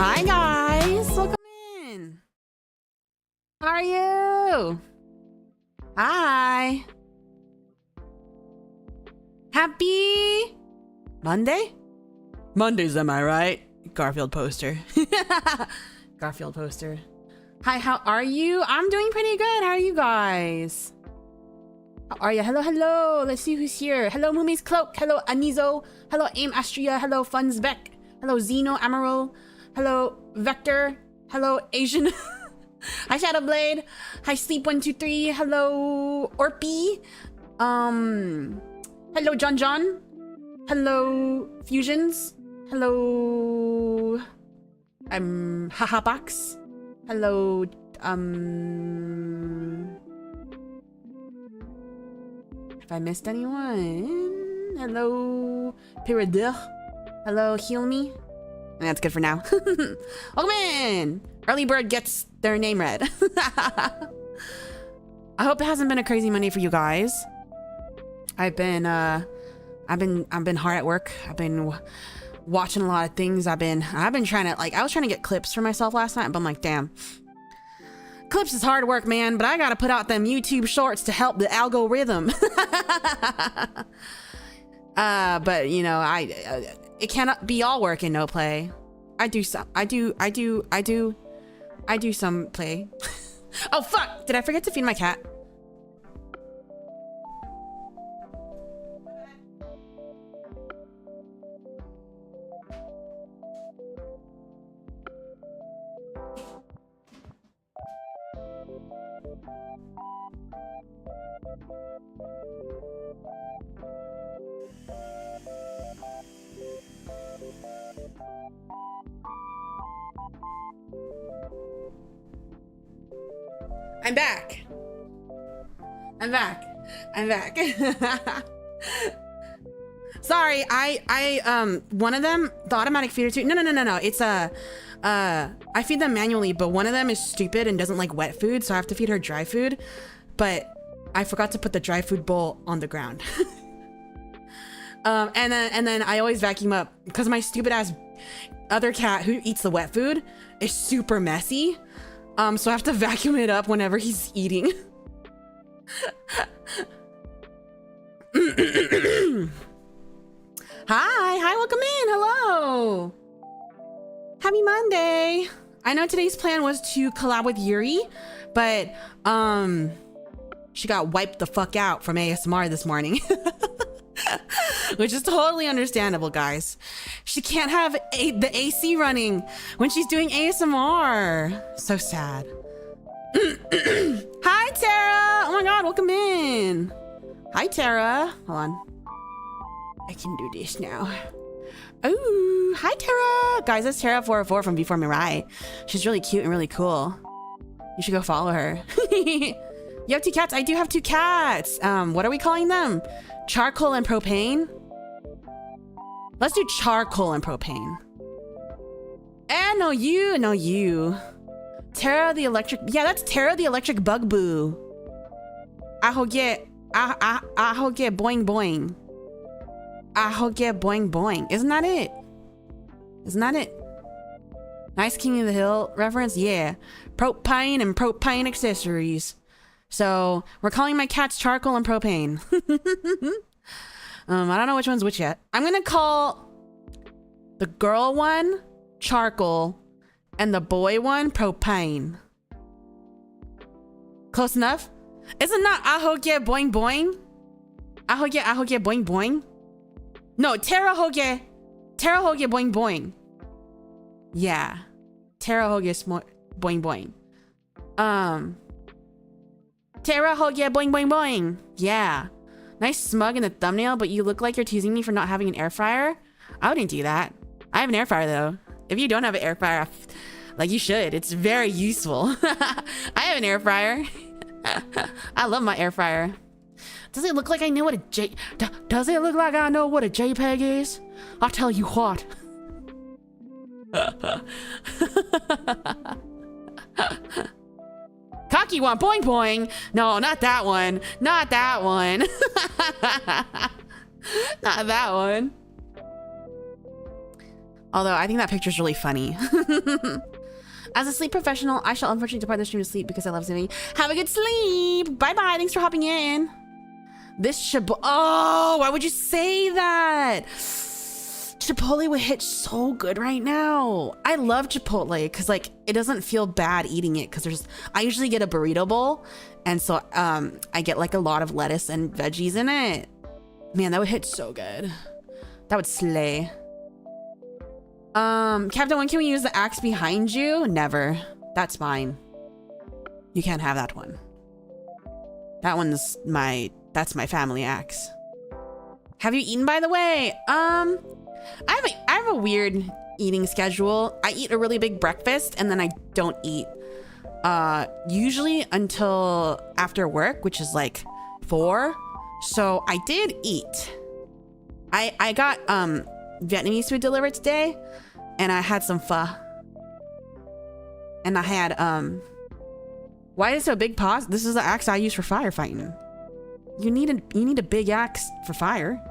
Hi guys, welcome in. How are you? Hi. Happy Monday? Mondays, am I right? Garfield poster. Garfield poster. Hi, how are you? I'm doing pretty good. How are you guys? How are you? Hello, hello. Let's see who's here. Hello, Mumi's Cloak. Hello, Anizo. Hello, Aim Astria. Hello, Funsbeck. Hello, Zeno Amaral. Hello, Vector. Hello, Asian. Hi, Shadowblade. Hi, Sleep123. Hello, Orpy. Hello, John John. Hello, Fusions. Hello, Hahabox. Hello, have I missed anyone? Hello, Pyridich. Hello, Heal Me. And that's good for now. Welcome in. Early bird gets their name read. I hope it hasn't been a crazy Monday for you guys. I've been hard at work. I've been watching a lot of things. I've been trying to, like, I was trying to get clips for myself last night, but I'm like, damn. Clips is hard work, man, but I gotta put out them YouTube shorts to help the algorithm. But you know, it cannot be all work and no play. I do some play. Oh fuck! Did I forget to feed my cat? I'm back. I'm back. I'm back. Sorry, I one of them, the automatic feeder too. No. It's I feed them manually, but one of them is stupid and doesn't like wet food, so I have to feed her dry food. But I forgot to put the dry food bowl on the ground. And then I always vacuum up because my stupid ass other cat who eats the wet food is super messy. So I have to vacuum it up whenever he's eating. Hi, welcome in, hello. Happy Monday. I know today's plan was to collab with Yuri, but she got wiped the fuck out from ASMR this morning. Which is totally understandable, guys. She can't have the AC running when she's doing ASMR. So sad. Hi, Tara. Oh my god, welcome in. Hi, Tara. Hold on. I can do this now. Oh, hi, Tara. Guys, that's Tara404 from Before Mirai. She's really cute and really cool. You should go follow her. You have 2 cats? I do have 2 cats. What are we calling them? Charcoal and propane? Let's do charcoal and propane. No, you. Tara the electric, yeah, that's Tara the electric bugaboo. Ahoge boing boing. Ahoge boing boing. Isn't that it? Nice King of the Hill reference? Yeah. Propane and propane accessories. So we're calling my cats Charcoal and Propane. I don't know which one's which yet. I'm gonna call the girl one Charcoal and the boy one Propane. Close enough? Isn't that ahoge boing boing? Ahoge boing boing? No, Tara hoge boing boing. Yeah. Tara hoge boing boing. Tara hoge boing boing boing. Yeah. Nice smug in the thumbnail, but you look like you're teasing me for not having an air fryer. I wouldn't do that. I have an air fryer though. If you don't have an air fryer, like you should. It's very useful. I have an air fryer. I love my air fryer. Does it look like I know what a does it look like I know what a JPEG is? I'll tell you what. Cocky one, boing boing. No, not that one. Not that one. Not that one. Although I think that picture's really funny. As a sleep professional, I shall unfortunately depart the stream to sleep because I love sleeping. Have a good sleep. Bye-bye. Thanks for hopping in. This Chipotle. Oh, why would you say that? Chipotle would hit so good right now. I love Chipotle because like it doesn't feel bad eating it because I usually get a burrito bowl, and so I get like a lot of lettuce and veggies in it. Man, that would hit so good. That would slay. Captain, when can we use the axe behind you? Never. That's mine. You can't have that one. That one's that's my family axe. Have you eaten, by the way? I have a weird eating schedule. I eat a really big breakfast and then I don't eat usually until after work, which is like 4. So I did eat. I got Vietnamese food delivered today, and I had some pho. And I had why is it a big pause? This is the axe I use for firefighting. You need a big axe for fire.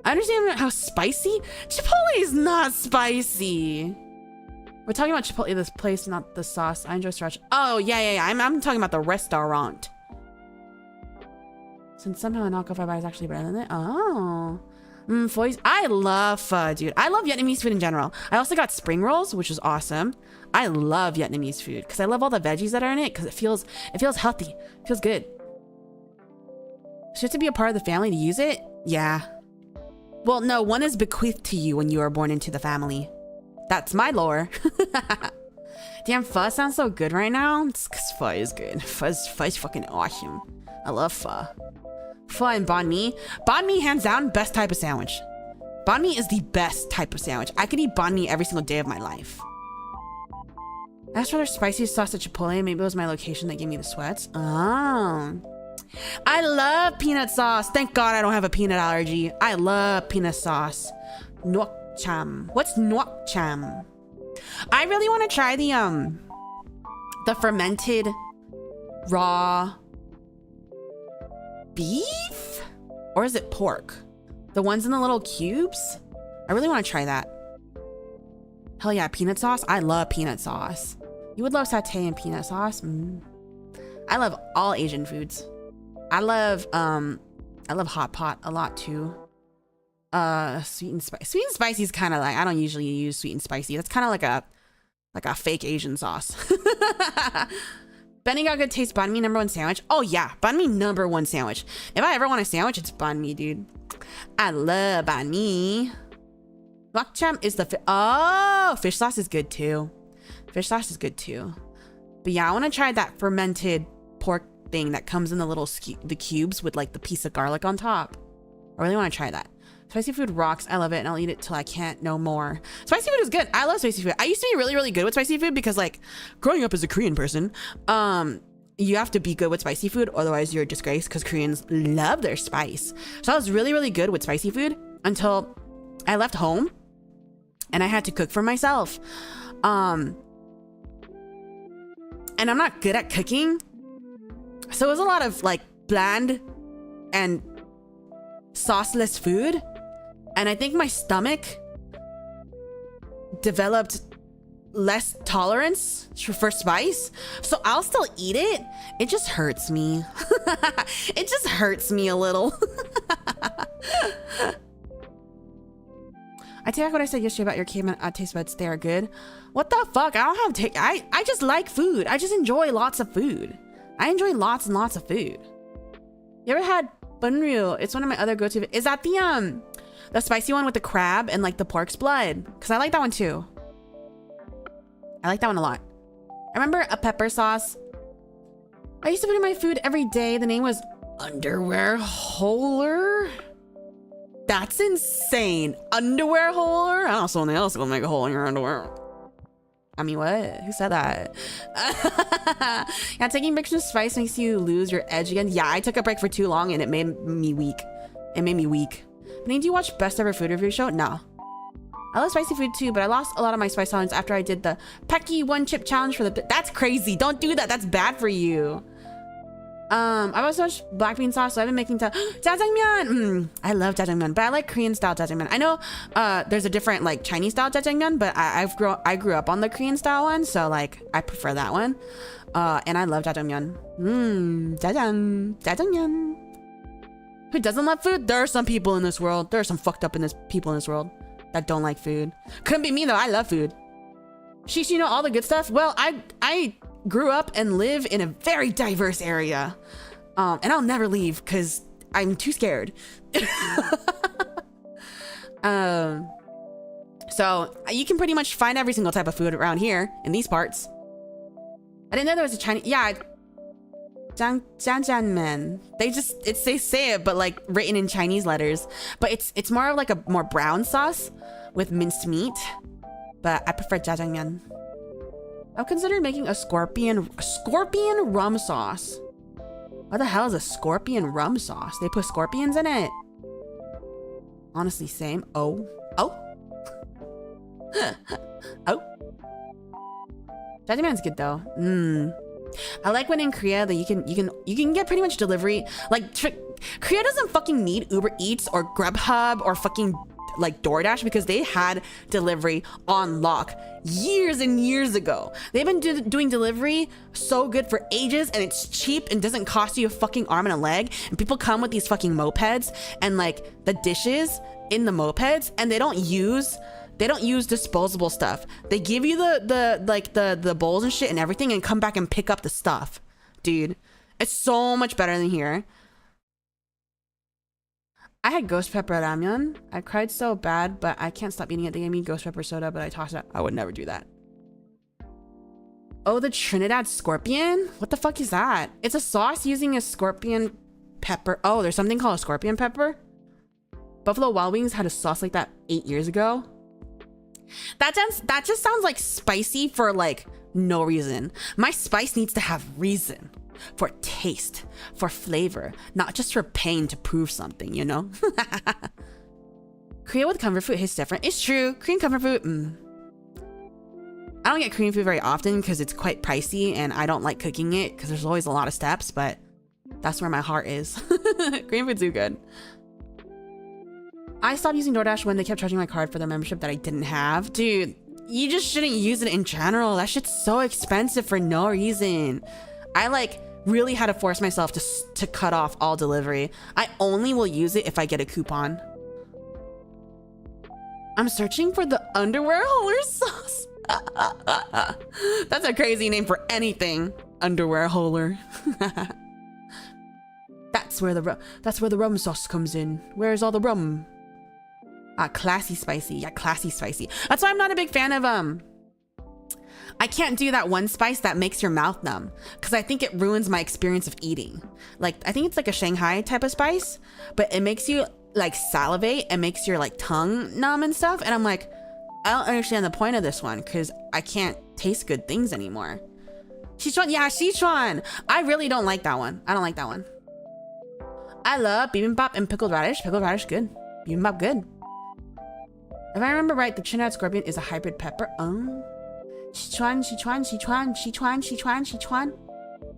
I understand how spicy. Chipotle is not spicy. We're talking about Chipotle, this place, not the sauce. I enjoy sriracha. Oh yeah. I'm talking about the restaurant. Since somehow an alcohol bar is actually better than it. Oh. I love pho, dude. I love Vietnamese food in general. I also got spring rolls, which is awesome. I love Vietnamese food because I love all the veggies that are in it because it feels healthy. It feels good. So you have to be a part of the family to use it? Yeah. Well, no, one is bequeathed to you when you are born into the family. That's my lore. Damn, pho sounds so good right now. It's because pho is good. Pho is fucking awesome. I love pho. Pho and banh mi. Banh mi, hands down, best type of sandwich. Banh mi is the best type of sandwich. I could eat banh mi every single day of my life. I asked for their spicy sauce at Chipotle. Maybe it was my location that gave me the sweats. Oh. I love peanut sauce. Thank God I don't have a peanut allergy. I love peanut sauce. Nuoc cham. What's nuoc cham? I really want to try the fermented raw beef, or is it pork? The ones in the little cubes. I really want to try that. Hell yeah, peanut sauce. I love peanut sauce. You would love satay and peanut sauce. I love all Asian foods. I love hot pot a lot too. Sweet and spicy. Sweet and spicy is kind of like, I don't usually use sweet and spicy. That's kind of like a fake Asian sauce. Benny got good taste. Banh mi #1 sandwich. Oh yeah, banh mi #1 sandwich. If I ever want a sandwich, it's banh mi, dude. I love banh mi. Nuoc cham is the fish sauce is good too. Fish sauce is good too. But yeah, I want to try that fermented pork thing that comes in the little the cubes with like the piece of garlic on top. I really want to try that. Spicy food rocks. I love it, and I'll eat it till I can't no more. Spicy food is good. I love spicy food. I used to be really, really good with spicy food because like growing up as a Korean person, you have to be good with spicy food, otherwise you're a disgrace because Koreans love their spice. So I was really, really good with spicy food until I left home and I had to cook for myself. And I'm not good at cooking. So it was a lot of like bland and sauceless food. And I think my stomach developed less tolerance for spice. So I'll still eat it. It just hurts me. It just hurts me a little. I take back what I said yesterday about your caveman taste buds. They are good. What the fuck? I don't have I just like food. I just enjoy lots of food. I enjoy lots and lots of food. You ever had bunryu? It's one of my other go-to. Is that the spicy one with the crab and like the pork's blood? Because I like that one too. I like that one a lot. I remember a pepper sauce I used to put in my food every day. The name was underwear holer. That's insane. Underwear holer? I don't know someone else gonna make a hole in your underwear. I mean, what? Who said that? Yeah, taking breaks from spice makes you lose your edge again. Yeah, I took a break for too long and it made me weak. It made me weak. But do you watch Best Ever Food Review Show? No. I love spicy food too, but I lost a lot of my spice tolerance after I did the Pecky 1 chip challenge for the... That's crazy. Don't do that. That's bad for you. I've also watched black bean sauce, so I've been making jjajangmyeon. I love jjajangmyeon, but I like Korean style jjajangmyeon. I know there's a different like Chinese style jjajangmyeon, but I grew up on the Korean style one, so like I prefer that one. And I love jjajangmyeon. Jjajangmyeon. Who doesn't love food? There are some people in this world. There are some fucked up people in this world that don't like food. Couldn't be me though. I love food. Sheesh, you know all the good stuff. Well, I grew up and live in a very diverse area, and I'll never leave because I'm too scared. So you can pretty much find every single type of food around here in these parts. I didn't know there was a Chinese. Yeah, jjajangmyeon. They say it, but like written in Chinese letters. But it's more of like a more brown sauce with minced meat. But I prefer jjajangmyeon. I've considered making a scorpion rum sauce. What the hell is a scorpion rum sauce? They put scorpions in it. Honestly, same. Oh. Oh. Jjajangmyeon's good though. I like when in Korea that you can get pretty much delivery. Like Korea doesn't fucking need Uber Eats or Grubhub or fucking like DoorDash because they had delivery on lock years and years ago. They've been doing delivery so good for ages, and it's cheap and doesn't cost you a fucking arm and a leg. And people come with these fucking mopeds and like the dishes in the mopeds, and they don't use disposable stuff. They give you the bowls and shit and everything and come back and pick up the stuff. Dude, it's so much better than here. I had ghost pepper ramyeon. I cried so bad, but I can't stop eating it. They gave me ghost pepper soda, but I tossed it out. I would never do that. Oh, the Trinidad scorpion? What the fuck is that? It's a sauce using a scorpion pepper. Oh, there's something called a scorpion pepper? Buffalo Wild Wings had a sauce like that 8 years ago. That just sounds like spicy for like no reason. My spice needs to have reason. For taste, for flavor, not just for pain to prove something, you know? Korea with comfort food hits different. It's true. Korean comfort food, I don't get Korean food very often because it's quite pricey and I don't like cooking it because there's always a lot of steps, but that's where my heart is. Korean food's too good. I stopped using DoorDash when they kept charging my card for their membership that I didn't have. Dude, you just shouldn't use it in general. That shit's so expensive for no reason. I like really had to force myself to cut off all delivery. I only will use it if I get a coupon. I'm searching for the underwear holder sauce. That's a crazy name for anything. Underwear holder. That's where the rum sauce comes in. Where's all the rum? Classy spicy. Yeah, classy spicy. That's why I'm not a big fan of I can't do that one spice that makes your mouth numb because I think it ruins my experience of eating. Like, I think it's like a Shanghai type of spice, but it makes you like salivate and makes your like tongue numb and stuff. And I'm like, I don't understand the point of this one because I can't taste good things anymore. Sichuan, yeah, Sichuan. I really don't like that one. I don't like that one. I love bibimbap and pickled radish. Pickled radish, good. Bibimbap, good. If I remember right, the Trinidad scorpion is a hybrid pepper. Oh. Sichuan.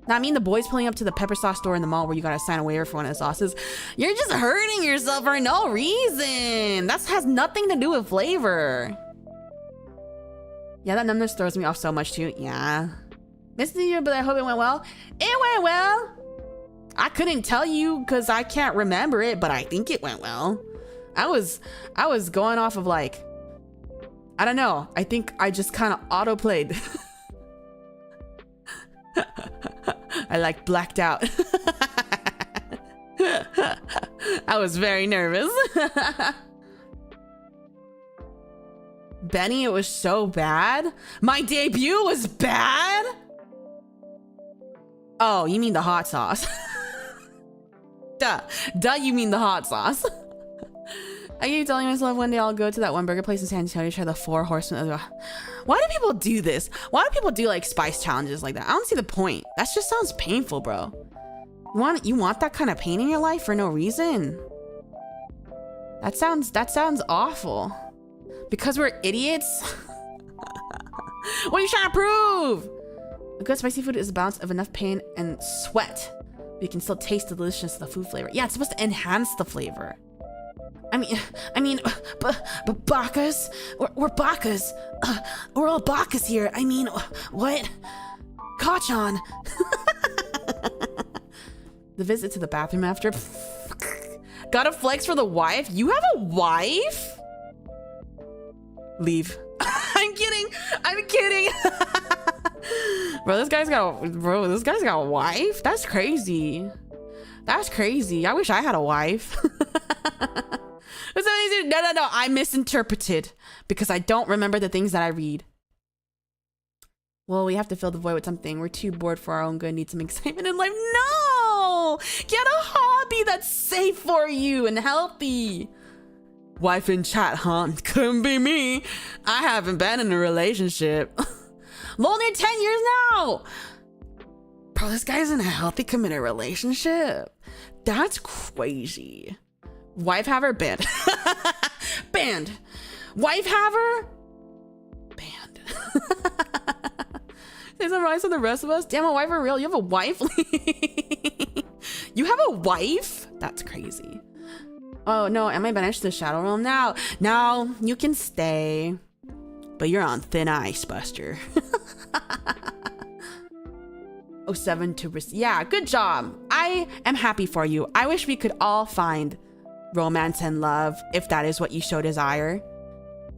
Now, I mean the boys pulling up to the pepper sauce store in the mall where you gotta sign a waiver for one of the sauces. You're just hurting yourself for no reason. That has nothing to do with flavor. Yeah, that numbness throws me off so much too. Yeah. Missed you, but I hope it went well. It went well. I couldn't tell you because I can't remember it, but I think it went well. I was going off of like, I don't know. I think I just kind of auto-played. I like blacked out. I was very nervous. Benny, it was so bad. My debut was bad? Oh, you mean the hot sauce. Duh, you mean the hot sauce. I keep telling myself one day I'll go to that one burger place in San Antonio to try the 4 horsemen. Why do people do this? Why do people do like spice challenges like that? I don't see the point. That just sounds painful, bro. You want that kind of pain in your life for no reason? That sounds awful. Because we're idiots? What are you trying to prove? A good spicy food is a balance of enough pain and sweat You can still taste the deliciousness of the food flavor. Yeah, it's supposed to enhance the flavor. But Bacchus? We're Bacchus. We're all Bacchus here. I mean, what? Kachan. The visit to the bathroom after. Gotta flex for the wife? You have a wife? Leave. I'm kidding. Bro, this guy's got a wife? That's crazy. I wish I had a wife. No, I misinterpreted because I don't remember the things that I read. Well, we have to fill the void with something. We're too bored for our own good. Need some excitement in life. No! Get a hobby that's safe for you and healthy. Wife in chat, huh? Couldn't be me. I haven't been in a relationship. Only 10 years now. Bro, this guy's in a healthy, committed relationship. That's crazy. Wife haver banned. Banned. Wife haver banned. There's a rise on the rest of us. Damn, a wife for real. You have a wife? You have a wife? That's crazy. Oh no, am I banished to the Shadow Realm now? No, you can stay. But you're on thin ice, Buster. 07 to yeah, good job. I am happy for you. I wish we could all find romance and love if that is what you so desire.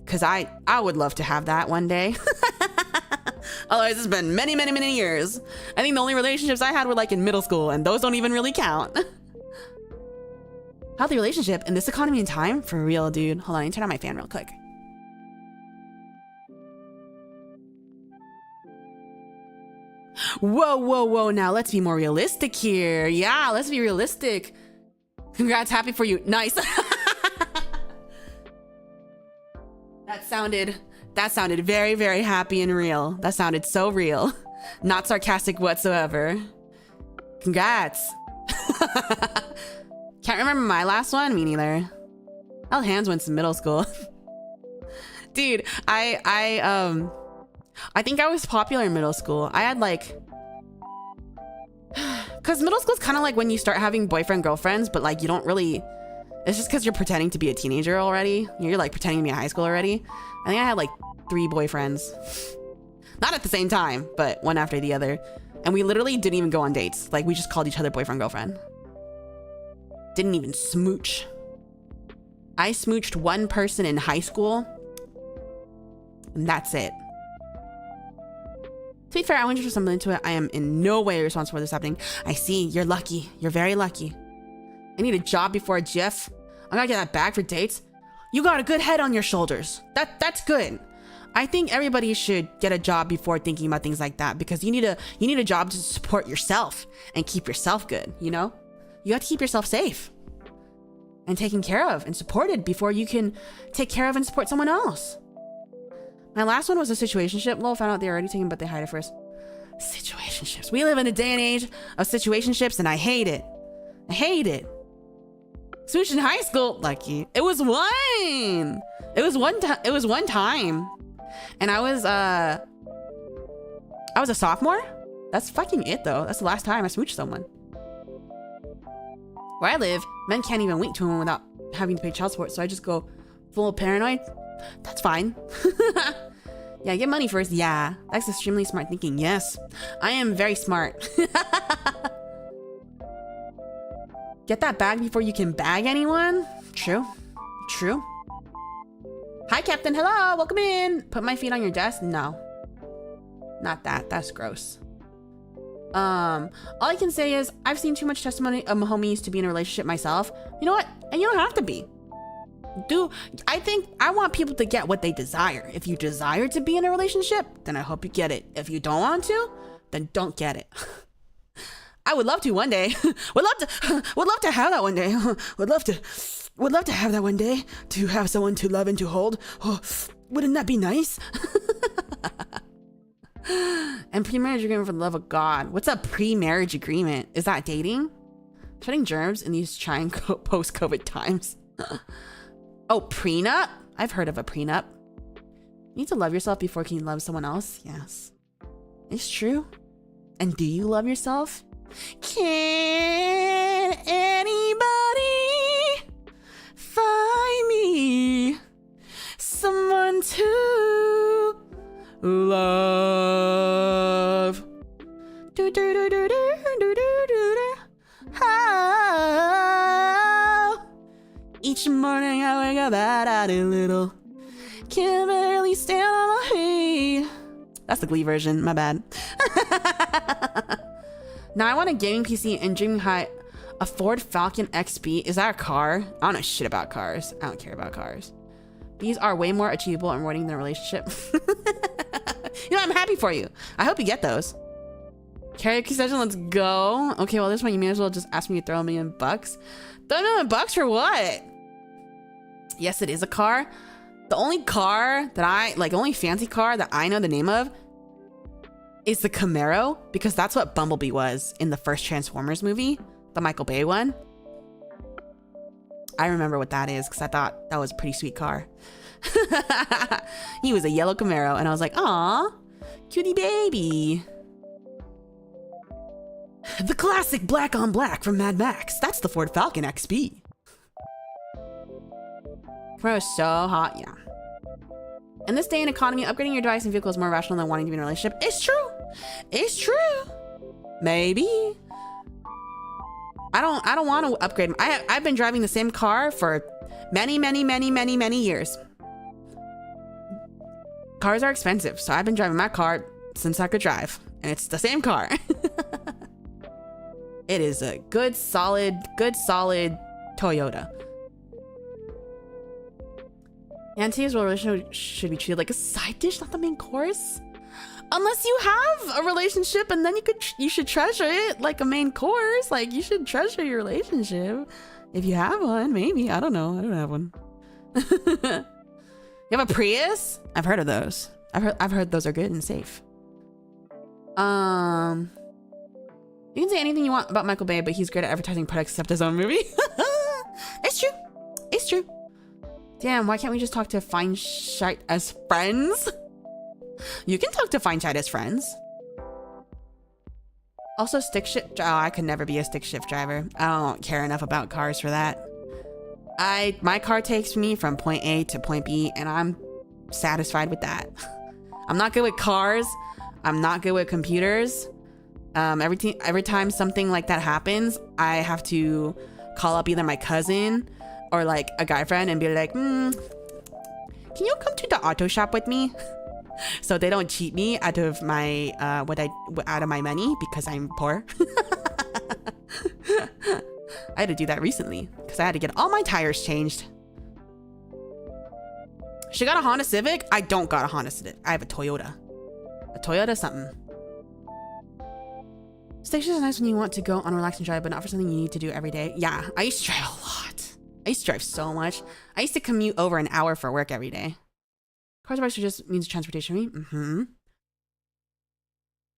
Cause I would love to have that one day. Otherwise it's been many years. I think the only relationships I had were like in middle school and those don't even really count. Healthy relationship in this economy and time? For real, dude. Hold on, I need to turn on my fan real quick. Whoa, now let's be more realistic here. Yeah, let's be realistic. Congrats, happy for you. Nice. That sounded very happy and real. That sounded so real. Not sarcastic whatsoever. Congrats. Can't remember my last one. Me neither. I held hands once in middle school. Dude, I think I was popular in middle school. I had like, cause middle school is kind of like when you start having boyfriend girlfriends, but like you don't really, it's just cause you're pretending to be a teenager already. You're like pretending to be in high school already. I think I had like 3 boyfriends, not at the same time, but one after the other. And we literally didn't even go on dates. Like we just called each other boyfriend girlfriend. Didn't even smooch. I smooched one person in high school and that's it. To be fair, I went through something into it. I am in no way responsible for this happening. I see. You're lucky. You're very lucky. I need a job before a GIF. I'm gonna get that bag for dates. You got a good head on your shoulders. That's good. I think everybody should get a job before thinking about things like that because you need a job to support yourself and keep yourself good, you know? You have to keep yourself safe and taken care of and supported before you can take care of and support someone else. My last one was a situationship. Lol, found out they were already taken, but they hide it first. Situationships. We live in a day and age of situationships, and I hate it. I hate it. Smooch in high school, lucky. It was one. It was one time, and I was a sophomore. That's fucking it though. That's the last time I smooched someone. Where I live, men can't even wink to women without having to pay child support, so I just go full paranoid. That's fine. Yeah, get money first. Yeah, that's extremely smart thinking. Yes, I am very smart. Get that bag before you can bag anyone. True. Hi, Captain. Hello, welcome in. Put my feet on your desk. No, not that. That's gross. All I can say is I've seen too much testimony of homies to be in a relationship myself. You know what? And you don't have to be. I think I want people to get what they desire. If you desire to be in a relationship, then I hope you get it. If you don't want to, then don't get it. I would love to one day. would love to have that one day. would love to have that one day, to have someone to love and to hold. Oh, wouldn't that be nice? And pre-marriage agreement for the love of God. What's a pre-marriage agreement? Is that dating? Shedding germs in these trying post-COVID times. Oh, prenup? I've heard of a prenup. You need to love yourself before you can love someone else. Yes, it's true. And do you love yourself? Can anybody find me someone to love? Do do do do do do do do. Oh. Each morning I wake up at a little. Can barely stand on my feet. That's the Glee version, my bad. Now I want a gaming PC and dreaming high. A Ford Falcon XB. Is that a car? I don't know shit about cars. I don't care about cars. These are way more achievable and rewarding than a relationship. You know, I'm happy for you. I hope you get those. Karaoke session, let's go. Okay, well, this one you may as well just ask me to throw $1 million bucks. Throw $1 million bucks for what? Yes, it is a car. The only car that the only fancy car that I know the name of is the Camaro, because that's what Bumblebee was in the first Transformers movie, the Michael Bay one. I remember what that is because I thought that was a pretty sweet car. He was a yellow Camaro, and I was like, aw, cutie baby. The classic black on black from Mad Max. That's the Ford Falcon XB. Camaro is so hot, yeah. In this day and economy, upgrading your device and vehicle is more rational than wanting to be in a relationship. It's true. It's true. Maybe. I don't want to upgrade. I've been driving the same car for many years. Cars are expensive, so I've been driving my car since I could drive, and it's the same car. It is a good solid Toyota. Aunties, well, relationship should be treated like a side dish, not the main course. Unless you have a relationship, and then you should treasure it like a main course. Like, you should treasure your relationship. If you have one, maybe. I don't know. I don't have one. You have a Prius? I've heard of those. I've heard those are good and safe. You can say anything you want about Michael Bay, but he's great at advertising products except his own movie. It's true. It's true. Damn, why can't we just talk to Fine Shite as friends? You can talk to Fine Shite as friends. Also, stick shift. Oh, I could never be a stick shift driver. I don't care enough about cars for that. My car takes me from point A to point B, and I'm satisfied with that. I'm not good with cars. I'm not good with computers. Every time something like that happens, I have to call up either my cousin or like a guy friend and be like, can you come to the auto shop with me? So they don't cheat me out of my out of my money because I'm poor. I had to do that recently because I had to get all my tires changed. She got a Honda Civic. I don't got a Honda Civic. I have a Toyota. A Toyota something. Stations is nice when you want to go on a relaxing drive, but not for something you need to do every day. Yeah, I used to drive a lot. I used to drive so much. I used to commute over an hour for work every day. Cars are just means of transportation, right? Mm-hmm.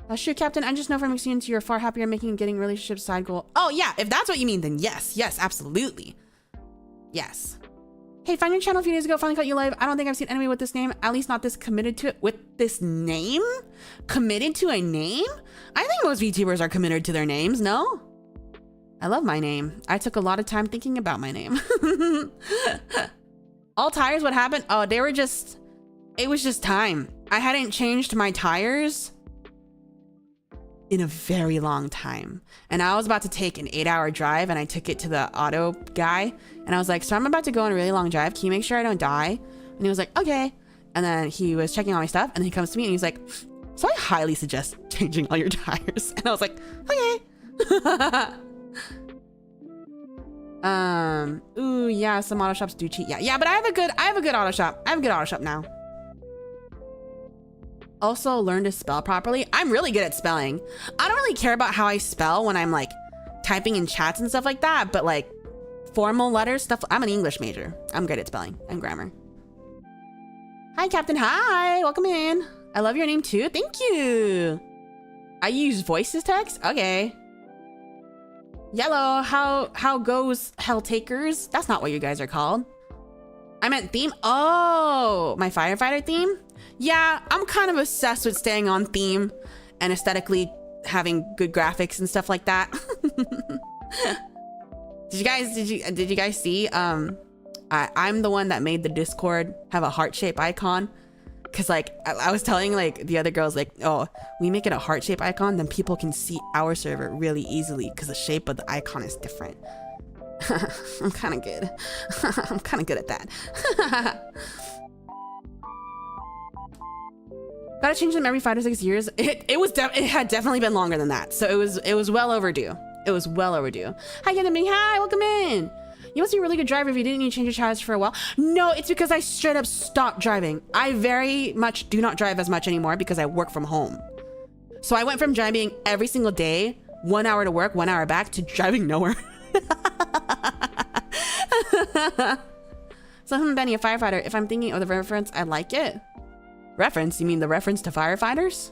That's true, Captain. I just know from experience you're far happier making and getting relationships side goal. Oh, yeah. If that's what you mean, then yes. Yes, absolutely. Yes. Hey, found your channel a few days ago. Finally caught you live. I don't think I've seen anybody with this name. At least not this committed to it. With this name? Committed to a name? I think most VTubers are committed to their names, no? I love my name. I took a lot of time thinking about my name. All tires, what happened? Oh, they were just... It was just time. I hadn't changed my tires in a very long time. And I was about to take an 8-hour drive, and I took it to the auto guy. And I was like, so I'm about to go on a really long drive. Can you make sure I don't die? And he was like, okay. And then he was checking all my stuff, and then he comes to me and he's like, so I highly suggest changing all your tires. And I was like, okay. Ooh, yeah, some auto shops do cheat. Yeah, but I have a good auto shop. I have a good auto shop now. Also, learn to spell properly. I'm really good at spelling. I don't really care about how I spell when I'm like typing in chats and stuff like that, but like formal letters, stuff. I'm an English major. I'm good at spelling and grammar. Hi, Captain. Hi, welcome in. I love your name too. Thank you. I use voices text. Okay. Yellow, how goes Hell Takers? That's not what you guys are called. I meant theme. Oh, my firefighter theme. Yeah, I'm kind of obsessed with staying on theme and aesthetically having good graphics and stuff like that. Did you guys see? I'm the one that made the Discord have a heart-shaped icon. Cause like I was telling like the other girls, like, oh, we make it a heart-shaped icon, then people can see our server really easily because the shape of the icon is different. I'm kind of good. I'm kind of good at that. Gotta change them every 5 to 6 years. It had definitely been longer than that. So it was well overdue. It was well overdue. Hi, Captain Beni. Hi, welcome in. You must be a really good driver if you didn't need to change your tires for a while. No, it's because I straight up stopped driving. I very much do not drive as much anymore because I work from home. So I went from driving every single day, 1 hour to work, 1 hour back, to driving nowhere. So Benny, a firefighter. If I'm thinking of the reference, I like it. Reference? You mean the reference to firefighters?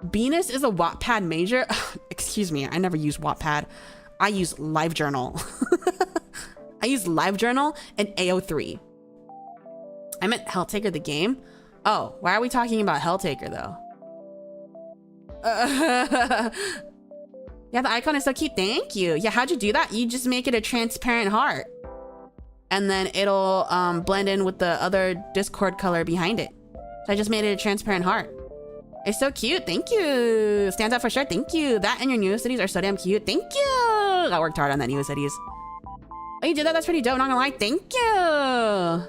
Venus is a Wattpad major. Excuse me, I never use Wattpad. I use LiveJournal. I use LiveJournal and AO3. I meant Helltaker the game. Oh, why are we talking about Helltaker though? Yeah, the icon is so cute. Thank you. Yeah, how'd you do that? You just make it a transparent heart. And then it'll blend in with the other Discord color behind it. So I just made it a transparent heart. It's so cute. Thank you. Stands out for sure. Thank you. That and your new cities are so damn cute. Thank you. I worked hard on that new cities. Oh, you did that? That's pretty dope. Not gonna lie. Thank you.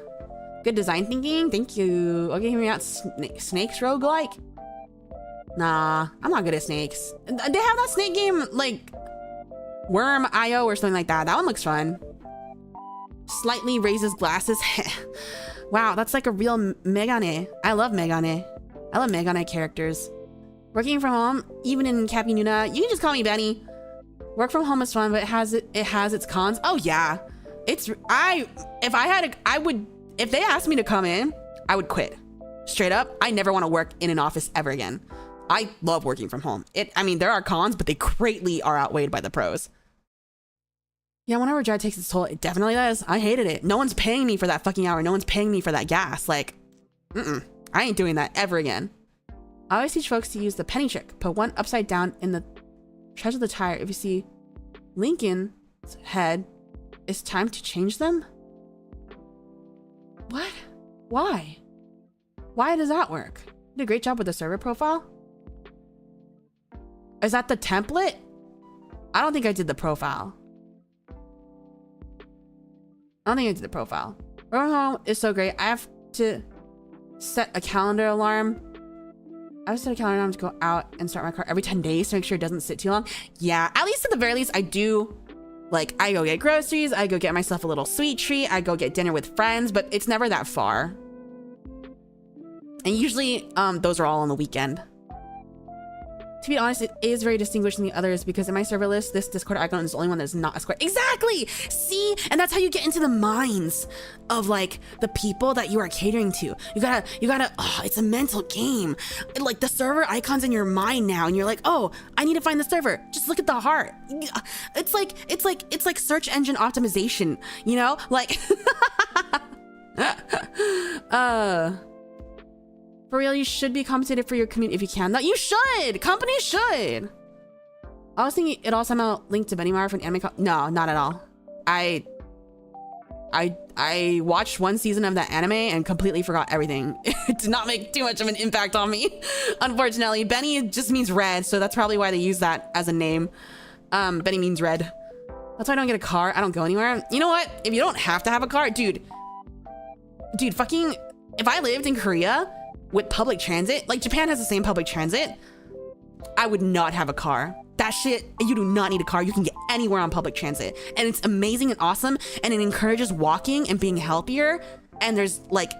Good design thinking. Thank you. Okay, hear me out. Snakes roguelike? Nah, I'm not good at snakes. They have that snake game like Worm IO or something like that. That one looks fun. Slightly raises glasses. Wow, that's like a real Megane. I love Megane. I love Megane characters. Working from home, even in Cappy Nuna, you can just call me Benny. Work from home is fun, but it has its cons. Oh yeah, if they asked me to come in, I would quit. Straight up, I never want to work in an office ever again. I love working from home. I mean, there are cons, but they greatly are outweighed by the pros. Yeah, whenever drive takes its toll, it definitely does. I hated it. No one's paying me for that fucking hour. No one's paying me for that gas. Like, I ain't doing that ever again. I always teach folks to use the penny trick. Put one upside down in the tread of the tire. If you see Lincoln's head, it's time to change them? What? Why? Why does that work? You did a great job with the server profile. Is that the template? I don't think I did the profile. I don't think I did the profile. Work from home is so great. I have to set a calendar alarm. I have to set a calendar alarm to go out and start my car every 10 days to make sure it doesn't sit too long. Yeah, at least at the very least, I do. Like, I go get groceries. I go get myself a little sweet treat. I go get dinner with friends, but it's never that far. And usually, those are all on the weekend. To be honest, it is very distinguished from the others because in my server list, this Discord icon is the only one that's not a square. Exactly! See? And that's how you get into the minds of like the people that you are catering to. You gotta, oh, it's a mental game. Like the server icon's in your mind now and you're like, oh, I need to find the server. Just look at the heart. It's like search engine optimization, you know? Like, for real, you should be compensated for your community if you can. No, you should! Companies should! I was thinking it all somehow linked to Benimar from anime. No, not at all. I watched one season of that anime and completely forgot everything. It did not make too much of an impact on me, unfortunately. Benny just means red, so that's probably why they use that as a name. Benny means red. That's why I don't get a car. I don't go anywhere. You know what? If you don't have to have a car, dude, fucking, if I lived in Korea with public transit, like Japan has the same public transit, I would not have a car. That shit, you do not need a car. You can get anywhere on public transit. And it's amazing and awesome. And it encourages walking and being healthier. And there's like,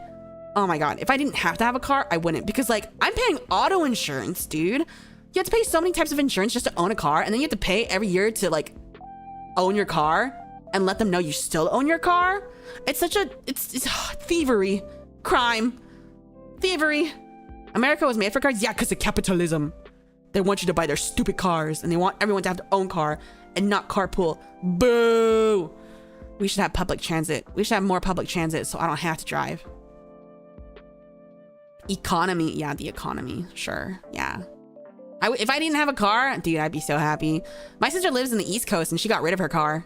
oh my God, if I didn't have to have a car, I wouldn't. Because like, I'm paying auto insurance, dude. You have to pay so many types of insurance just to own a car. And then you have to pay every year to like own your car and let them know you still own your car. It's such a, it's thievery, crime. Thievery. America was made for cars? Yeah, because of capitalism. They want you to buy their stupid cars and they want everyone to have their own car and not carpool. Boo! We should have public transit. We should have more public transit so I don't have to drive. Economy. Yeah, the economy. Sure. Yeah. If I didn't have a car, dude, I'd be so happy. My sister lives in the East Coast and she got rid of her car.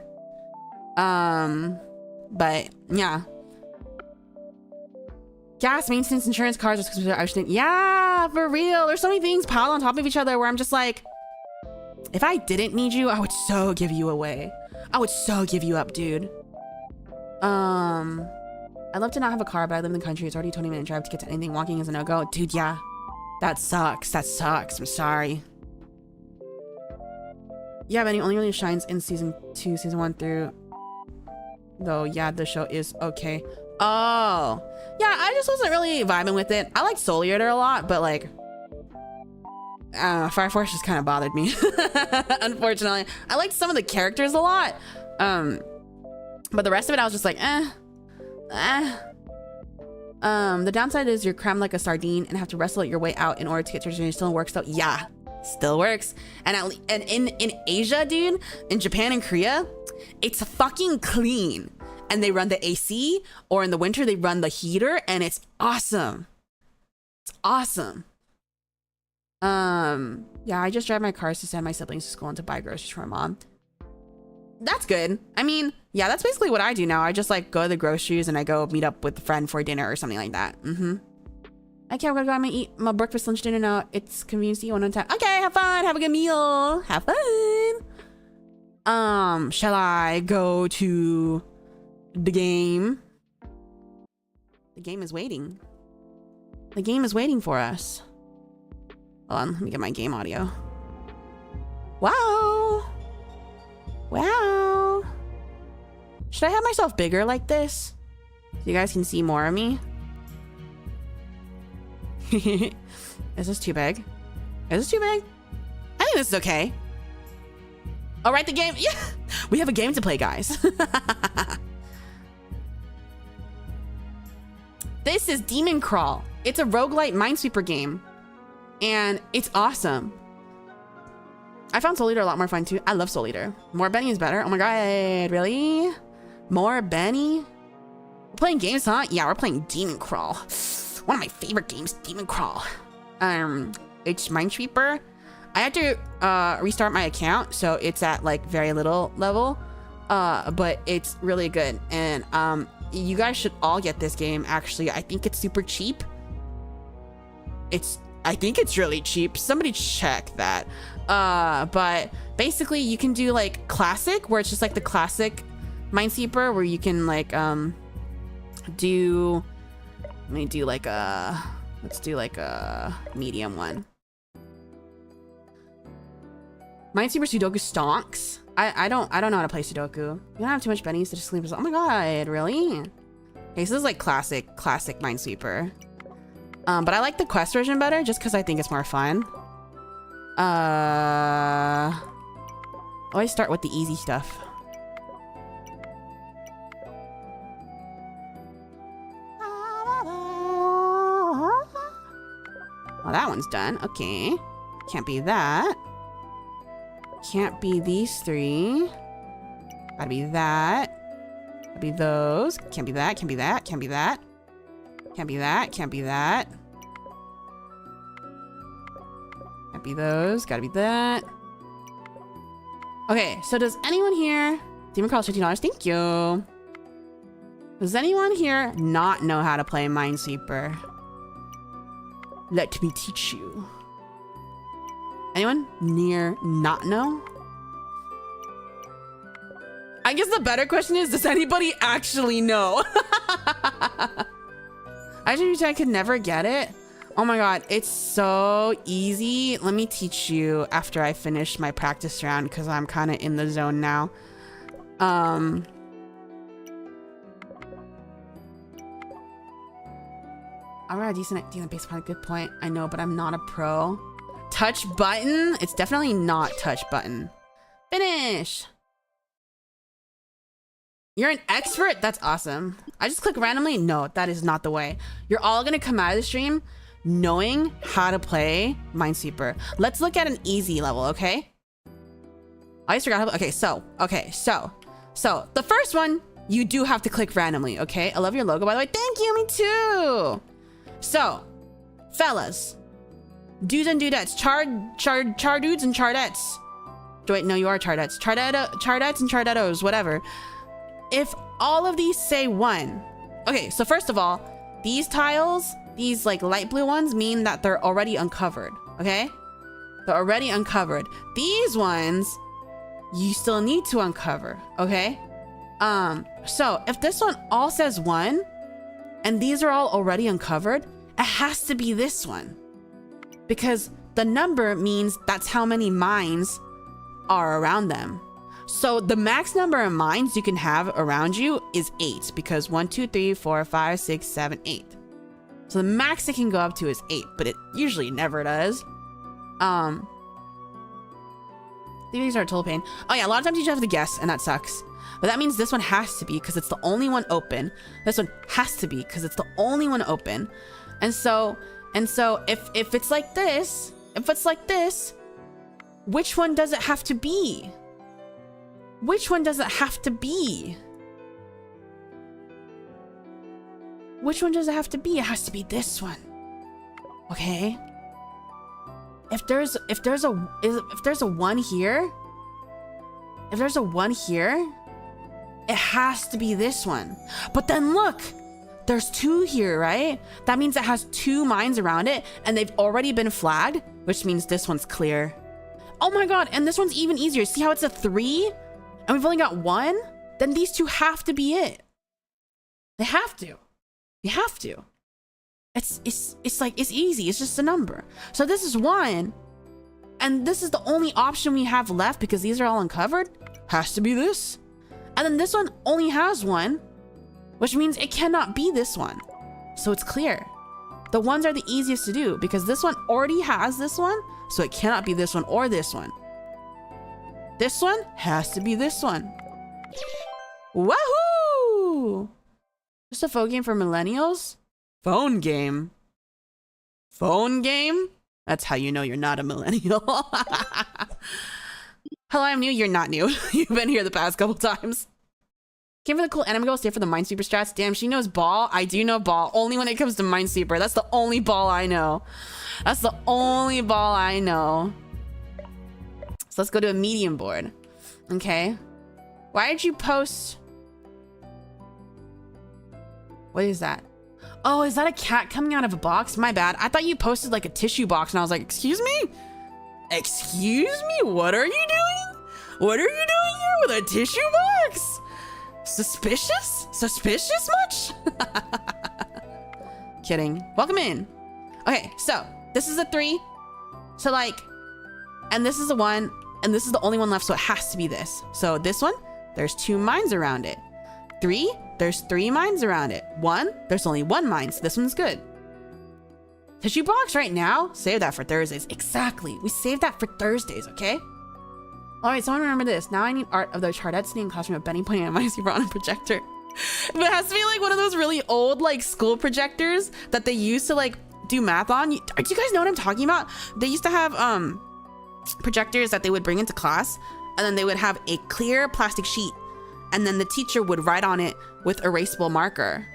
But yeah. Gas, maintenance, insurance, cars, yeah, for real. There's so many things piled on top of each other where I'm just like, if I didn't need you, I would so give you away. I would so give you up, dude. I'd love to not have a car, but I live in the country. It's already a 20-minute drive to get to anything. Walking is a no-go. Dude, yeah. That sucks. That sucks. I'm sorry. Yeah, Benny only really shines in season 2, season 1 through... Though, yeah, the show is okay. Oh. Yeah, I just wasn't really vibing with it. I liked Soul Eater a lot, but like... Fire Force just kind of bothered me. Unfortunately. I liked some of the characters a lot. But the rest of it, I was just like, the downside is you're crammed like a sardine and have to wrestle your way out in order to get to your journey. Still works though. Yeah, still works. And in Asia, dude, in Japan and Korea, it's fucking clean. And they run the AC, or in the winter they run the heater, and it's awesome. It's awesome. Yeah, I just drive my cars to send my siblings to school and to buy groceries for my mom. That's good. I mean, yeah, that's basically what I do now. I just like go to the groceries and I go meet up with a friend for dinner or something like that. Okay, I'm gonna go. I'm gonna eat my breakfast, lunch, dinner now. It's convenient to eat one at a time. Okay, have fun. Have a good meal. Have fun. Shall I go to the game? The game is waiting. The game is waiting for us. Hold on, let me get my game audio. Wow. Wow. Should I have myself bigger like this? So you guys can see more of me? Is this too big? Is this too big? I think this is okay. All right, the game. Yeah, we have a game to play, guys. This is DEMONCRAWL. It's a roguelite Minesweeper game. And it's awesome. I found Soul Eater a lot more fun too. I love Soul Eater. More Beni is better. Oh my god, really? More Beni? We're playing games, huh? Yeah, we're playing DEMONCRAWL. One of my favorite games, DEMONCRAWL. It's Minesweeper. I had to restart my account, so it's at like very little level. But it's really good. And you guys should all get this game, actually. I think it's super cheap. I think it's really cheap. Somebody check that. But basically you can do like classic, where it's just like the classic Minesweeper, where you can like let's do like a medium one. Minesweeper Sudoku stonks. I don't know how to play Sudoku. You don't have too much Bennies to just sleep. Oh my god, really? Okay, so this is like classic Minesweeper. But I like the quest version better just because I think it's more fun. Always start with the easy stuff. Well, that one's done. Okay. Can't be that. Can't be these three. Gotta be that. Gotta be those. Can't be that. Can't be that. Can't be that. Can't be that. Can't be that. Can't be those. Gotta be that. Okay, so does anyone here... DEMONCRAWL $15. Thank you. Does anyone here not know how to play Minesweeper? Let me teach you. Anyone near not know? I guess the better question is, does anybody actually know? I could never get it. Oh my god, it's so easy. Let me teach you after I finish my practice round, because I'm kind of in the zone now. Alright, decent based upon a good point. I know, but I'm not a pro. Touch button? It's definitely not touch button. Finish. You're an expert? That's awesome. I just click randomly? No, that is not the way. You're all gonna come out of the stream knowing how to play Minesweeper. Let's look at an easy level, okay? I just forgot how. Okay, so the first one, you do have to click randomly, okay? I love your logo, by the way. Thank you, me too. So, fellas, Dudes and dudettes. Char dudes and chardettes. Wait, no, you are chardettes. Chardettes and chardettos, whatever. If all of these say 1. Okay, so first of all, these tiles, these like light blue ones mean that they're already uncovered, okay? They're already uncovered. These ones, you still need to uncover, okay? So if this one all says 1, and these are all already uncovered, it has to be this one. Because the number means that's how many mines are around them. So the max number of mines you can have around you is 8, because 1, 2, 3, 4, 5, 6, 7, 8. So the max it can go up to is 8, but it usually never does. These are a total pain. Oh yeah, a lot of times you just have to guess, and that sucks. But that means this one has to be, because it's the only one open. This one has to be, because it's the only one open. And so if it's like this, which one does it have to be? Which one does it have to be? Which one does it have to be? It has to be this one. Okay. If there's a 1 here, it has to be this one. But then look, there's 2 here, right? That means it has 2 mines around it, and they've already been flagged, which means this one's clear. Oh my god, and this one's even easier. See how it's a 3? And we've only got 1? Then these 2 have to be it. They have to. You have to. It's like, it's easy. It's just a number. So this is 1. And this is the only option we have left because these are all uncovered. Has to be this. And then this one only has 1, which means it cannot be this one. So it's clear. The ones are the easiest to do because this one already has this one. So it cannot be this one or this one. This one has to be this one. Wahoo! Just a phone game for millennials? Phone game? Phone game? That's how you know you're not a millennial. Hello, I'm new. You're not new. You've been here the past couple times. Came for the cool anime girl, stay for the Minesweeper strats. Damn, she knows ball. I do know ball. Only when it comes to Minesweeper. That's the only ball I know. That's the only ball I know. So let's go to a medium board. Okay. Why did you post... What is that? Oh, is that a cat coming out of a box? My bad. I thought you posted like a tissue box and I was like, excuse me? Excuse me? What are you doing? What are you doing here with a tissue box? Suspicious? Suspicious much? Kidding. Welcome in. Okay, so this is a 3. So like, and this is a 1, and this is the only one left, so it has to be this. So this one, there's 2 mines around it. 3, there's 3 mines around it. 1, there's only 1 mine, so this one's good. Tissue box right now, save that for Thursdays. Exactly, we saved that for Thursdays, okay? All right, someone remember this. Now I need art of the CHARDET sitting in classroom with Beni pointing at Minesweeper on a projector. But it has to be like one of those really old like school projectors that they used to like do math on. Do you guys know what I'm talking about? They used to have projectors that they would bring into class, and then they would have a clear plastic sheet, and then the teacher would write on it with erasable marker,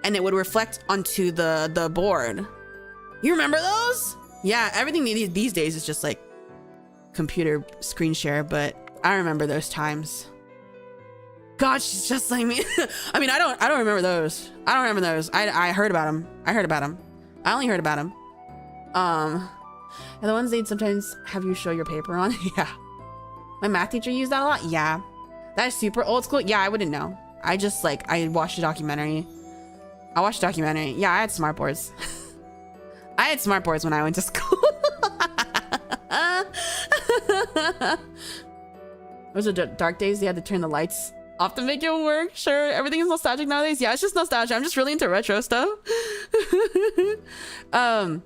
and it would reflect onto the board. You remember those? Yeah, everything these days is just like computer screen share, but I remember those times. God, she's just like me. I mean, I don't remember those. I don't remember those. I heard about them. I only heard about them. And the ones they'd sometimes have you show your paper on. Yeah. My math teacher used that a lot. Yeah. That is super old school. Yeah, I wouldn't know. I just like, I watched a documentary. Yeah, I had smart boards. I had smart boards when I went to school. Those are dark days. They had to turn the lights off to make it work. Sure, everything is nostalgic nowadays. Yeah, it's just nostalgia. I'm just really into retro stuff. All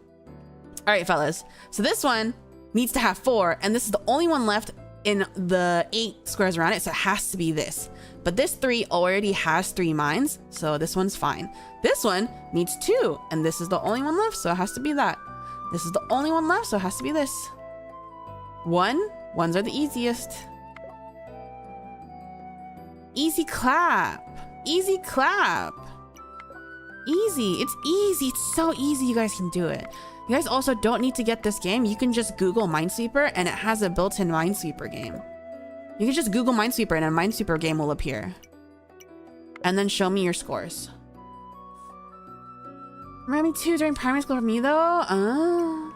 right, fellas. So this one needs to have 4, and this is the only one left in the 8 squares around it, so it has to be this. But this 3 already has 3 mines, so this one's fine. This one needs 2, and this is the only one left, so it has to be that. This is the only one left, so it has to be this. 1s are the easiest. Easy clap. Easy clap. Easy. It's easy. It's so easy. You guys can do it. You guys also don't need to get this game. You can just Google Minesweeper and it has a built-in Minesweeper game. You can just Google Minesweeper and a Minesweeper game will appear. And then show me your scores. Maybe 2 during primary school for me though. I'm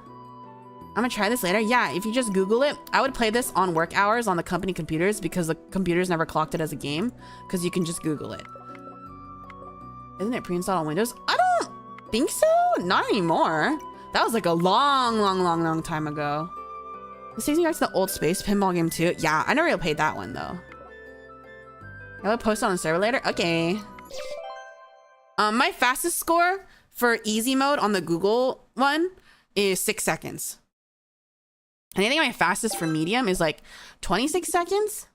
gonna try this later. Yeah, if you just Google it, I would play this on work hours on the company computers because the computers never clocked it as a game because you can just Google it. Isn't it pre-installed on Windows? I don't think so. Not anymore. That was like a long time ago. This takes me back to the old space pinball game too. Yeah, I never really played that one though. I will post it on the server later. Okay. My fastest score for easy mode on the Google one is 6 seconds. And I think my fastest for medium is like 26 seconds.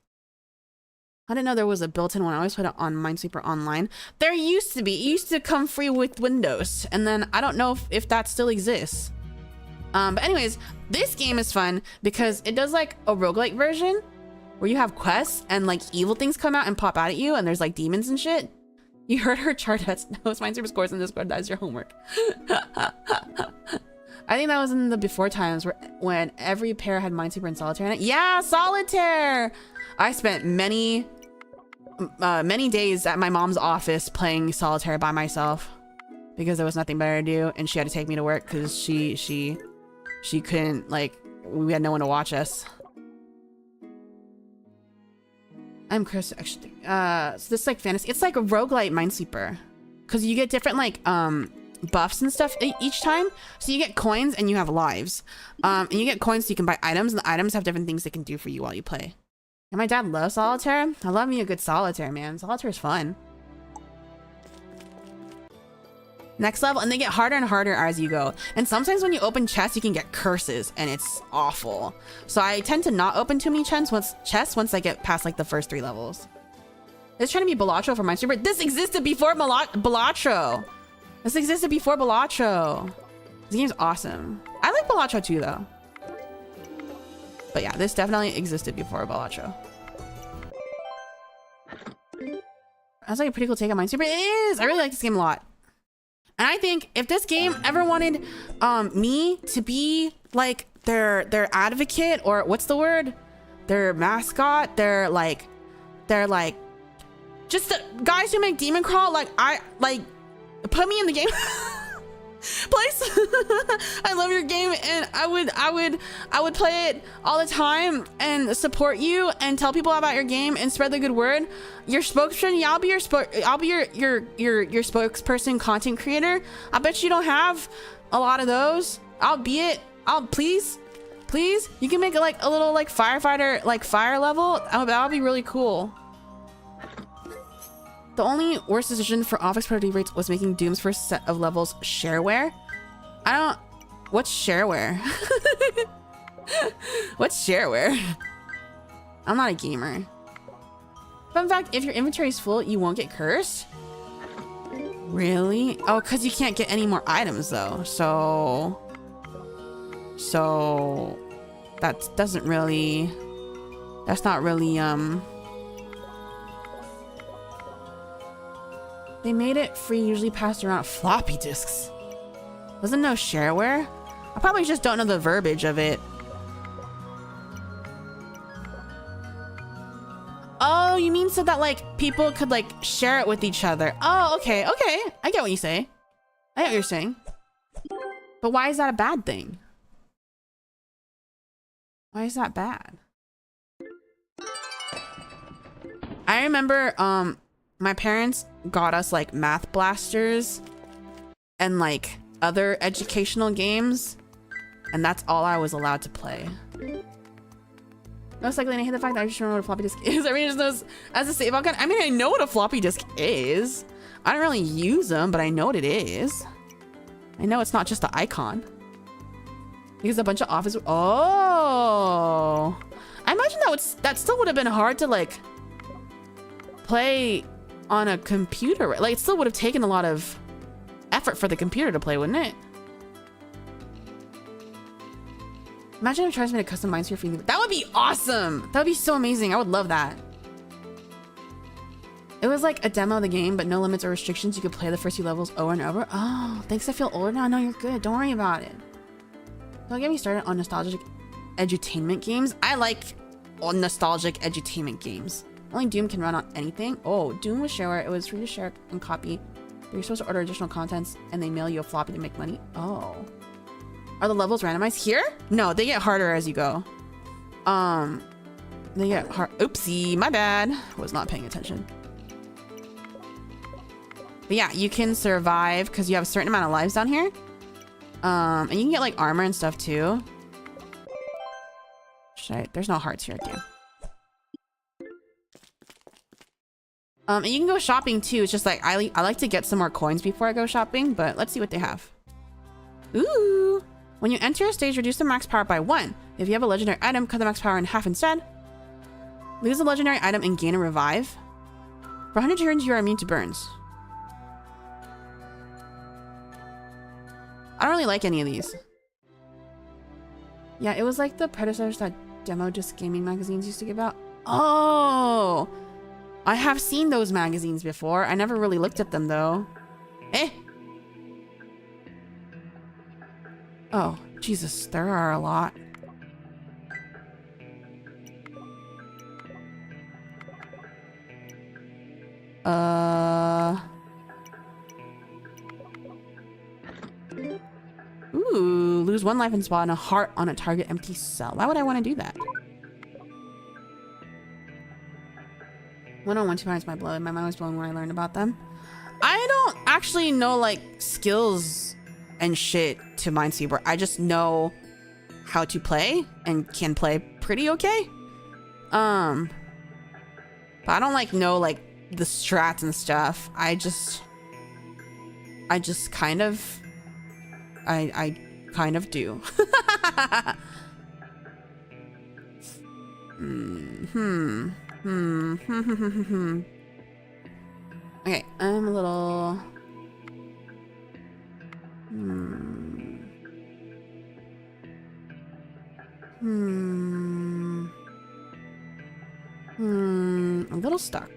I didn't know there was a built-in one. I always put it on Minesweeper Online. There used to be. It used to come free with Windows. And then I don't know if that still exists. But anyways, this game is fun because it does like a roguelite version where you have quests and like evil things come out and pop out at you and there's like demons and shit. You heard her CHARDET's knows Minesweeper scores in Discord. That's your homework. I think that was in the before times when every pair had Minesweeper and Solitaire in it. Yeah, Solitaire! I spent many days at my mom's office playing Solitaire by myself because there was nothing better to do and she had to take me to work because she couldn't, like, we had no one to watch us. I'm Chris, actually. So this like fantasy, it's like a roguelite Minesweeper because you get different like buffs and stuff each time. So you get coins and you have lives. And you get coins so you can buy items and the items have different things they can do for you while you play. And my dad loves Solitaire. I love me a good Solitaire, man. Solitaire is fun. Next level, and they get harder and harder as you go. And sometimes when you open chests, you can get curses, and it's awful. So I tend to not open too many chests once I get past like the first 3 levels. It's trying to be Balatro for Minesweeper. This existed before Balatro. This existed before Balatro. This game's awesome. I like Balatro too, though. But yeah, this definitely existed before Balatro. That's like a pretty cool take on Minesweeper. It is! I really like this game a lot. And I think if this game ever wanted me to be like their advocate, or what's the word? Their mascot, their like just the guys who make DEMONCRAWL, like put me in the game. Please. I love your game and I would play it all the time and support you and tell people about your game and spread the good word. Your spokesperson, yeah, I'll be your spokesperson, content creator. I bet you don't have a lot of those. Please you can make it like a little like firefighter, like fire level. That'll be really cool. The only worst decision for office productivity rates was making Doom's first set of levels shareware. What's shareware? What's shareware? I'm not a gamer. Fun fact, if your inventory is full, you won't get cursed. Really? Oh, because you can't get any more items though. So that doesn't really, that's not really, they made it free, usually passed around floppy disks. Doesn't know shareware? I probably just don't know the verbiage of it. Oh, you mean so that like people could like share it with each other. Oh, okay. I get what you say. I get what you're saying. But why is that a bad thing? Why is that bad? I remember my parents got us like math blasters and like other educational games, and that's all I was allowed to play. Most likely, and I hate the fact that I just don't know what a floppy disk is. Everyone just knows as a save icon. I mean, I know what a floppy disk is. I don't really use them, but I know what it is. I know it's not just an icon. Because a bunch of office. Oh, I imagine that still would have been hard to like play on a computer. Like it still would have taken a lot of effort for the computer to play, wouldn't it? Imagine if it tries to make a custom Minesweeper for you. That would be awesome. That would be so amazing. I would love that. It was like a demo of the game, but no limits or restrictions. You could play the first few levels over and over. Oh, thanks. I feel older now. No, you're good. Don't worry about it. Don't get me started on nostalgic edutainment games. I like nostalgic edutainment games. Only Doom can run on anything. Oh, Doom was shareware. It was free to share and copy. But you're supposed to order additional contents and they mail you a floppy to make money. Oh. Are the levels randomized here? No, they get harder as you go. They get hard. Oopsie, my bad. Was not paying attention. But yeah, you can survive because you have a certain amount of lives down here. And you can get like armor and stuff too. There's no hearts here, damn. And you can go shopping too. It's just like I like to get some more coins before I go shopping, but let's see what they have. Ooh. When you enter a stage, reduce the max power by 1. If you have a legendary item, cut the max power in half instead. Lose a legendary item and gain a revive. For 100 turns, you are immune to burns. I don't really like any of these. Yeah, it was like the predecessors that Demo Disc Gaming magazines used to give out. Oh! I have seen those magazines before. I never really looked at them though. Eh! Oh, Jesus, there are a lot. Ooh, lose 1 life and spawn a heart on a target empty cell. Why would I want to do that? 101 2 my blood. My mind was blown when I learned about them. I don't actually know like skills and shit to Minesweeper. I just know how to play and can play pretty okay. But I don't like know like the strats and stuff. I just kind of I kind of do. Okay, I'm a little a little stuck.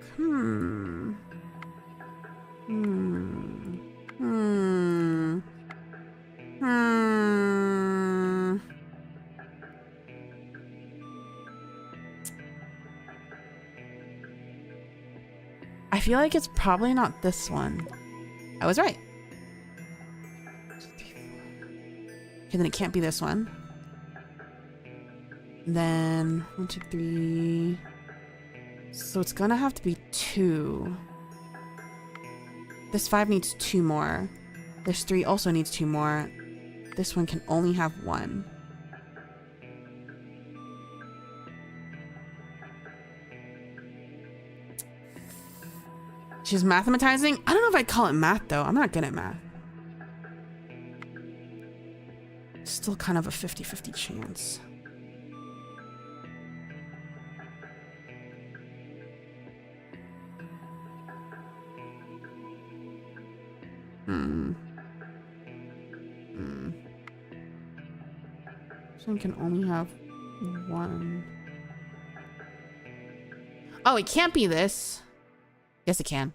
I feel like it's probably not this one. I was right. Okay, then it can't be this one. Then 1, 2, 3. So it's gonna have to be 2. This 5 needs 2 more. This 3 also needs 2 more. This one can only have 1. She's mathematizing? I don't know if I'd call it math though. I'm not good at math. Still kind of a 50-50 chance. This one can only have 1. Oh, it can't be this. Yes, it can.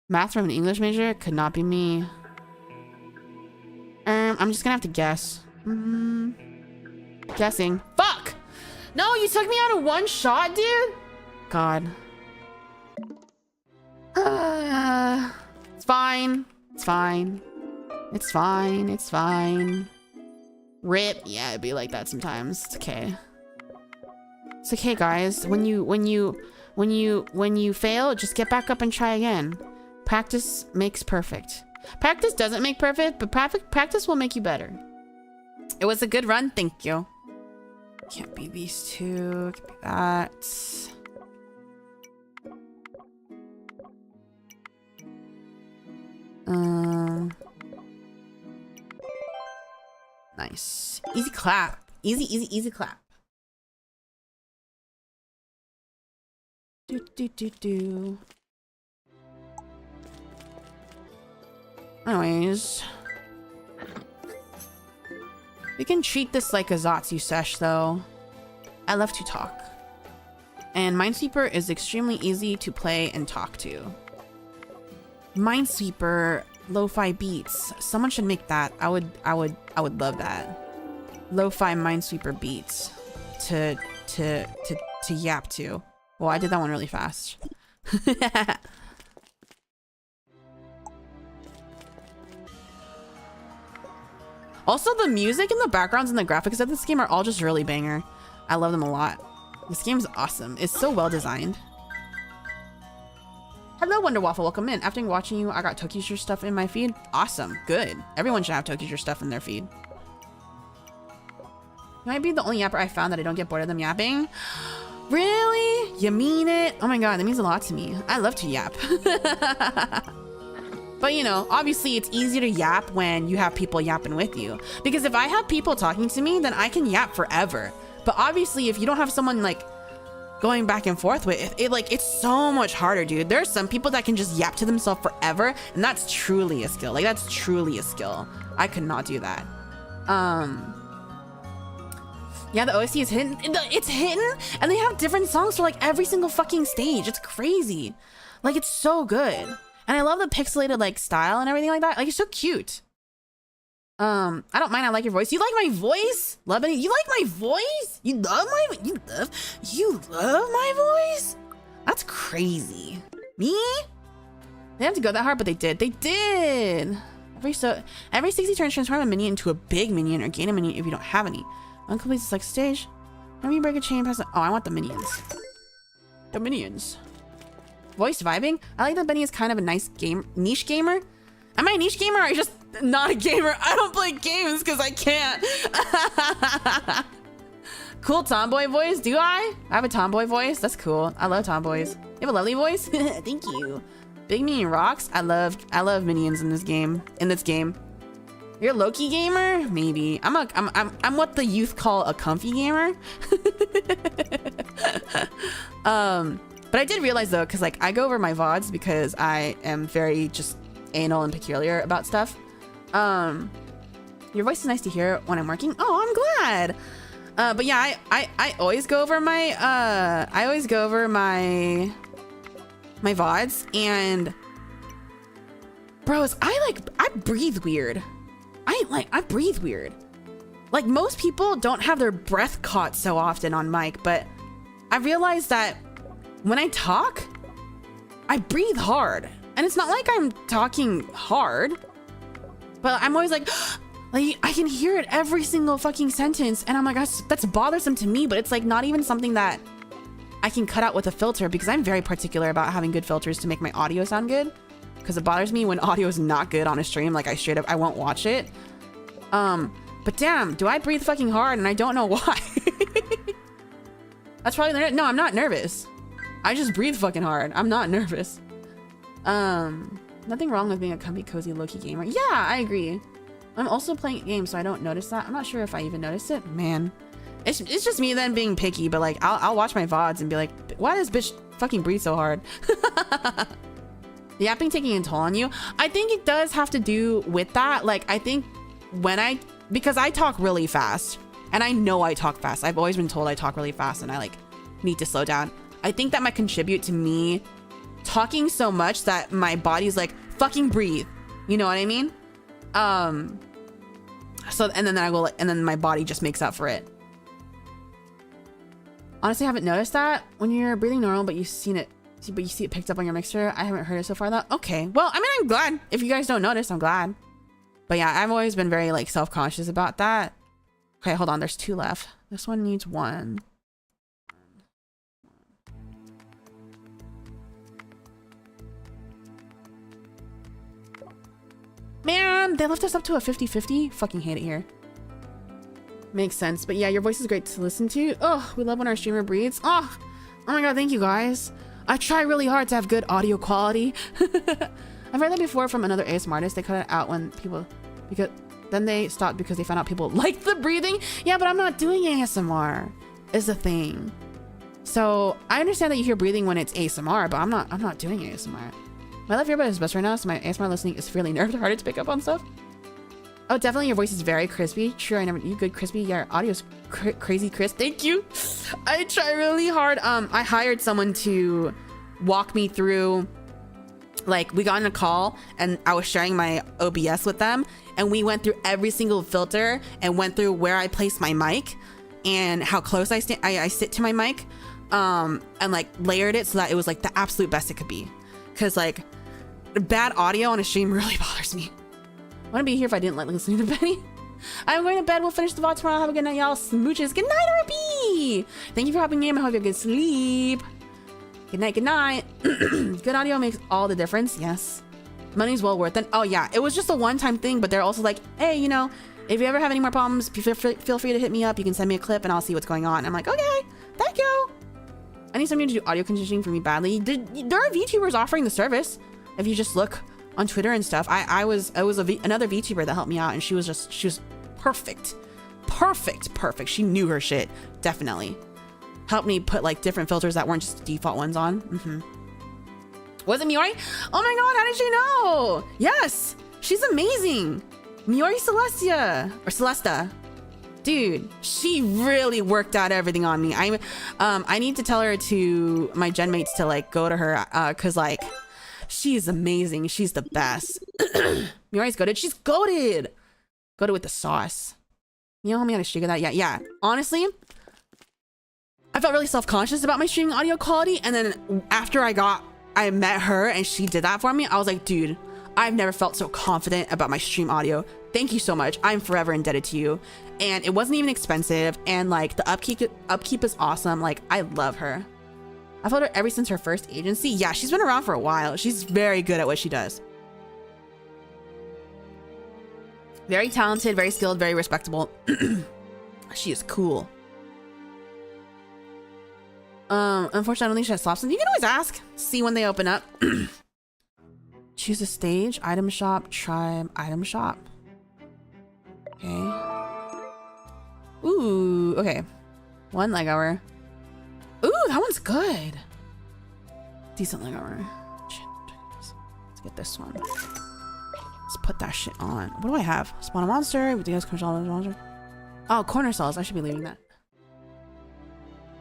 Math from an English major could not be me. I'm just gonna have to guess. Guessing. Fuck! No, you took me out of 1 shot, dude? God. It's fine. It's fine. It's fine. It's fine. RIP. Yeah, it'd be like that sometimes. It's okay. It's okay, guys. When you fail, just get back up and try again. Practice makes perfect. Practice doesn't make perfect, but practice will make you better. It was a good run. Thank you. Can't be these 2. Can't be that. Nice. Easy clap. Easy clap. Do. Anyways. We can treat this like a Zatsu sesh though. I love to talk. And Minesweeper is extremely easy to play and talk to. Minesweeper Lo-fi beats. Someone should make that. I would love that. Lo-fi Minesweeper beats to yap to. Well, I did that one really fast. Also, the music and the backgrounds and the graphics of this game are all just really banger. I love them a lot. This game's awesome. It's so well designed. Hello, Wonder Waffle. Welcome in. After watching you, I got Toki's stuff in my feed. Awesome. Good. Everyone should have Toki's stuff in their feed. You might be the only yapper I found that I don't get bored of them yapping. Really? You mean it? Oh my god, that means a lot to me. I love to yap. But you know, obviously it's easier to yap when you have people yapping with you. Because if I have people talking to me, then I can yap forever. But obviously if you don't have someone like going back and forth with it, like it's so much harder, dude. There are some people that can just yap to themselves forever, and that's truly a skill. Like that's truly a skill. I could not do that. Yeah, the OST is hidden. It's hidden, and they have different songs for like every single fucking stage. It's crazy. Like it's so good. And I love the pixelated like style and everything like that. Like it's so cute. I don't mind. I like your voice. You like my voice? Love it. You like my voice? You love my voice? That's crazy. Me? They didn't have to go that hard, but they did. They did. Every 60 turns, transform a minion into a big minion or gain a minion if you don't have any. Uncomplete select stage. Whenever you break a chain, pass it. Oh, I want the minions. The minions. Voice vibing. I like that Beni is kind of a nice niche gamer. Am I a niche gamer or are you just not a gamer? I don't play games because I can't. Cool tomboy voice. Do I? I have a tomboy voice. That's cool. I love tomboys. You have a lovely voice? Thank you. Big minion rocks. I love minions in this game. You're a Loki gamer? Maybe. I'm what the youth call a comfy gamer. But I did realize though, because like I go over my VODs because I am very just anal and peculiar about stuff. Your voice is nice to hear when I'm working. Oh, I'm glad. But yeah, I always go over my my VODs, and bros, I breathe weird. I breathe weird. Like most people don't have their breath caught so often on mic, but I realized that when I talk, I breathe hard. And it's not like I'm talking hard, but I'm always like I can hear it every single fucking sentence, and I'm like, that's bothersome to me, but it's like not even something that I can cut out with a filter, because I'm very particular about having good filters to make my audio sound good, because it bothers me when audio is not good on a stream. Like I won't watch it. But damn, do I breathe fucking hard, and I don't know why. That's probably no, I'm not nervous. I just breathe fucking hard. I'm not nervous. Nothing wrong with being a comfy, cozy, low-key gamer. Yeah, I agree. I'm also playing games, so I don't notice that. I'm not sure if I even noticed it. Man, it's just me then being picky, but like I'll watch my VODs and be like, why does bitch fucking breathe so hard? The yapping taking a toll on you. I think it does have to do with that. Like I think because I talk really fast, and I know I talk fast. I've always been told I talk really fast, and I like need to slow down. I think that might contribute to me talking so much that my body's like, fucking breathe. You know what I mean? So, and then I go like, and then my body just makes up for it. Honestly, I haven't noticed that when you're breathing normal, but you see it picked up on your mixer. I haven't heard it so far though. Okay. Well, I mean, I'm glad. If you guys don't notice, I'm glad. But yeah, I've always been very like self-conscious about that. Okay, hold on. There's 2 left. This one needs 1. Man, they left us up to a 50-50. Fucking hate it here. Makes sense. But yeah, your voice is great to listen to. Oh, we love when our streamer breathes. Oh my god, thank you guys. I try really hard to have good audio quality. I've heard that before from another ASMR artist. They cut it out when people, because then they stopped because they found out people like the breathing. Yeah, but I'm not doing ASMR is the thing. So I understand that you hear breathing when it's ASMR, but I'm not doing ASMR. My left earbud is best right now, so my ASMR listening is fairly nerved, harder to pick up on stuff. Oh, definitely your voice is very crispy. Sure, I never knew good crispy. Yeah, your audio's crazy crisp. Thank you. I try really hard. I hired someone to walk me through like we got on a call and I was sharing my OBS with them, and we went through every single filter and went through where I placed my mic and how close I sit to my mic, and like layered it so that it was like the absolute best it could be. Cause like bad audio on a stream really bothers me. I wouldn't be here if I didn't like listening to Benny. I'm going to bed. We'll finish the VOD tomorrow. Have a good night, y'all. Smooches. Good night, RB. Thank you for hopping in. I hope you have good sleep. Good night. Good night. Good audio makes all the difference. Yes. Money's well worth it. Oh, yeah. It was just a one-time thing, but they're also like, hey, you know, if you ever have any more problems, feel free to hit me up. You can send me a clip and I'll see what's going on. I'm like, okay, thank you. I need somebody to do audio conditioning for me badly. There are VTubers offering the service. If you just look on Twitter and stuff, another VTuber that helped me out, and she was perfect. She knew her shit. Definitely helped me put like different filters that weren't just default ones on. Was it Miori? Oh my god, how did you know? Yes, she's amazing. Miori Celesta, dude, she really worked out everything on me. I need to tell her to my gen mates to like go to her, cause like she's amazing. She's the best. Miori's goated. She's goated. Goated with the sauce. You know how to sugar that? Yeah. Honestly, I felt really self-conscious about my streaming audio quality, and then after I met her and she did that for me, I was like, dude, I've never felt so confident about my stream audio. Thank you so much. I'm forever indebted to you. And it wasn't even expensive, and like the upkeep is awesome. Like, I love her. I've followed her ever since her first agency. Yeah, she's been around for a while. She's very good at what she does. Very talented, very skilled, very respectable. She is cool. Unfortunately, I don't think she has slops. You can always ask. See when they open up. Choose a stage, item shop, tribe, item shop. Okay. Ooh, okay. One leg hour. Ooh, that one's good. Decent leg hour. Let's get this one. Let's put that shit on. What do I have? Spawn a monster. Monster. Oh, corner cells. I should be leaving that.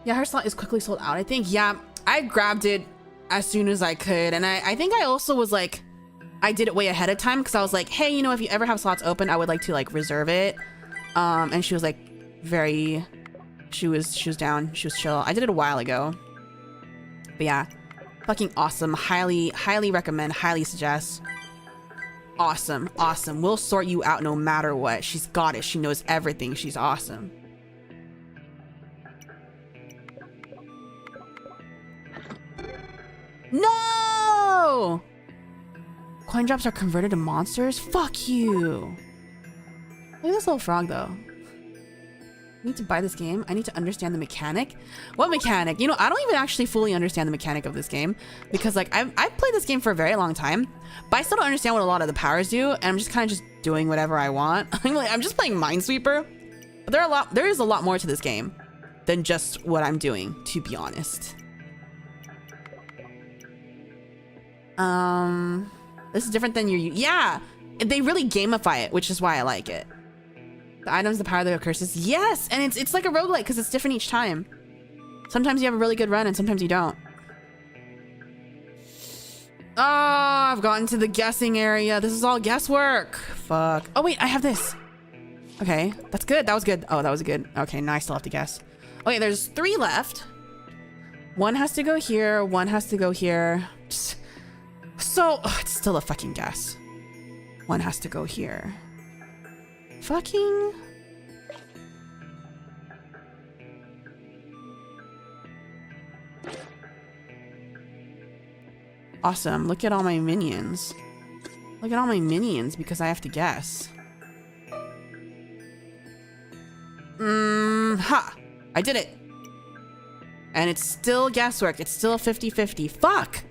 Yeah, her slot is quickly sold out, I think. Yeah, I grabbed it as soon as I could. And I think I also was like, I did it way ahead of time because I was like, hey, you know, if you ever have slots open, I would like to like reserve it. And she was like she was down. She was chill. I did it a while ago. But yeah, fucking awesome. Highly recommend, highly suggest. Awesome. We'll sort you out no matter what. She's got it. She knows everything. She's awesome. No! Coin drops are converted to monsters? Fuck you. Look at this little frog though. I need to buy this game. I need to understand the mechanic. What mechanic? You know, I don't even actually fully understand the mechanic of this game because like I've played this game for a very long time, but I still don't understand what a lot of the powers do, and I'm just kind of just doing whatever I want. I'm just playing Minesweeper, but there is a lot more to this game than just what I'm doing, to be honest. This is different than yeah, they really gamify it, which is why I like it. The items, the power, the curses. Yes, and it's like a roguelite because it's different each time. Sometimes you have a really good run and sometimes you don't. Oh, I've gotten to the guessing area. This is all guesswork. Fuck. Oh wait, I have this. Okay, that's good. That was good. Oh, that was good. Okay, now I still have to guess. Okay, there's 3 left. One has to go here. One has to go here. So, it's still a fucking guess. One has to go here. Fucking... Awesome. Look at all my minions. Look at all my minions because I have to guess. Ha! I did it. And it's still guesswork. It's still 50-50. Fuck!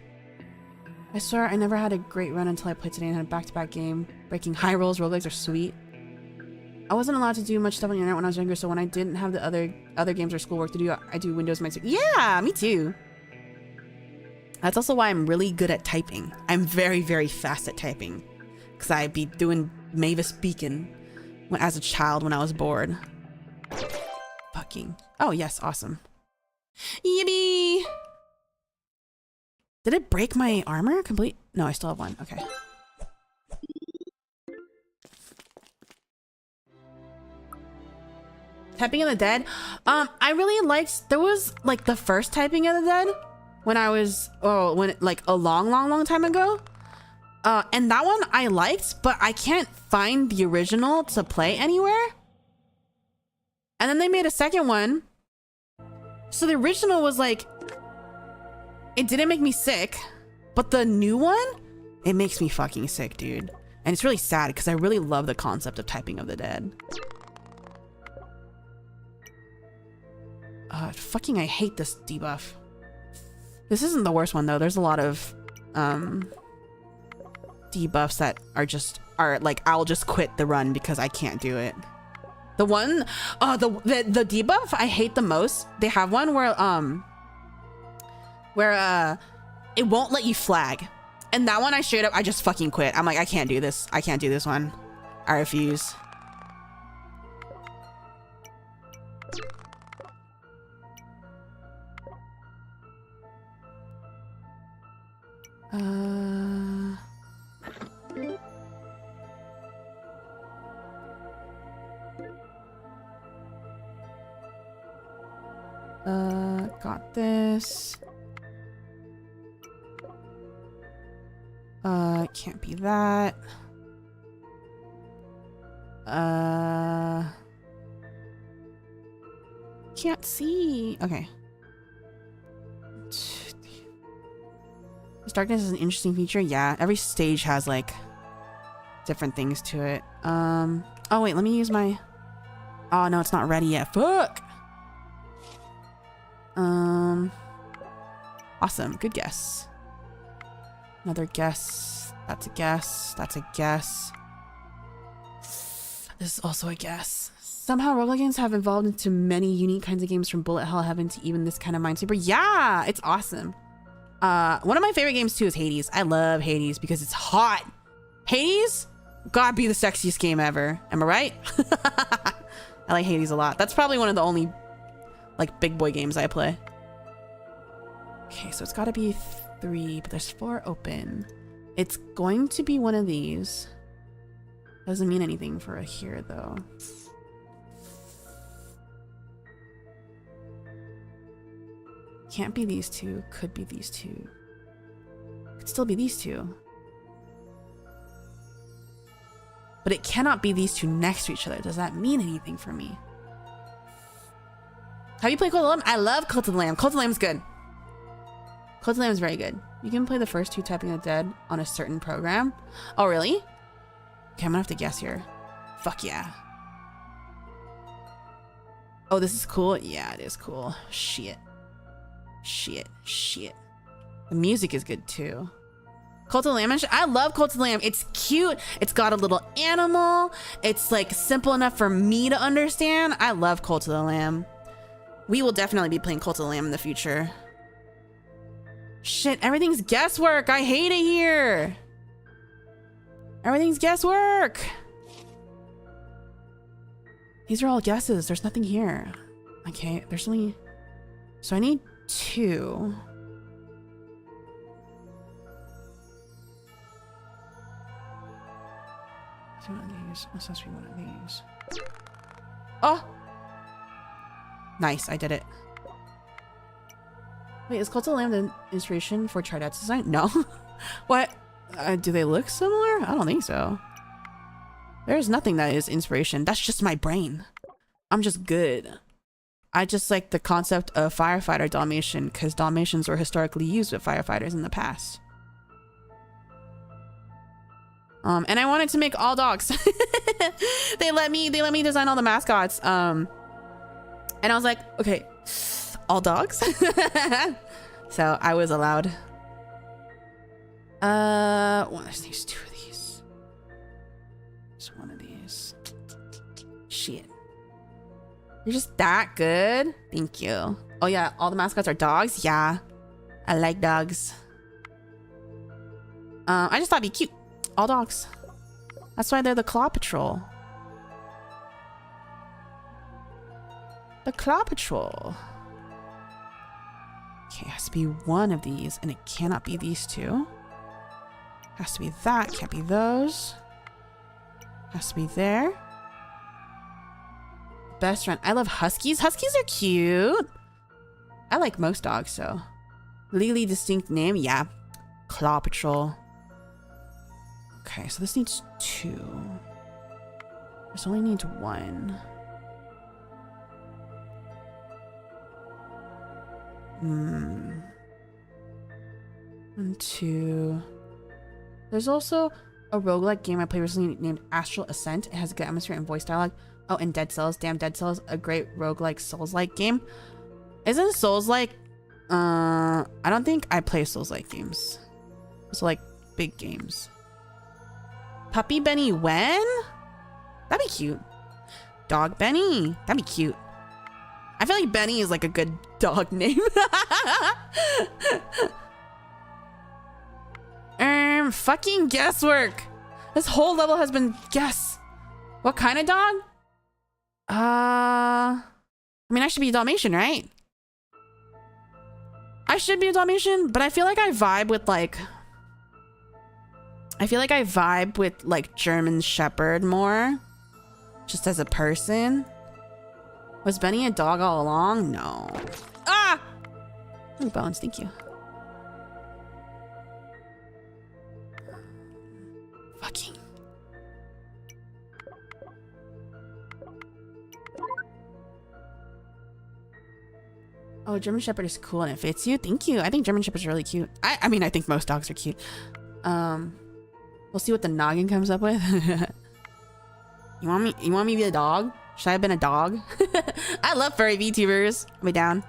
I swear I never had a great run until I played today and had a back-to-back game. Breaking high rolls, roguelikes are sweet. I wasn't allowed to do much stuff on the internet when I was younger, so when I didn't have the other games or schoolwork to do, I do Windows Minesweeper. Yeah, me too. That's also why I'm really good at typing. I'm very, very fast at typing. Because I'd be doing Mavis Beacon as a child when I was bored. Fucking. Oh, yes, awesome. Yippee! Did it break my armor complete? No, I still have one. Okay. Typing of the Dead. I really liked, there was like the first Typing of the Dead when I was, like a long time ago. And that one I liked, but I can't find the original to play anywhere. And then they made a second one. So the original was like, it didn't make me sick, but the new one, it makes me fucking sick, dude. And it's really sad because I really love the concept of Typing of the Dead. Fucking, I hate this debuff. This isn't the worst one though. There's a lot of debuffs that are like, I'll just quit the run because I can't do it. The one, the debuff I hate the most. They have one where it won't let you flag, and that one I just fucking quit. I'm like, I can't do this. I can't do this one. I refuse. Got this. Can't be that. Can't see. Okay. This darkness is an interesting feature. Yeah, every stage has like different things to it. Oh wait, let me use my, oh no, it's not ready yet. Fuck. Awesome. Good guess. Another guess. That's a guess. That's a guess. This is also a guess. Somehow roguelike games have evolved into many unique kinds of games, from bullet hell heaven to even this kind of Minesweeper. Yeah, it's awesome. One of my favorite games too is Hades. I love Hades because it's hot. Hades gotta be the sexiest game ever. Am I right? I like Hades a lot. That's probably one of the only like big boy games I play. Okay, so it's gotta be 3, but there's 4 open. It's going to be one of these. Doesn't mean anything for here though. Can't be these 2. Could be these 2. Could still be these 2. But it cannot be these 2 next to each other. Does that mean anything for me? Have you played Cult of the Lamb? I love Cult of the Lamb. Cult of the Lamb is good. Cult of the Lamb is very good. You can play the first 2 Typing of the Dead on a certain program. Oh, really? Okay, I'm gonna have to guess here. Fuck yeah. Oh, this is cool? Yeah, it is cool. Shit. Shit. Shit. The music is good too. Cult of the Lamb. I love Cult of the Lamb. It's cute. It's got a little animal. It's like simple enough for me to understand. I love Cult of the Lamb. We will definitely be playing Cult of the Lamb in the future. Shit, everything's guesswork. I hate it here. Everything's guesswork. These are all guesses. There's nothing here. Okay, there's only... So I need 2. One of these. This has to be one of these. Oh! Nice, I did it. Wait, is Cult of the Lamb the inspiration for CHARDET's design? No. What? Do they look similar? I don't think so. There's nothing that is inspiration. That's just my brain. I'm just good. I just like the concept of firefighter Dalmatian because Dalmatians were historically used with firefighters in the past. And I wanted to make all dogs. They let me design all the mascots. And I was like, okay, all dogs. So I was allowed. Well, there's these 2 of these. There's one of these. Shit. You're just that good. Thank you. Oh yeah, all the mascots are dogs. Yeah, I like dogs. I just thought it'd be cute. All dogs. That's why they're the Claw Patrol. The Claw Patrol. Okay, it has to be one of these, and it cannot be these two. Has to be that, can't be those. Has to be there. Best friend. I love huskies. Huskies are cute. I like most dogs, so. Legally distinct name, yeah. Claw Patrol. Okay, so this needs 2. This only needs 1. Hmm. 1, 2. There's also a roguelike game I played recently named Astral Ascent. It has a good atmosphere and voice dialogue. Oh, and Dead Cells. Damn, Dead Cells, a great roguelike Souls-like game. Isn't Souls-like? I don't think I play Souls-like games. So like big games. Puppy Benny when? That'd be cute. Dog Benny. That'd be cute. I feel like Benny is like a good dog name. Fucking guesswork. This whole level has been guess. What kind of dog? I mean, I should be a Dalmatian, right? I should be a Dalmatian, but I feel like I vibe with like... I feel like I vibe with like German Shepherd more. Just as a person. Was Benny a dog all along? No. Ah! Ooh, bones, thank you. Fucking. Oh, German Shepherd is cool and it fits you. Thank you. I think German Shepherd's really cute. I mean, I think most dogs are cute. We'll see what the noggin comes up with. You want me to be a dog? Should I have been a dog? I love furry VTubers. I'll be down.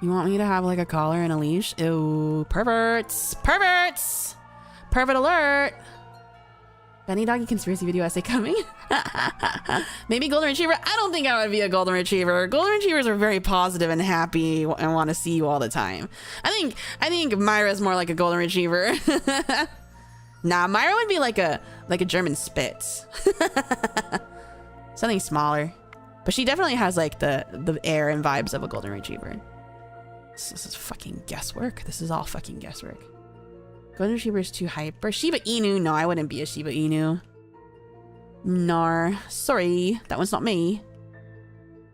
You want me to have like a collar and a leash? Ew, perverts. Perverts! Pervert alert! Beni Doki conspiracy video essay coming. Maybe golden retriever. I don't think I would be a golden retriever. Golden retrievers are very positive and happy and want to see you all the time. I think Myra's more like a golden retriever. Nah, Myra would be like a German Spitz. Something smaller. But she definitely has like the air and vibes of a golden retriever. This is fucking guesswork. This is all fucking guesswork. Golden Retriever is too hyper. Shiba Inu? No, I wouldn't be a Shiba Inu. Nar. Sorry, that one's not me.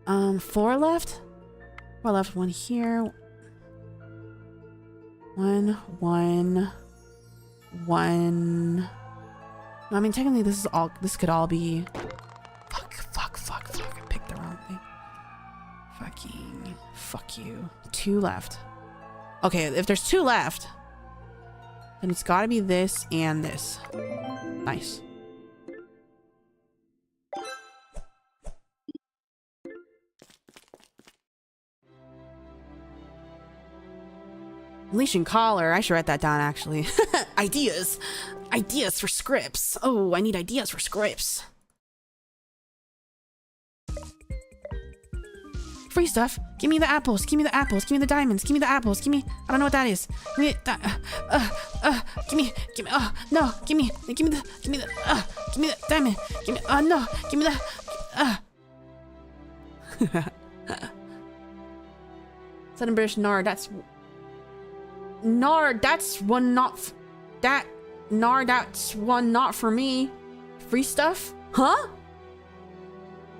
4 left? 4 left, 1 here. 1. No, I mean, technically this could all be... Fuck. I picked the wrong thing. Fuck you. 2 left. Okay, if there's 2 left... then it's gotta be this and this. Nice. Leash and collar. I should write that down, actually. Ideas. Ideas for scripts. Oh, I need ideas for scripts. Free stuff. Give me the apples. Give me the apples. Give me the diamonds. Give me the apples. Give me... I don't know what that is. Give me that. Give me... Oh, no. Give me the diamond. Give me... Oh, no. Give me the... Southern British Nard. That's... Nard. That's one not... Nard, that's one not for me. Free stuff? Huh?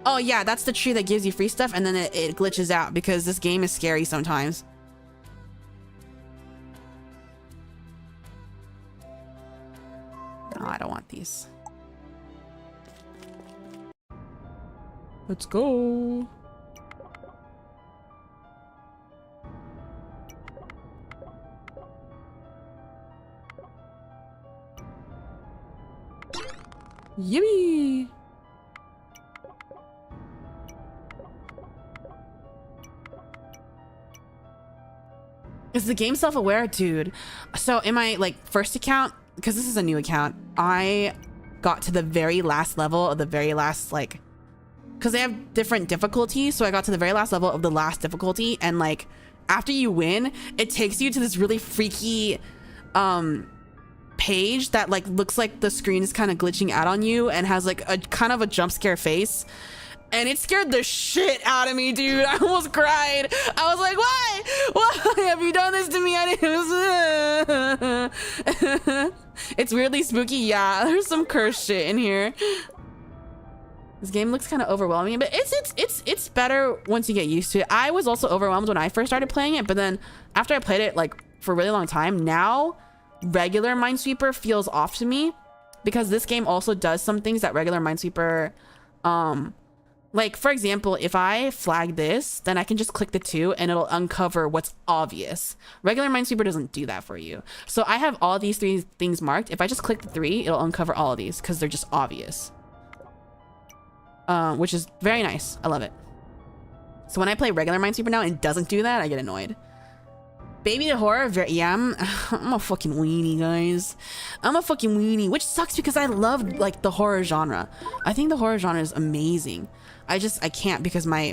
Oh yeah, that's the tree that gives you free stuff and then it glitches out because this game is scary sometimes. No, I don't want these. Let's go. Yippee! Is the game self-aware? Dude. So in my like first account, because this is a new account, I got to the very last level of the very last like, because they have different difficulties. So I got to the very last level of the last difficulty, and like after you win, it takes you to this really freaky page that like looks like the screen is kind of glitching out on you and has like a kind of a jump scare face. and it scared the shit out of me, dude. I almost cried. I was like, why? Why have you done this to me? It's weirdly spooky. Yeah, there's some cursed shit in here. This game looks kind of overwhelming, but it's better once you get used to it. I was also overwhelmed when I first started playing it, but then after I played it like for a really long time, now regular Minesweeper feels off to me, because this game also does some things that regular Minesweeper, like for example, if I flag this, then I can just click the 2 and it'll uncover what's obvious. Regular Minesweeper doesn't do that for you. So I have all these 3 things marked. If I just click the 3, it'll uncover all of these because they're just obvious. Which is very nice. I love it. So when I play regular Minesweeper now and it doesn't do that, I get annoyed. Baby the horror, yeah, I'm a fucking weenie, guys. I'm a fucking weenie, which sucks because I love like the horror genre. I think the horror genre is amazing. I can't because my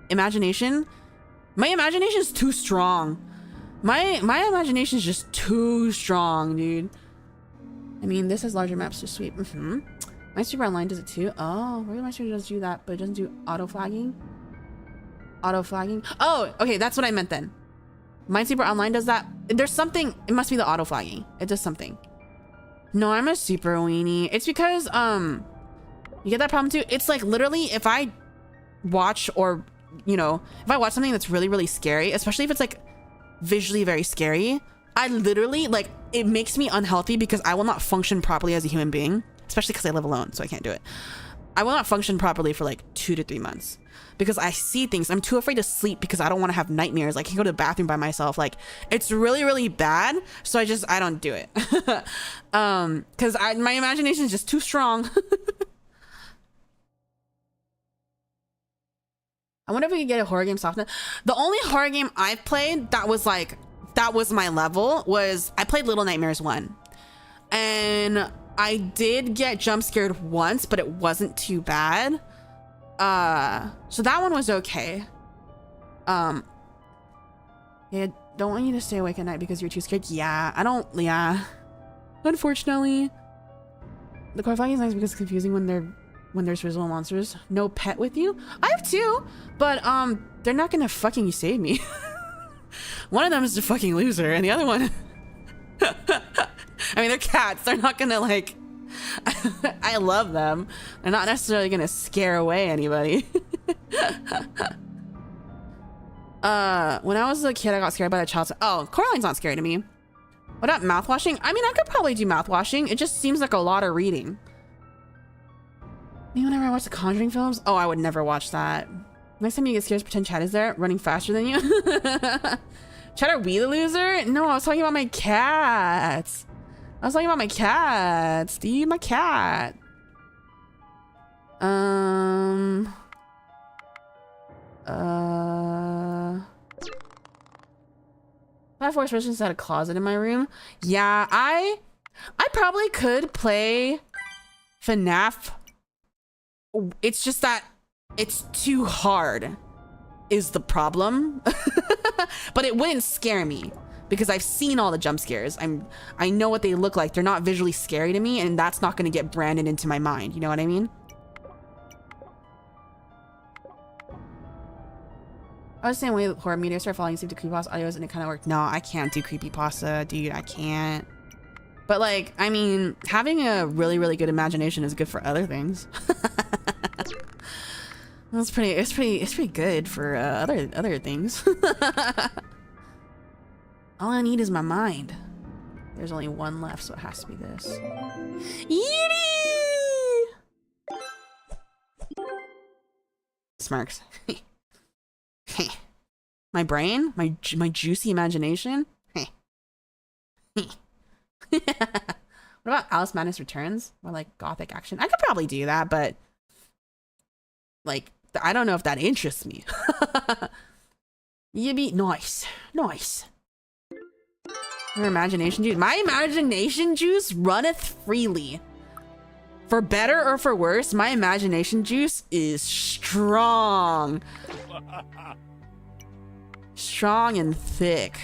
imagination is too strong. My imagination is just too strong, dude. I mean, this has larger maps to sweep. Minesweeper Online does it too. Oh, regular Minesweeper does do that, but it doesn't do auto flagging. Auto flagging. Oh, okay, that's what I meant then. Minesweeper Online does that. There's something. It must be the auto flagging. It does something. No, I'm a super weenie. It's because you get that problem too. It's like literally if I watch, or you know, if I watch something that's really, really scary, especially if it's like visually very scary, I literally like, it makes me unhealthy because I will not function properly as a human being, especially because I live alone, so I can't do it. I will not function properly for like 2 to 3 months because I see things. I'm too afraid to sleep because I don't want to have nightmares. I can't go to the bathroom by myself. Like, it's really, really bad. So I don't do it. Because my imagination is just too strong. I wonder if we could get a horror game softness. The only horror game I've played that was like, that was my level was, I played Little Nightmares 1. And I did get jump scared once, but it wasn't too bad. So that one was okay. Yeah, don't want you to stay awake at night because you're too scared. Yeah, unfortunately. The core flagging is nice because it's confusing when there's visual monsters. No pet with you? I have 2, but they're not gonna fucking save me. One of them is a fucking loser, and the other one I mean, they're cats. They're not gonna like I love them. They're not necessarily gonna scare away anybody. When I was a kid, I got scared by the child. Oh, Coraline's not scary to me. What about mouthwashing? I mean, I could probably do mouthwashing. It just seems like a lot of reading. Me, whenever I watch the Conjuring films, oh, I would never watch that. Next time you get scared, pretend Chad is there, running faster than you. Chad, are we the loser? No, I was talking about my cats. I was talking about my cat, Steve, my cat. I have Force Resistance at a closet in my room. Yeah, I probably could play FNAF. It's just that it's too hard is the problem. But it wouldn't scare me because I've seen all the jump scares. I know what they look like. They're not visually scary to me, and that's not going to get branded into my mind. You know what I mean? I was saying, wait, horror media started falling asleep to creepypasta audios and it kind of worked. No, I can't do creepypasta, dude. I can't. But like, I mean, having a really, really good imagination is good for other things. It's pretty good for other things. All I need is my mind. There's only one left, so it has to be this. Yippee! Smirks. My brain, my juicy imagination. What about Alice Madness Returns? Or like gothic action? I could probably do that, but like, I don't know if that interests me. Yippee! Nice. Your imagination juice. My imagination juice runneth freely. For better or for worse, my imagination juice is strong. Strong and thick.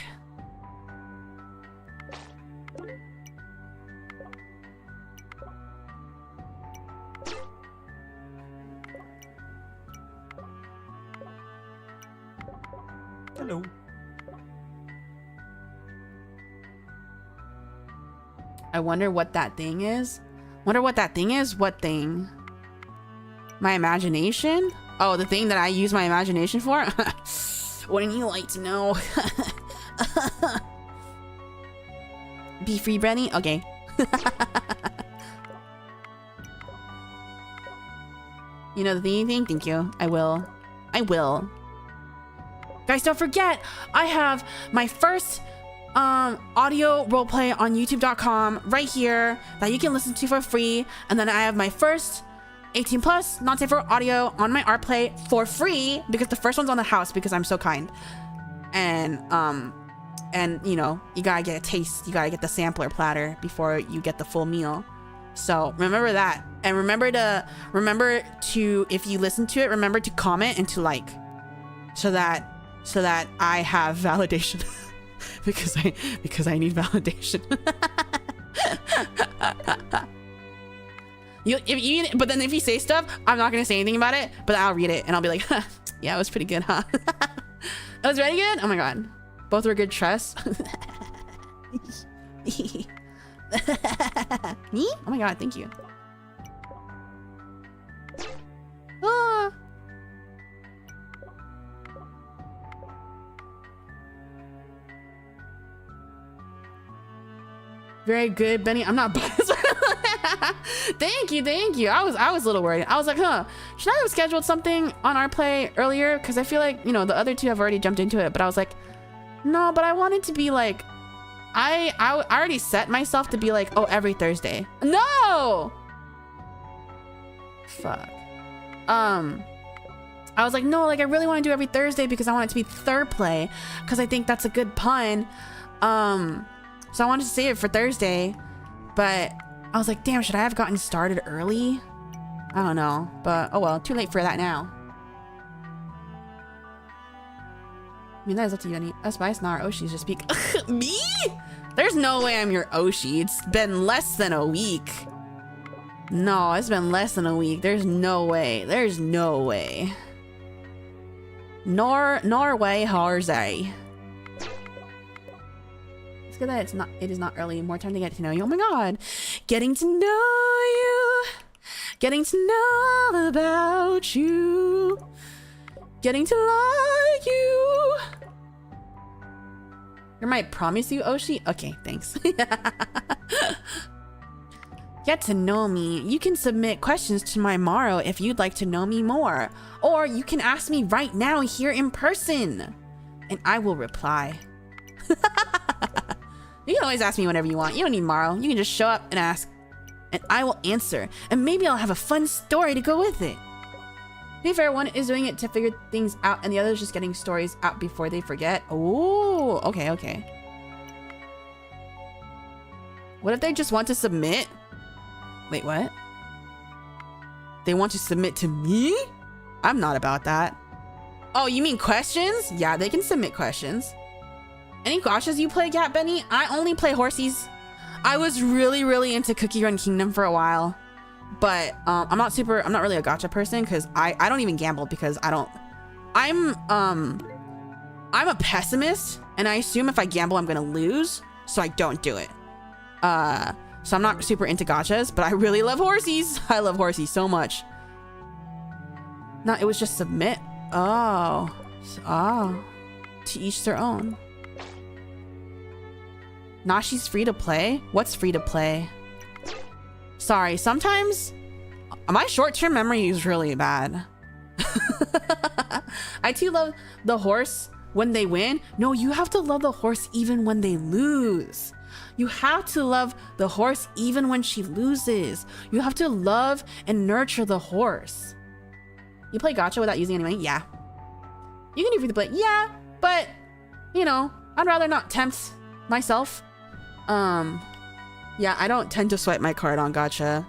Hello. I wonder what that thing is. Wonder what that thing is? What thing? My imagination? Oh, the thing that I use my imagination for? Wouldn't you like to know? Be free, Brenny? Okay. You know the thingy thing? Thank you. I will. I will. Guys, don't forget, I have my first audio roleplay on youtube.com right here that you can listen to for free. And then I have my first 18 plus not safe for audio on my art play for free because the first one's on the house because I'm so kind. And you know, you gotta get a taste. You gotta get the sampler platter before you get the full meal. So remember that, and remember to if you listen to it, remember to comment and to like, so that I have validation. because I need validation. But then if you say stuff, I'm not gonna say anything about it, but I'll read it and I'll be like, huh, yeah, it was pretty good, huh? It was very good. Oh my god, both were good trusts. Me? Oh my god, thank you. Ah. Very good, Benny. I'm not biased. Thank you. I was a little worried. I was like, huh, should I have scheduled something on our play earlier? Because I feel like, you know, the other two have already jumped into it, but I was like, no, but I wanted to be like, I already set myself to be like, oh, every Thursday. No! Fuck. I was like, no, like I really want to do every Thursday because I want it to be third play because I think that's a good pun. So I wanted to save it for Thursday, but I was like, damn, should I have gotten started early? I don't know, but oh well, too late for that now. I mean, that is up to you. Us bias, not our Oshis, just speak. Me? There's no way I'm your Oshi. It's been less than a week. No, it's been less than a week. There's no way. There's no way. Norway Harzay. It's good that it is not early. More time to get to know you. Oh my god. Getting to know you. Getting to know all about you. Getting to like you. You're my Promisu Oshi? Okay, thanks. Get to know me. You can submit questions to my Morrow if you'd like to know me more. Or you can ask me right now here in person. And I will reply. You can always ask me whenever you want. You don't need Morrow. You can just show up and ask. And I will answer. And maybe I'll have a fun story to go with it. To be fair, one is doing it to figure things out and the other is just getting stories out before they forget. Oh, okay. What if they just want to submit? Wait, what? They want to submit to me? I'm not about that. Oh, you mean questions? Yeah, they can submit questions. Any gachas you play, Gat Benny? I only play horsies. I was really into Cookie Run Kingdom for a while. But I'm not really a gacha person because I don't even gamble because I'm a pessimist and I assume if I gamble I'm gonna lose, so I don't do it. So I'm not super into gachas, but I really love horsies. I love horsies so much. No, it was just submit. Oh, to each their own. Nashi's free to play? What's free to play? Sorry, sometimes my short-term memory is really bad. I too love the horse when they win. No, you have to love the horse even when they lose. You have to love the horse even when she loses. You have to love and nurture the horse. You play gacha without using any money? Yeah. You can do free to play? Yeah, but you know, I'd rather not tempt myself. Yeah, I don't tend to swipe my card on gacha.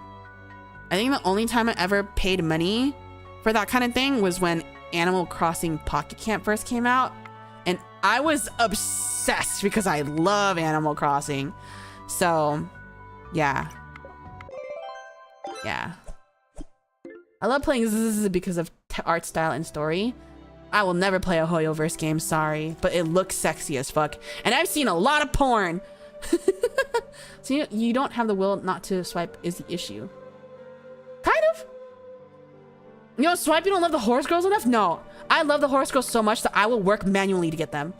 I think the only time I ever paid money for that kind of thing was when Animal Crossing Pocket Camp first came out. And I was obsessed because I love Animal Crossing. So, yeah. Yeah. I love playing ZZZ because of art style and story. I will never play a Hoyoverse game, sorry, but it looks sexy as fuck. And I've seen a lot of porn. So you don't have the will not to swipe is the issue. Kind of. You know, swipe, you don't love the horse girls enough? No, I love the horse girls so much that I will work manually to get them.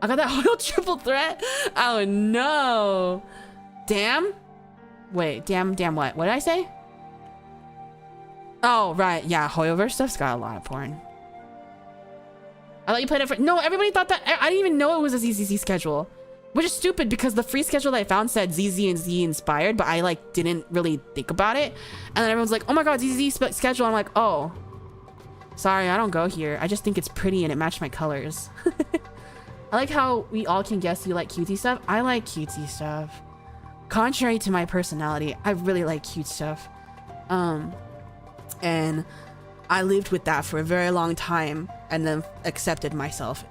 I got that Hoyo triple threat. Oh no. Damn. Wait, damn what? What did I say? Oh, right. Yeah, Hoyoverse stuff's got a lot of porn. I thought you played it for... No, everybody thought that... I didn't even know it was a ZZZ schedule. Which is stupid because the free schedule that I found said ZZ and Z inspired, but I like didn't really think about it. And then everyone's like, oh my god, ZZ schedule. I'm like, oh. Sorry, I don't go here. I just think it's pretty and it matched my colors. I like how we all can guess you like cutesy stuff. I like cutesy stuff. Contrary to my personality, I really like cute stuff. And I lived with that for a very long time and then accepted myself.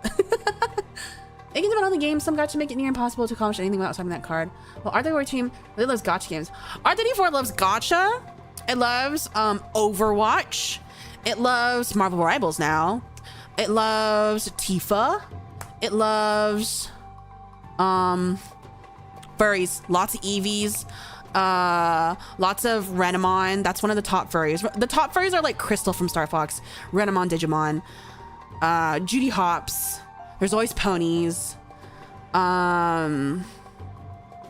It can depend on the game. Some gotcha make it near impossible to accomplish anything without swiping that card. Well, R34 team really loves gotcha games. R34 loves gotcha. It loves Overwatch. It loves Marvel Rivals now. It loves Tifa. It loves furries. Lots of Eevees. Lots of Renamon. That's one of the top furries. The top furries are like Crystal from Star Fox, Renamon, Digimon, Judy Hops. There's always ponies. But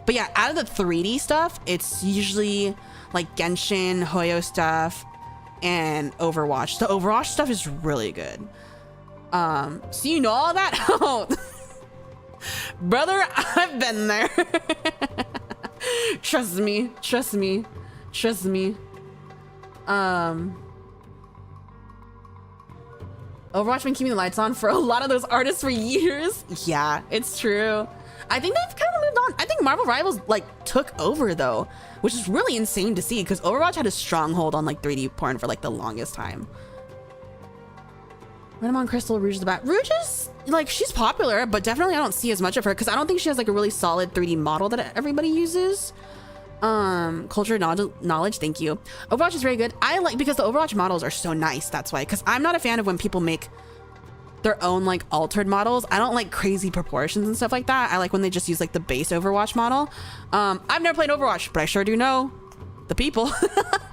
yeah, out of the 3D stuff, it's usually like Genshin, Hoyo stuff, and Overwatch. The Overwatch stuff is really good. So you know all that? Oh, brother, I've been there. Trust me, trust me, trust me. Overwatch been keeping the lights on for a lot of those artists for years. Yeah, it's true. I think they've kind of moved on. I think Marvel Rivals like took over though, which is really insane to see because Overwatch had a stronghold on like 3D porn for like the longest time. Renamon, Crystal, Rouge is the bat. Rouge is like, she's popular, but definitely I don't see as much of her because I don't think she has like a really solid 3D model that everybody uses. Culture knowledge, thank you. Overwatch is very good. I like because the Overwatch models are so nice. That's why, because I'm not a fan of when people make their own like altered models. I don't like crazy proportions and stuff like that. I like when they just use like the base Overwatch model. I've never played Overwatch, but I sure do know the people,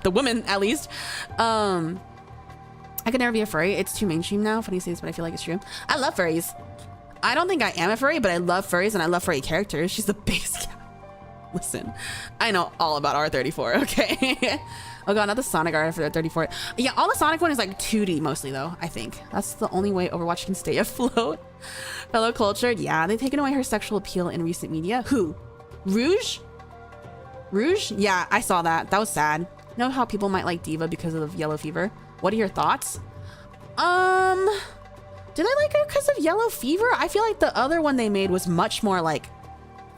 the women at least. I could never be a furry. It's too mainstream now. Funny things, but I feel like it's true. I love furries. I don't think I am a furry, but I love furries and I love furry characters. She's the base. Listen, I know all about R34, okay? Oh god, not the Sonic R34. Yeah, all the Sonic one is like 2D mostly though, I think. That's the only way Overwatch can stay afloat. Fellow cultured, yeah, they've taken away her sexual appeal in recent media. Who? Rouge? Rouge? Yeah, I saw that. That was sad. You know how people might like Diva because of yellow fever? What are your thoughts? Did I like her because of yellow fever? I feel like the other one they made was much more like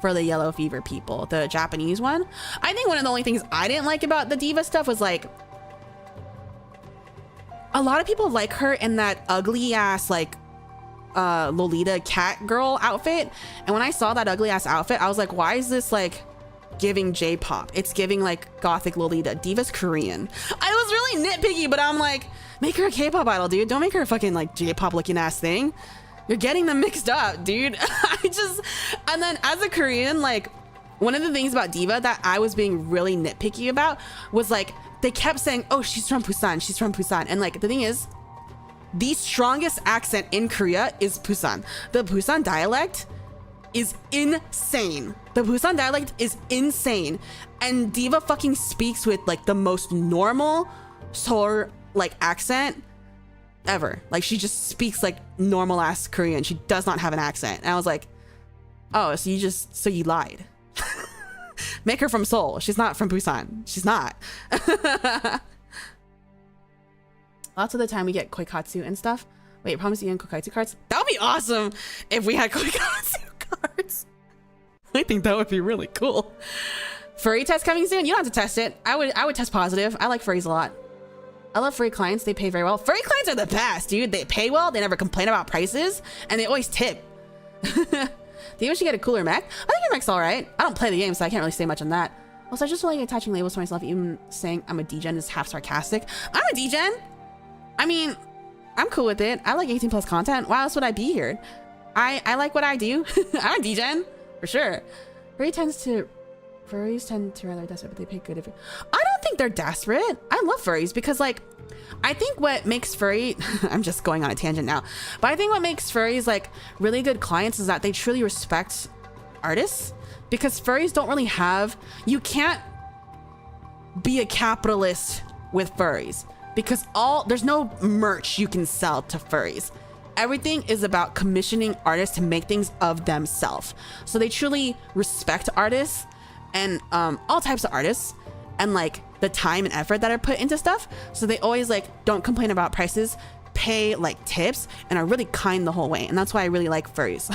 for the yellow fever people, the Japanese one. I think one of the only things I didn't like about the Diva stuff was like a lot of people like her in that ugly ass like Lolita cat girl outfit, and when I saw that ugly ass outfit I was like, why is this like giving J-pop? It's giving like gothic Lolita. Diva's Korean. I was really nitpicky, but I'm like, make her a K-pop idol, dude. Don't make her a fucking like J-pop looking ass thing. You're getting them mixed up, dude. And then as a Korean, like one of the things about Diva that I was being really nitpicky about was like, they kept saying, oh, she's from Busan, she's from Busan. And like, the thing is, the strongest accent in Korea is Busan. The Busan dialect is insane. The Busan dialect is insane. And Diva fucking speaks with like the most normal Seoul like accent ever. Like she just speaks like normal ass Korean. She does not have an accent. And I was like, oh, so you lied. Make her from Seoul. She's not from Busan. She's not. Lots of the time we get Koikatsu and stuff. Wait, Promisu and Koikatsu cards? That would be awesome if we had Koikatsu cards. I think that would be really cool. Furry test coming soon? You don't have to test it. I would test positive. I like furries a lot. I love furry clients. They pay very well. Furry clients are the best, dude. They pay well. They never complain about prices. And they always tip. Do you wish you get a cooler mech? I think your mech's all right. I don't play the game, so I can't really say much on that. Also, I just feel like attaching labels to myself, even saying I'm a degen is half sarcastic. I'm a degen. I mean, I'm cool with it. I like 18 plus content. Why else would I be here? I like what I do. I like DGen for sure. Furries tend to rather desperate, but they pay good if I don't think they're desperate. I love furries because like I think what makes furry I'm just going on a tangent now, but I think what makes furries like really good clients is that they truly respect artists, because furries don't really have, you can't be a capitalist with furries because there's no merch you can sell to furries. Everything is about commissioning artists to make things of themselves. So they truly respect artists and all types of artists and like the time and effort that are put into stuff. So they always like don't complain about prices, pay like tips, and are really kind the whole way. And that's why I really like furries.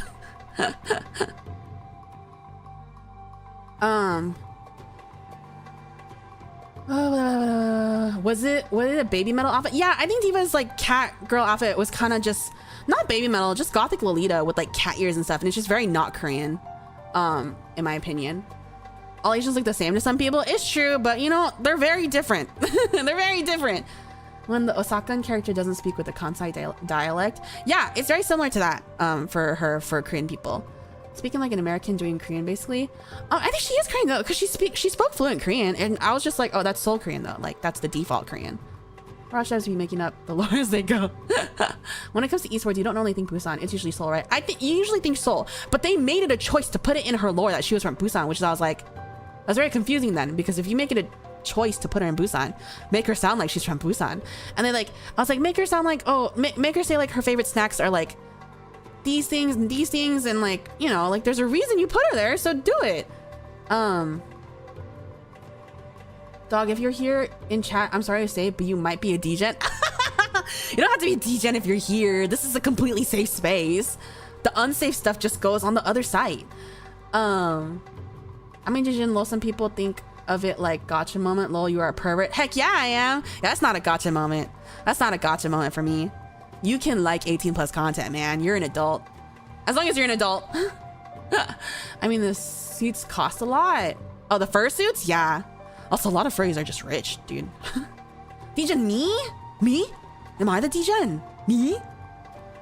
Was it a baby metal outfit? Yeah, I think Diva's like cat girl outfit was kind of just not baby metal, just gothic Lolita with like cat ears and stuff, and it's just very not Korean, in my opinion. All Asians look the same to some people. It's true, but you know, they're very different. They're very different. When the Osakan character doesn't speak with the Kansai dialect, yeah, it's very similar to that for Korean people. Speaking like an American doing Korean, basically. I think she is Korean though, because she spoke fluent Korean, and I was just like, oh, that's Seoul Korean though. Like that's the default Korean. Rush devs be making up the lore as they go. When it comes to esports, you don't normally think Busan. It's usually Seoul, right? I think you usually think Seoul, but they made it a choice to put it in her lore that she was from Busan, which is, I was like, that's very confusing then, because if you make it a choice to put her in Busan, make her sound like she's from Busan, and they like, I was like, make her sound like, oh, make her say like her favorite snacks are like these things and these things, and like, you know, like there's a reason you put her there, so do it. Dog, if you're here in chat, I'm sorry to say, but you might be a degen. You don't have to be a degen if you're here. This is a completely safe space. The unsafe stuff just goes on the other side. I mean, degen, lol, some people think of it like gotcha moment. Lol, you are a pervert. Heck yeah, I am. That's not a gotcha moment. That's not a gotcha moment for me. You can like 18 plus content, man. You're an adult. As long as you're an adult. I mean, the suits cost a lot. Oh, the fursuits? Yeah. Also, a lot of furries are just rich, dude. Degen, me? Me? Am I the degen? Me?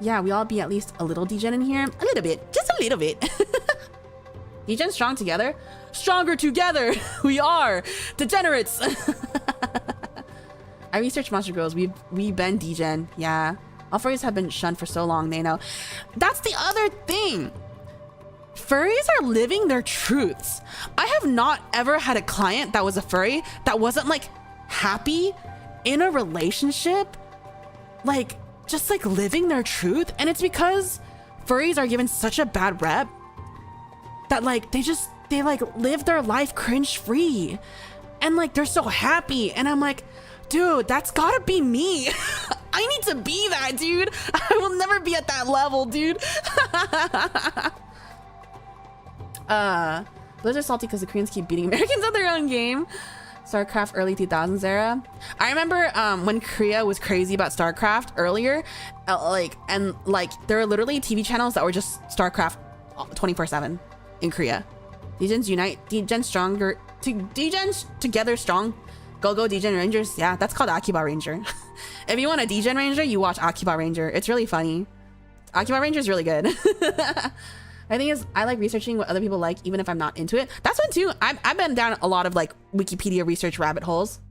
Yeah, we all be at least a little degen in here. A little bit. Just a little bit. Degen strong together? Stronger together! We are degenerates! I researched Monster Girls. We've been degen. Yeah. All furries have been shunned for so long, they know. That's the other thing. Furries are living their truths. I have not ever had a client that was a furry that wasn't like happy in a relationship, like just like living their truth. And it's because furries are given such a bad rep that like they like live their life cringe free and like they're so happy. And I'm like, dude, that's gotta be me. I need to be that, dude. I will never be at that level, dude. Those are salty because the Koreans keep beating Americans at their own game. StarCraft early 2000s era. I remember when Korea was crazy about StarCraft earlier, there were literally TV channels that were just StarCraft 24/7 in Korea. Degens unite, Degens stronger, Degens together strong. Go Degen Rangers. Yeah, that's called Akiba Ranger. If you want a Degen Ranger, you watch Akiba Ranger. It's really funny. Akiba Ranger is really good. I think is I like researching what other people like, even if I'm not into it. That's one too. I've been down a lot of like Wikipedia research rabbit holes.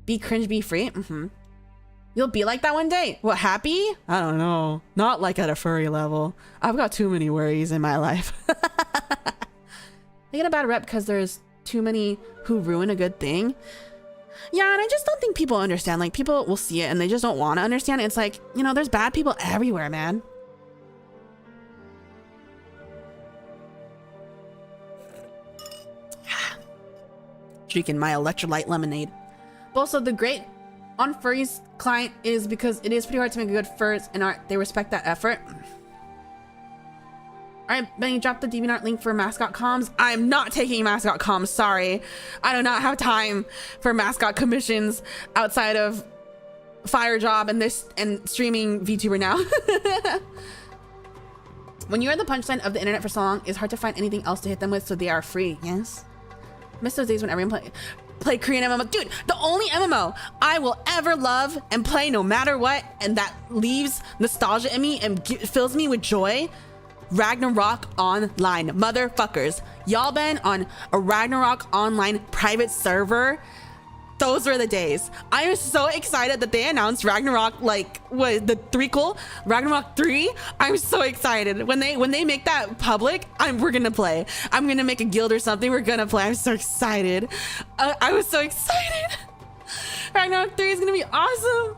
Be cringe, be free. You'll be like that one day. What, happy? I don't know. Not like at a furry level. I've got too many worries in my life. They get a bad rep because there's too many who ruin a good thing. Yeah, and I just don't think people understand. Like, people will see it and they just don't want to understand. It's like, you know, there's bad people everywhere, man. Drinking my electrolyte lemonade. But also, the great on furries client is because it is pretty hard to make a good furs and art. They respect that effort. Alright, Benny, drop the DeviantArt link for mascot comms. I'm not taking mascot comms, sorry. I do not have time for mascot commissions outside of Fire Job and streaming VTuber now. When you are the punchline of the internet for so long, it's hard to find anything else to hit them with, so they are free. Yes. Miss those days when everyone play. play Korean MMO. Dude, the only MMO I will ever love and play no matter what, and that leaves nostalgia in me and fills me with joy, Ragnarok Online. Motherfuckers, y'all been on a Ragnarok Online private server? Those were the days. I am so excited that they announced Ragnarok, like, what, the threequel? Ragnarok 3? I'm so excited. When they make that public, we're gonna play. I'm gonna make a guild or something. We're gonna play. I'm so excited. I was so excited. Ragnarok 3 is gonna be awesome.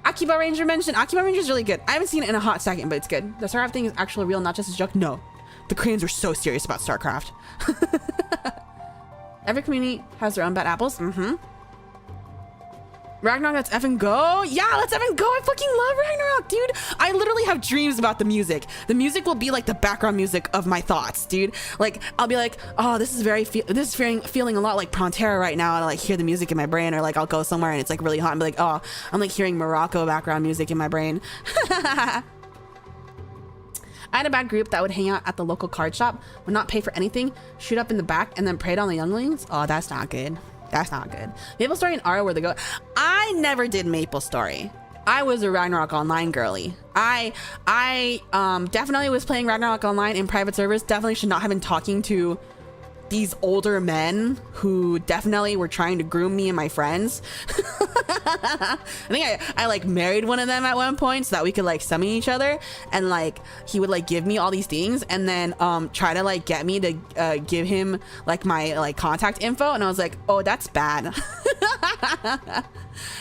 Akiba Ranger mentioned. Akiba Ranger is really good. I haven't seen it in a hot second, but it's good. The StarCraft thing is actually real, not just a joke. No, the Koreans are so serious about StarCraft. Every community has their own bad apples. Ragnarok, let's effing go. Yeah, let's effing go. I fucking love Ragnarok, dude. I literally have dreams about the music. The music will be like the background music of my thoughts, dude. Like, I'll be like, oh, this is feeling a lot like Prontera right now. And I like hear the music in my brain, or like I'll go somewhere and it's like really hot and be like, oh, I'm like hearing Morocco background music in my brain. I had a bad group that would hang out at the local card shop, would not pay for anything, shoot up in the back, and then preyed on the younglings. Oh, that's not good. That's not good. MapleStory and Ara were the go. I never did MapleStory. I was a Ragnarok Online girly. I definitely was playing Ragnarok Online in private servers. Definitely should not have been talking to these older men who definitely were trying to groom me and my friends. I think I like married one of them at one point so that we could like summon each other, and like he would like give me all these things and then try to like get me to give him like my like contact info, and I was like, oh, that's bad.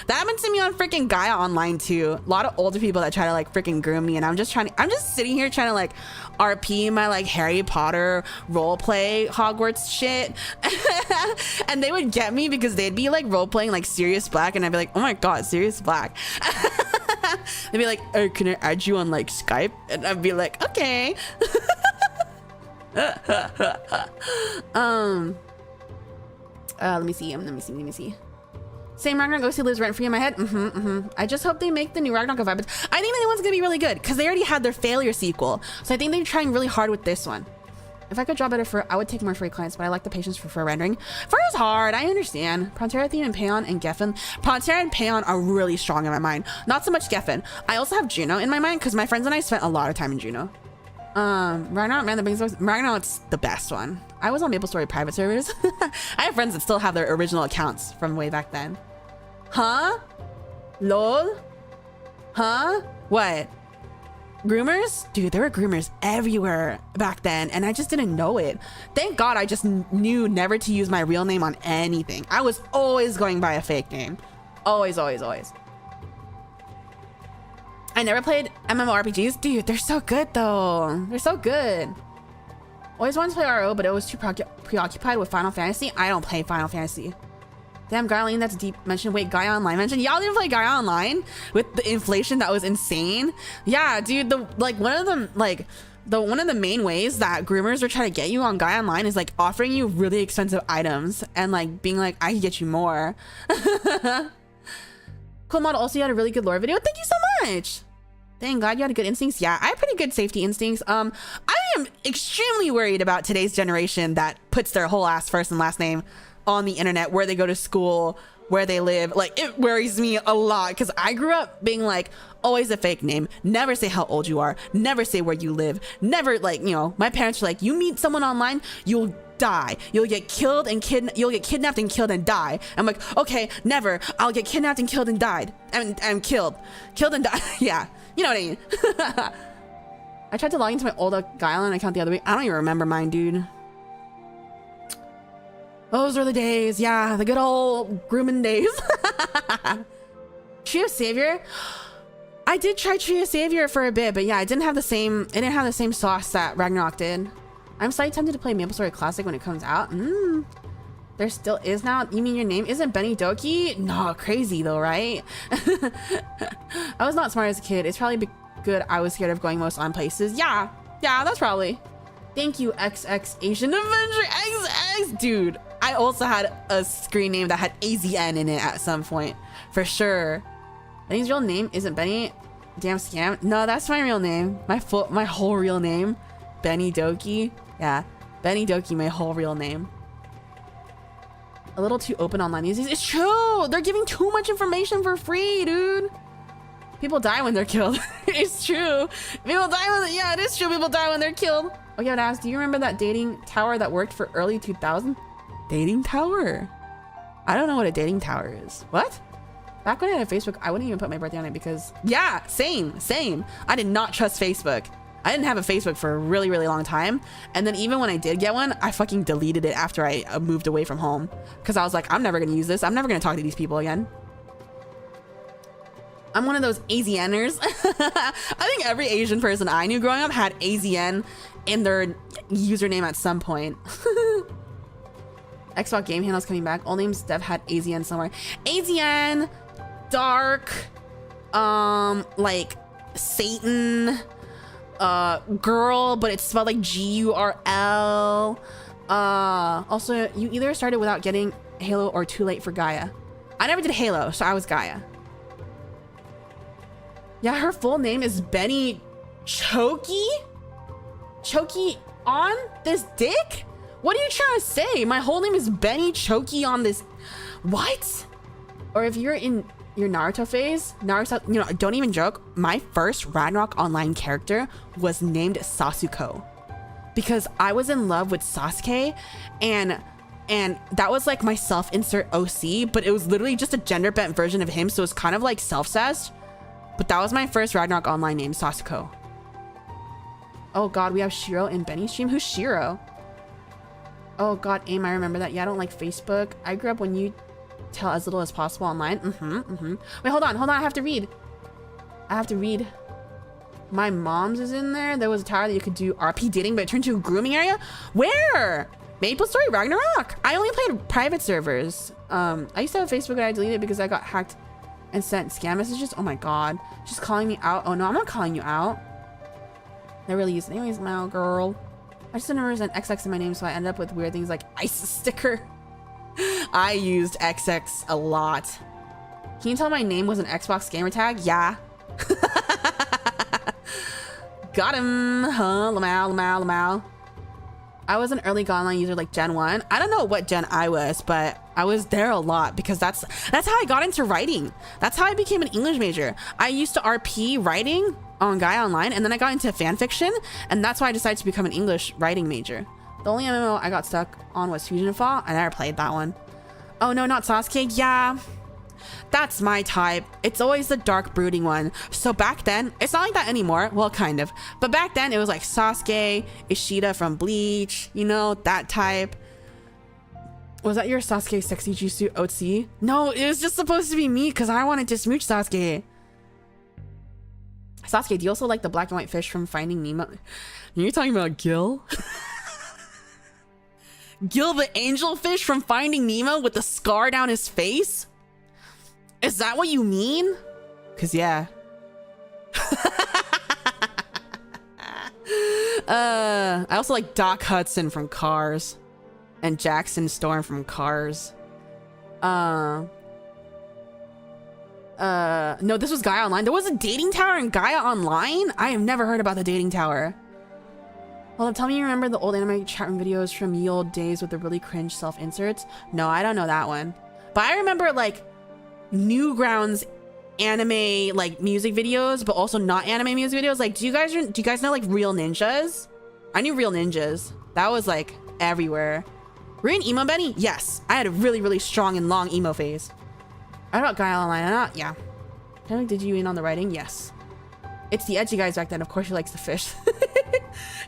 That happened to me on freaking Gaia Online too. A lot of older people that try to like freaking groom me, and I'm just sitting here trying to like RP my like Harry Potter roleplay Hogwarts shit. And they would get me because they'd be like roleplaying like Sirius Black, and I'd be like, oh my god, Sirius Black. They'd be like, oh, can I add you on like Skype? And I'd be like, okay. Let me see. Same Ragnarok Okey lives rent free in my head. I just hope they make the new Ragnarok vibe. I think the new one's gonna be really good because they already had their failure sequel. So I think they're trying really hard with this one. If I could draw better Fur, I would take more free clients, but I like the patience for Fur rendering. Fur is hard, I understand. Prontera theme and Payon and Geffen. Prontera and Payon are really strong in my mind. Not so much Geffen. I also have Juno in my mind because my friends and I spent a lot of time in Juno. Ragnarok, man, Ragnarok's the best one. I was on MapleStory private servers. I have friends that still have their original accounts from way back then. Huh? Lol? Huh? What? Groomers? Dude, there were groomers everywhere back then, and I just didn't know it. Thank God I just knew never to use my real name on anything. I was always going by a fake name. Always, always, always. I never played MMORPGs. Dude, they're so good though. They're so good. Always wanted to play RO, but it was too preoccupied with Final Fantasy. I don't play Final Fantasy. Damn, Gaia Online, that's deep mention. Wait, Gaia Online mention? Y'all didn't play Gaia Online with the inflation that was insane? Yeah, dude, one of the main ways that groomers are trying to get you on Gaia Online is like offering you really expensive items and like being like, I can get you more. Cool model. Also, you had a really good lore video. Thank you so much. Dang, glad you had good instincts. Yeah, I have pretty good safety instincts. I am extremely worried about today's generation that puts their whole ass first and last name on the internet, where they go to school, where they live. Like, it worries me a lot because I grew up being like, always a fake name, never say how old you are, never say where you live, never, like, you know, my parents were like, you meet someone online, you'll die, you'll get killed and you'll get kidnapped and killed and die. I'm like, okay, never, I'll get kidnapped and killed and died and killed and died. Yeah, you know what I mean. I tried to log into my old Gaia Online account the other week. I don't even remember mine, dude. Those were the days. Yeah, the good old grooming days. Trio Savior. I did try Trio Savior for a bit, but yeah, it didn't have the same sauce that Ragnarok did. I'm slightly tempted to play MapleStory Classic when it comes out. There still is now. You mean your name isn't Beni Doki? No, crazy though, right? I was not smart as a kid. It's probably good I was scared of going most on places. Yeah, that's probably. Thank you, XX Asian Avenger XX. Dude, I also had a screen name that had AZN in it at some point, for sure. Benny's real name isn't Beni. Damn scam. No, that's my real name. My whole real name. Beni Doki. Yeah, Beni Doki, my whole real name. a little too open online these days. It's true. They're giving too much information for free, dude. People die when they're killed. It's true. People die when, yeah, it is true. People die when they're killed. Oh yeah, I would ask, do you remember that dating tower that worked for early 2000? Dating tower? I don't know what a dating tower is. What? Back when I had Facebook, I wouldn't even put my birthday on it because, yeah, same. I did not trust Facebook. I didn't have a Facebook for a really, really long time. And then even when I did get one, I fucking deleted it after I moved away from home. Because I was like, I'm never going to use this. I'm never going to talk to these people again. I'm one of those AZNers. I think every Asian person I knew growing up had AZN in their username at some point. Xbox game handles coming back. Old names dev had AZN somewhere. AZN, Dark, like Satan, girl, but it's spelled like GURL. Also, you either started without getting Halo or too late for Gaia. I never did Halo, so I was Gaia. Yeah, her full name is Beni Doki? Doki on this dick? What are you trying to say? My whole name is Beni Doki on this. What? Or if you're in your Naruto phase, Naruto, you know, don't even joke. My first Ragnarok Online character was named Sasuke because I was in love with Sasuke, and that was like my self-insert OC, but it was literally just a gender bent version of him, so it's kind of like self-cessed. But that was my first Ragnarok Online name, Sasuke. Oh god, we have Shiro in Benny's stream. Who's Shiro? Oh god, AIM, I remember that. Yeah, I don't like Facebook. I grew up when you tell as little as possible online. Wait, hold on, I have to read. My mom's is in there. There was a tower that you could do RP dating, but it turned to a grooming area. Where? Maple Story Ragnarok. I only played private servers. I used to have Facebook and I deleted it because I got hacked and sent scam messages. Oh my god. She's calling me out. Oh no, I'm not calling you out. They're really used. Anyways, my girl. I just remember an XX in my name, so I ended up with weird things like ISIS sticker. I used XX a lot. Can you tell my name was an Xbox gamer tag? Yeah. Got him. Huh? Lamau. I was an early online user like Gen 1. I don't know what Gen I was, but I was there a lot because that's how I got into writing. That's how I became an English major. I used to RP writing on Gaia Online, and then I got into fan fiction, and that's why I decided to become an English writing major. The only MMO I got stuck on was Fusion Fall. I never played that one. Oh no, not Sasuke. Yeah, that's my type. It's always the dark brooding one. So back then, it's not like that anymore. Well, kind of. But back then, it was like Sasuke, Ishida from Bleach, you know, that type. Was that your Sasuke sexy jutsu Otsi? No, it was just supposed to be me because I wanted to smooch Sasuke. Sasuke, do you also like the black and white fish from Finding Nemo? You're talking about Gil? Gil the angelfish from Finding Nemo with the scar down his face? Is that what you mean? Cause yeah. I also like Doc Hudson from Cars. And Jackson Storm from Cars. No, this was Gaia Online. There was a dating tower in Gaia Online? I have never heard about the dating tower. Well, tell me you remember the old anime chat room videos from ye old days with the really cringe self-inserts? No, I don't know that one. But I remember like Newgrounds anime like music videos, but also not anime music videos. Like, do you guys know like Real Ninjas? I knew Real Ninjas. That was like everywhere. Were you an emo, Benny? Yes. I had a really, really strong and long emo phase. I thought Gaia Online. Yeah. Did you in on the writing? Yes. It's the edgy guys back then. Of course, she likes the fish.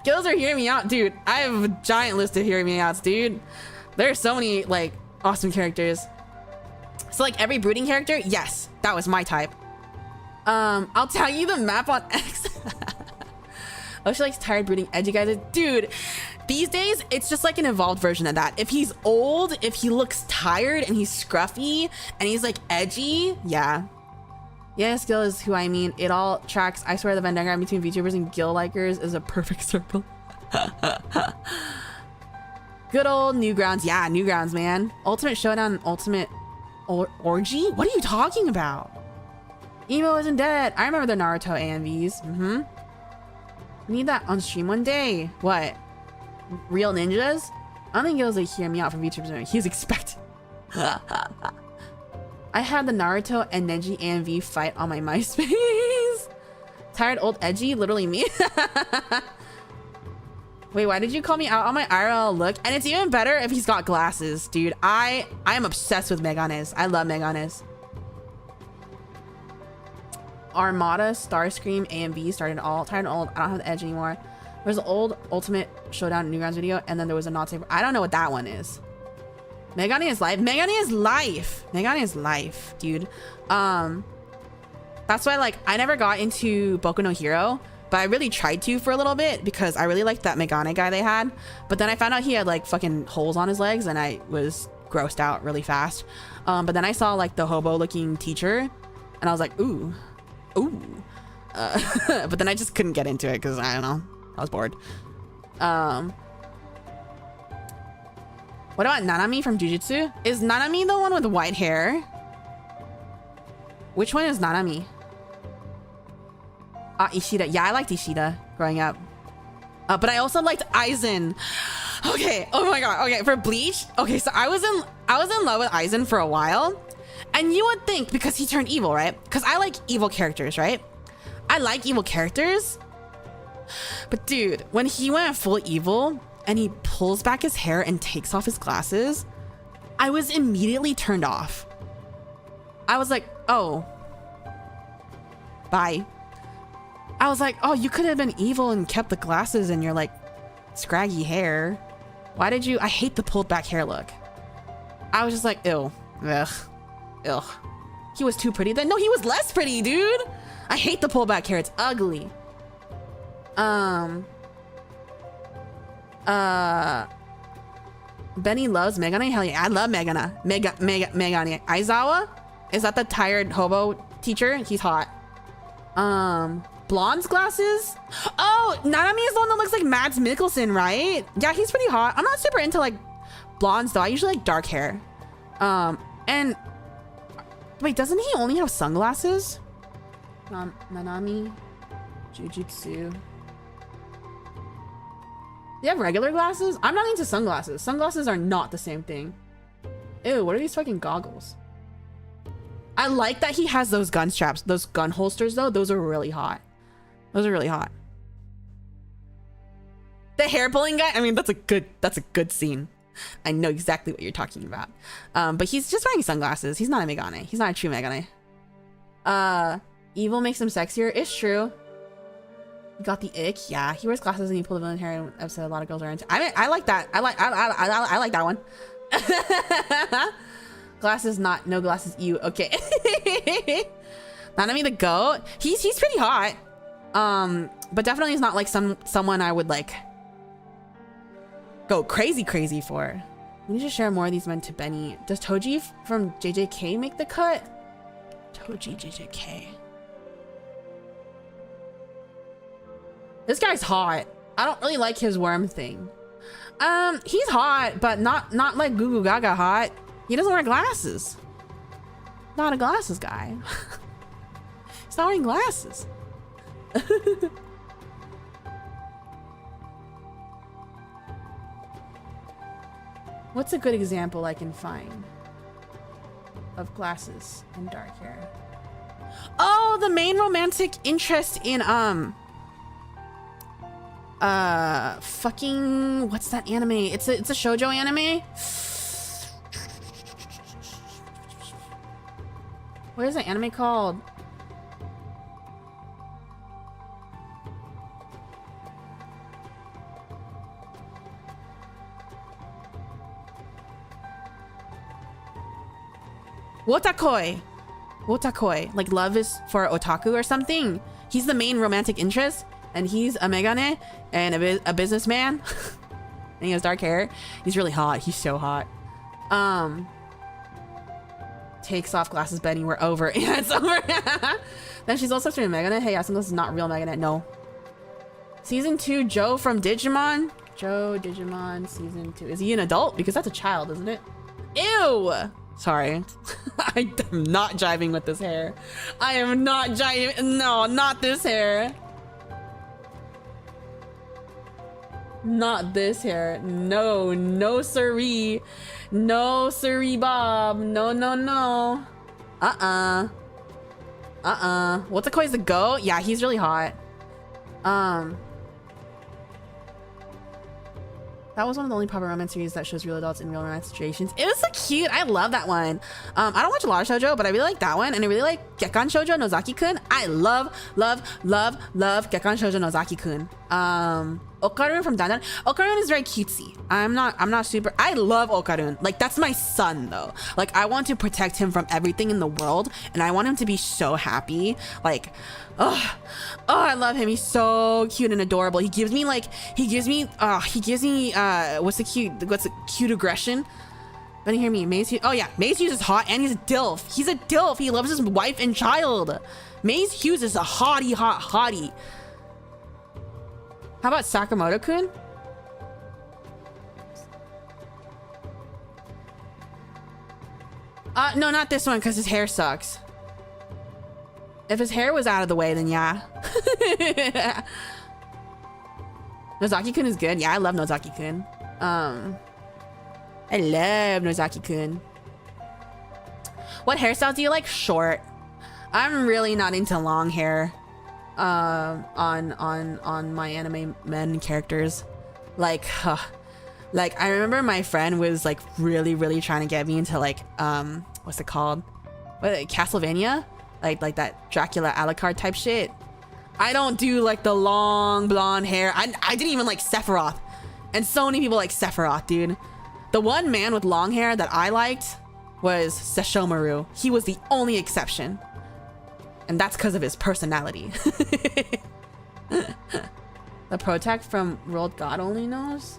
Girls are hearing me out, dude. I have a giant list of hearing me outs, dude. There are so many like awesome characters. So like every brooding character, yes, that was my type. I'll tell you the map on X. Oh, she likes tired brooding edgy guys. Dude, these days it's just like an evolved version of that. If he's old, if he looks tired and he's scruffy and he's like edgy, yeah. Yes, Gil is who I mean. It all tracks. I swear the Venn diagram between VTubers and Gil likers is a perfect circle. Good old Newgrounds. Yeah, Newgrounds, man. Ultimate Showdown, Ultimate Orgy? What are you talking about? Emo isn't dead. I remember the Naruto AMVs. We need that on stream one day. What? Real Ninjas? I don't think Gil's like hear me out from VTubers. He's expecting. I had the Naruto and Neji AMV fight on my MySpace. Tired old edgy, literally me. Wait, why did you call me out on my IRL look? And it's even better if he's got glasses, dude. I am obsessed with Meganes. I love Meganes. Armada, Starscream, AMV started all tired and old. I don't have the edge anymore. There's an old Ultimate Showdown Newgrounds video, and then there was a not safe. I don't know what that one is. Megane is life. Megane is life. Megane is life, dude. That's why, like, I never got into Boku no Hero, but I really tried to for a little bit because I really liked that Megane guy they had. But then I found out he had like fucking holes on his legs, and I was grossed out really fast. But then I saw like the hobo-looking teacher, and I was like, ooh. But then I just couldn't get into it because I don't know, I was bored. What about Nanami from Jujutsu? Is Nanami the one with white hair? Which one is Nanami? Ishida. Yeah, I liked Ishida growing up. But I also liked Aizen. Okay. Oh my god. Okay, for Bleach. Okay, so I was in love with Aizen for a while. And you would think because he turned evil, right? Because I like evil characters, right? I like evil characters. But dude, when he went full evil and he pulls back his hair and takes off his glasses, I was immediately turned off. I was like, oh, bye. I was like, oh, you could have been evil and kept the glasses and your like scraggy hair. Why did you? I hate the pulled back hair look. I was just like, ew, ugh. Ugh. He was too pretty then. No, he was less pretty, dude. I hate the pullback hair. It's ugly. Benny loves Megane. Hell yeah, I love Megane. Megane. Aizawa? Is that the tired hobo teacher? He's hot. Blonde's glasses? Oh, Nanami is the one that looks like Mads Mikkelsen, right? Yeah, he's pretty hot. I'm not super into like blondes though. I usually like dark hair. And wait, doesn't he only have sunglasses? Nanami, Jujutsu. Do you have regular glasses? I'm not into sunglasses. Sunglasses are not the same thing. Ew, what are these fucking goggles? I like that he has those gun straps, those gun holsters though. Those are really hot. Those are really hot. The hair pulling guy, I mean, that's a good scene. I know exactly what you're talking about. But he's just wearing sunglasses. He's not a Megane. He's not a true Megane. Evil makes him sexier. It's true. You got the ick. Yeah, he wears glasses and he pulled the villain hair in an episode a lot of girls are into. I mean, I like that. I like that one. Glasses, no glasses. You okay? Nanami the goat. He's pretty hot. But definitely is not like someone I would like go crazy for. We need to share more of these men to Benny. Does Toji from JJK make the cut? Toji JJK. This guy's hot. I don't really like his worm thing. He's hot, but not like Goo Goo Gaga hot. He doesn't wear glasses. Not a glasses guy. He's not wearing glasses. What's a good example I can find of glasses and dark hair? Oh, the main romantic interest in fucking what's that anime? It's a shoujo anime. What is that anime called? Wotakoi. Like love is for otaku or something. He's the main romantic interest, and he's a Megane and a businessman. And he has dark hair. He's really hot. He's so hot. Takes off glasses, Benny. We're over. Yeah, it's over. Then she's also streaming Megane. Hey, Sunglass is not real Megane. No. Season 2, Joe from Digimon. Joe, Digimon, season 2. Is he an adult? Because that's a child, isn't it? Ew! Sorry. I am not jiving with this hair. I am not jiving. No, not this hair. Not this hair. No, no siree. No, sirree, Bob. No, no, no. What's Okoy's the goat? Yeah, he's really hot. That was one of the only popular romance series that shows real adults in real romance situations. It was so cute. I love that one. I don't watch a lot of shoujo, but I really like that one, and I really like Gekkan Shoujo Nozaki-kun. I love Gekkan Shoujo Nozaki-kun. Okarun from Dandan. Okarun is very cutesy. I'm not super. I love Okarun. Like, that's my son though. Like, I want to protect him from everything in the world, and I want him to be so happy. Like, oh, I love him. He's so cute and adorable. He gives me what's the cute aggression? Let me hear me. Maze Hughes. Oh yeah, Maze Hughes is hot, and he's a DILF. He's a DILF. He loves his wife and child. Maze Hughes is a hottie. How about Sakamoto-kun? No, not this one, because his hair sucks. If his hair was out of the way, then yeah. Nozaki-kun is good. Yeah, I love Nozaki-kun. I love Nozaki-kun. What hairstyles do you like? Short. I'm really not into long hair. On my anime men characters. Like I remember my friend was like really trying to get me into like what's it called? Castlevania? Like that Dracula Alucard type shit. I don't do like the long blonde hair. I didn't even like Sephiroth. And so many people like Sephiroth, dude. The one man with long hair that I liked was Sesshomaru. He was the only exception. And that's because of his personality. The protect from World God only knows?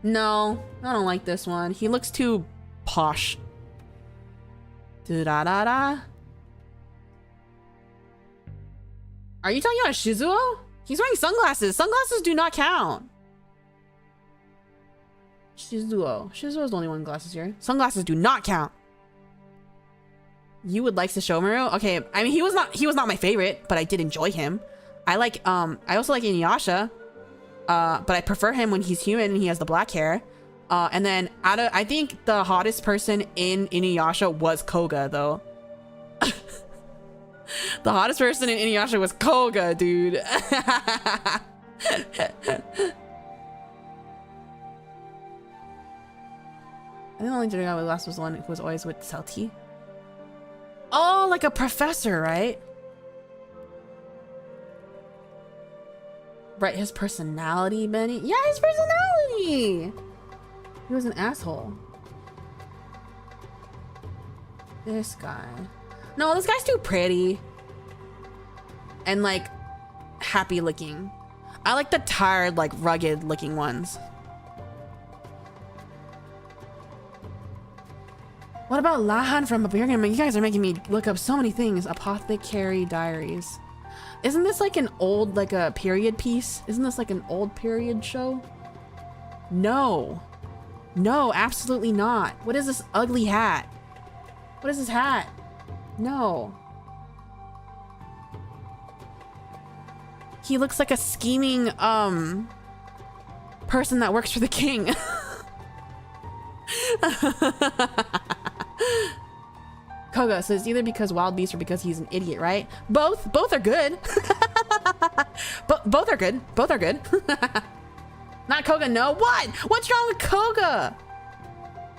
No, I don't like this one. He looks too posh. Da-da-da-da. Are you talking about Shizuo? He's wearing sunglasses. Sunglasses do not count. Shizuo's the only one with glasses here. Sunglasses do not count. You would like Sesshomaru? Okay, I mean he was not my favorite, but I did enjoy him. I also like Inuyasha. But I prefer him when he's human and he has the black hair. And then I think the hottest person in Inuyasha was Koga though. The hottest person in Inuyasha was Koga, dude. I think the only guy with glasses was the one who was always with Celti. Oh, like a professor, right? Right, his personality, Benny. Yeah, his personality. He was an asshole. This guy. No, this guy's too pretty. And like happy looking. I like the tired, like rugged looking ones. What about Lahan from Barbarian? You guys are making me look up so many things. Apothecary Diaries. Isn't this like an old, like a period piece? Isn't this like an old period show? No. No, absolutely not. What is this ugly hat? What is this hat? No. He looks like a scheming, person that works for the king. Koga says either because Wild Beast or because he's an idiot, right? Both are good. Both are good. Both are good. Not Koga, no. What? What's wrong with Koga?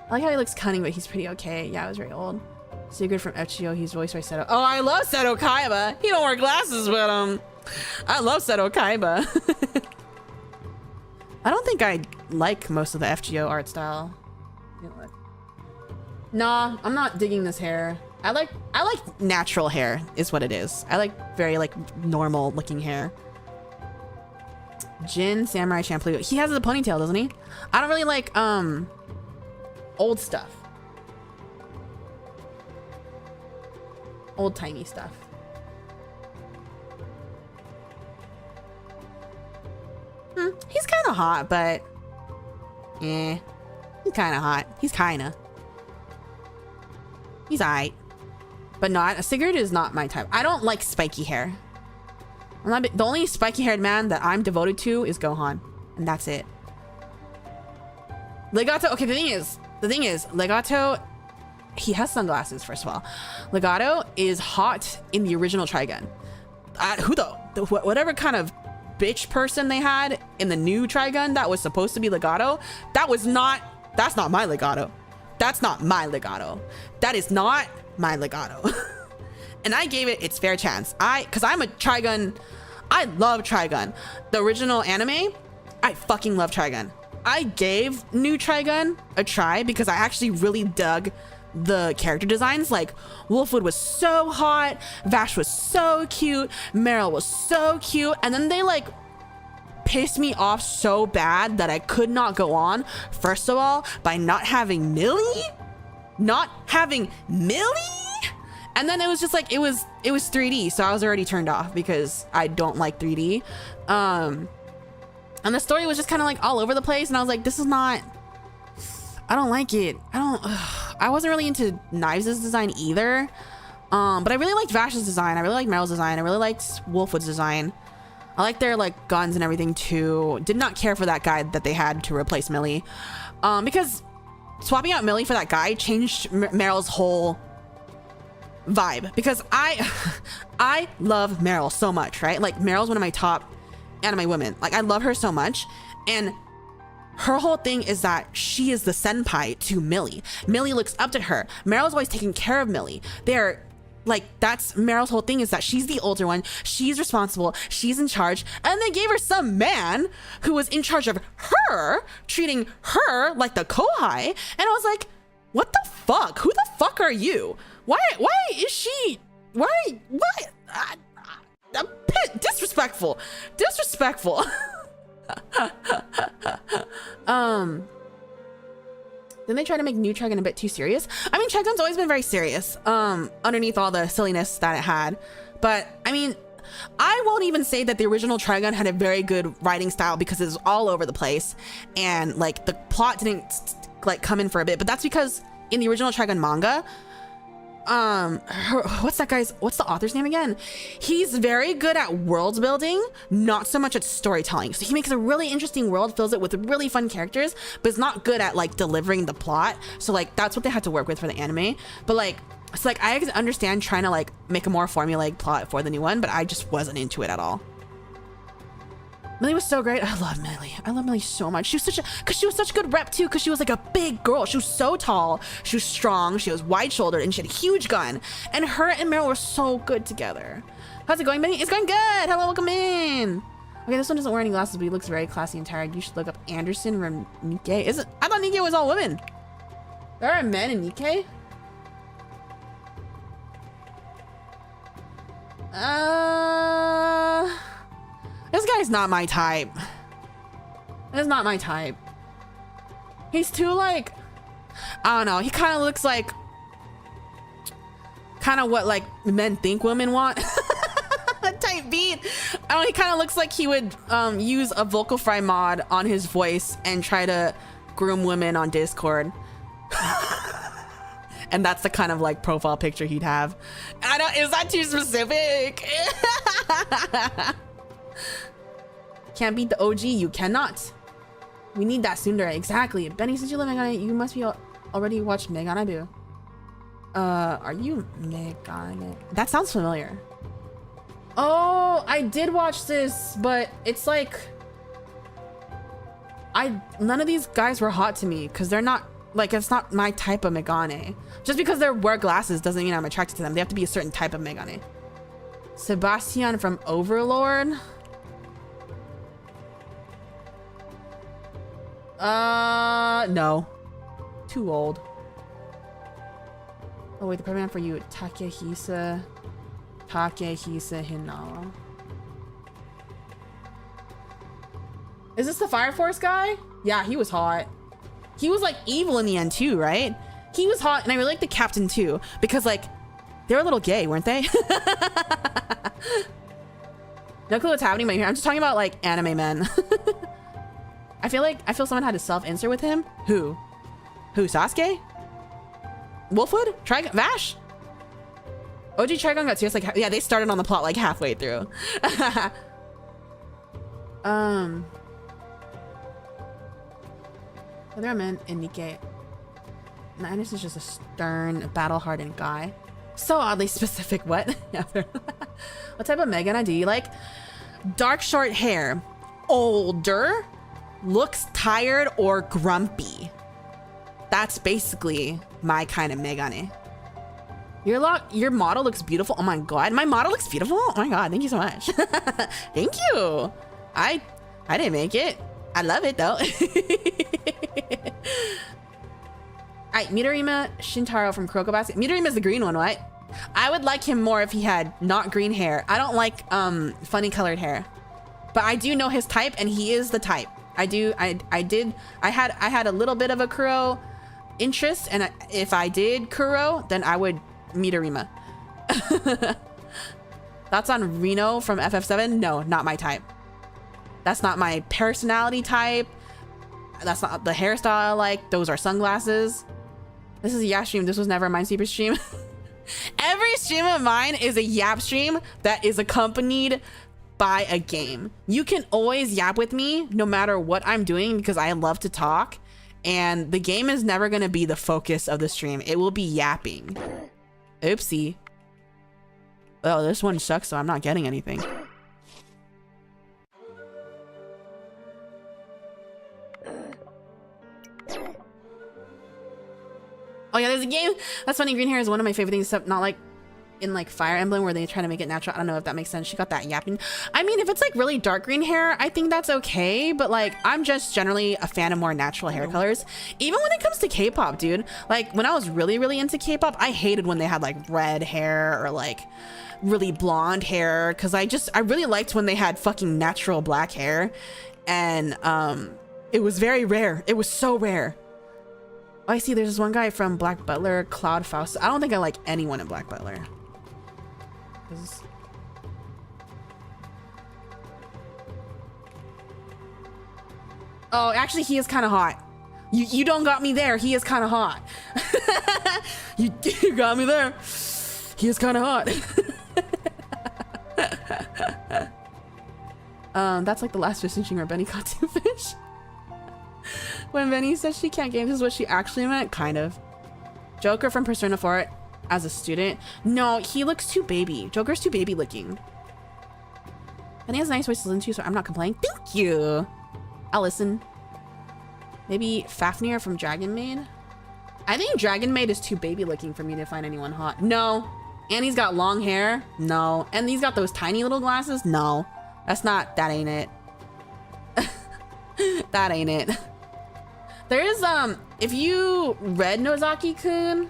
I like how he looks cunning, but he's pretty okay. Yeah, I was very old. Sigurd from FGO, he's voiced by Seto. Oh, I love Seto Kaiba. He don't wear glasses, but I love Seto Kaiba. I don't think I like most of the FGO art style. Nah, I'm not digging this hair. I like natural hair is what it is. I like very like normal looking hair. Jin Samurai Champloo. He has a ponytail, doesn't he? I don't really like old stuff. Old timey stuff. He's kind of hot, but yeah, he's kind of hot. He's alright. But not Sigurd is not my type. I don't like spiky hair. The only spiky haired man that I'm devoted to is Gohan. and that's it. Legato, okay, the thing is, Legato, he has sunglasses, first of all. Legato is hot in the original Trigun. Whatever kind of bitch person they had in the new Trigun that was supposed to be Legato, that's not my Legato. That's not my Legato. That is not my Legato. And I gave it its fair chance. Cause I'm a Trigun, I love Trigun. The original anime, I fucking love Trigun. I gave new Trigun a try because I actually really dug the character designs. Like Wolfwood was so hot, Vash was so cute, Meryl was so cute, and then they like pissed me off so bad that I could not go on. First of all, by not having Millie, and then it was just like it was 3D, so I was already turned off because I don't like 3D. And the story was just kind of like all over the place, and I was like, this is not, I don't like it. I wasn't really into Knives' design either. But I really liked Vash's design. I really liked Meryl's design. I really liked Wolfwood's design. I like their like guns and everything too. Did not care for that guy that they had to replace Millie. Because swapping out Millie for that guy changed Meryl's whole vibe. Because I love Meryl so much, right? Like Meryl's one of my top anime women. Like I love her so much, and her whole thing is that she is the senpai to Millie. Millie looks up to her. Meryl's always taking care of Millie. They're like, that's Meryl's whole thing, is that she's the older one, she's responsible, she's in charge, and they gave her some man who was in charge of her, treating her like the kohai, and I was like, what the fuck? Who the fuck are you? Why is she, what? I'm pissed. Disrespectful. Then they try to make new Trigun a bit too serious. I mean, Trigun's always been very serious, underneath all the silliness that it had. But I mean, I won't even say that the original Trigun had a very good writing style because it was all over the place, and like the plot didn't like come in for a bit. But that's because in the original Trigun manga, what's the author's name again? He's very good at world building, not so much at storytelling. So he makes a really interesting world, fills it with really fun characters, but is not good at like delivering the plot. So like that's what they had to work with for the anime. But like, it's like I understand trying to like make a more formulaic plot for the new one, but I just wasn't into it at all. Millie was so great. I love Millie. I love Millie so much. She was such a good rep too, because she was like a big girl. She was so tall, she was strong, she was wide shouldered, and she had a huge gun. And her and Meryl were so good together. How's it going, Benny? It's going good. Hello, welcome in. Okay, this one doesn't wear any glasses, but he looks very classy and tired. You should look up Anderson from Nikkei. I thought Nikkei was all women. There are men in Nikkei? This guy's not my type. This is not my type. He's too like, I don't know. He kind of looks like, kind of what like men think women want. Type beat. I don't know. He kind of looks like he would use a vocal fry mod on his voice and try to groom women on Discord. And that's the kind of like profile picture he'd have. Is that too specific? Can't beat the OG. You cannot. We need that tsundere. Exactly. Benny, since you live in Megane, you must be already watched Megane. Are you Megane? That sounds familiar. Oh, I did watch this, but it's like none of these guys were hot to me because they're not like, it's not my type of Megane. Just because they wear glasses doesn't mean I'm attracted to them. They have to be a certain type of Megane. Sebastian from Overlord. No. Too old. Oh wait, the program for you, Takehisa Hinawa. Is this the Fire Force guy? Yeah, he was hot. He was like evil in the end too, right? He was hot, and I really like the captain too, because like they were a little gay, weren't they? No clue what's happening right here. I'm just talking about like anime men. I feel someone had to self-insert with him. Who? Sasuke? Wolfwood? Trigun? Vash? OG Trigun got serious like, yeah, they started on the plot like halfway through. Other men indicate Ninus is just a stern, battle-hardened guy. So oddly specific. What? What type of Megana do you like? Dark short hair, older, looks tired or grumpy. That's basically my kind of Megane. Your model looks beautiful. Oh my god, my model looks beautiful. Oh my god, thank you so much. Thank you. I didn't make it. I love it though. Alright, Midorima Shintaro from Kuroko Basket. Midorima's the green one, right? I would like him more if he had not green hair. I don't like funny colored hair. But I do know his type and he is the type. I had a little bit of a Kuro interest, and if I did Kuro, then I would Midorima. That's on Reno from FF7. No, not my type. That's not my personality type. That's not the hairstyle I like. Those are sunglasses. This is a Yap stream. This was never a Minesweeper stream. Every stream of mine is a Yap stream that is accompanied by a game. You can always Yap with me no matter what I'm doing because I love to talk, and the game is never going to be the focus of the stream. It will be yapping. Oopsie. Oh, this one sucks, so I'm not getting anything. Oh yeah, there's a game. That's funny. Green hair is one of my favorite things, except not like in like Fire Emblem where they try to make it natural. I don't know if that makes sense. She got that yapping. I mean, if it's like really dark green hair, I think that's okay. But like, I'm just generally a fan of more natural hair colors. Even when it comes to K-pop, dude. Like when I was really, really into K-pop, I hated when they had like red hair or like really blonde hair. Cause I really liked when they had fucking natural black hair. And it was very rare. It was so rare. Oh, I see there's this one guy from Black Butler, Cloud Faust. I don't think I like anyone in Black Butler. Oh, actually he is kind of hot. You don't got me there. He is kind of hot. you got me there. He is kind of hot. That's like the last fish where Beni caught 2 fish. When Beni says she can't game, this is what she actually meant, kind of. Joker from Persona 4 as a student. No, he looks too baby. Joker's too baby looking. And he has a nice voice to listen to, so I'm not complaining. Thank you. I'll listen. Maybe Fafnir from Dragon Maid. I think Dragon Maid is too baby looking for me to find anyone hot. No. And he's got long hair. No. And he's got those tiny little glasses. No. That ain't it. That ain't it. There is if you read Nozaki-kun,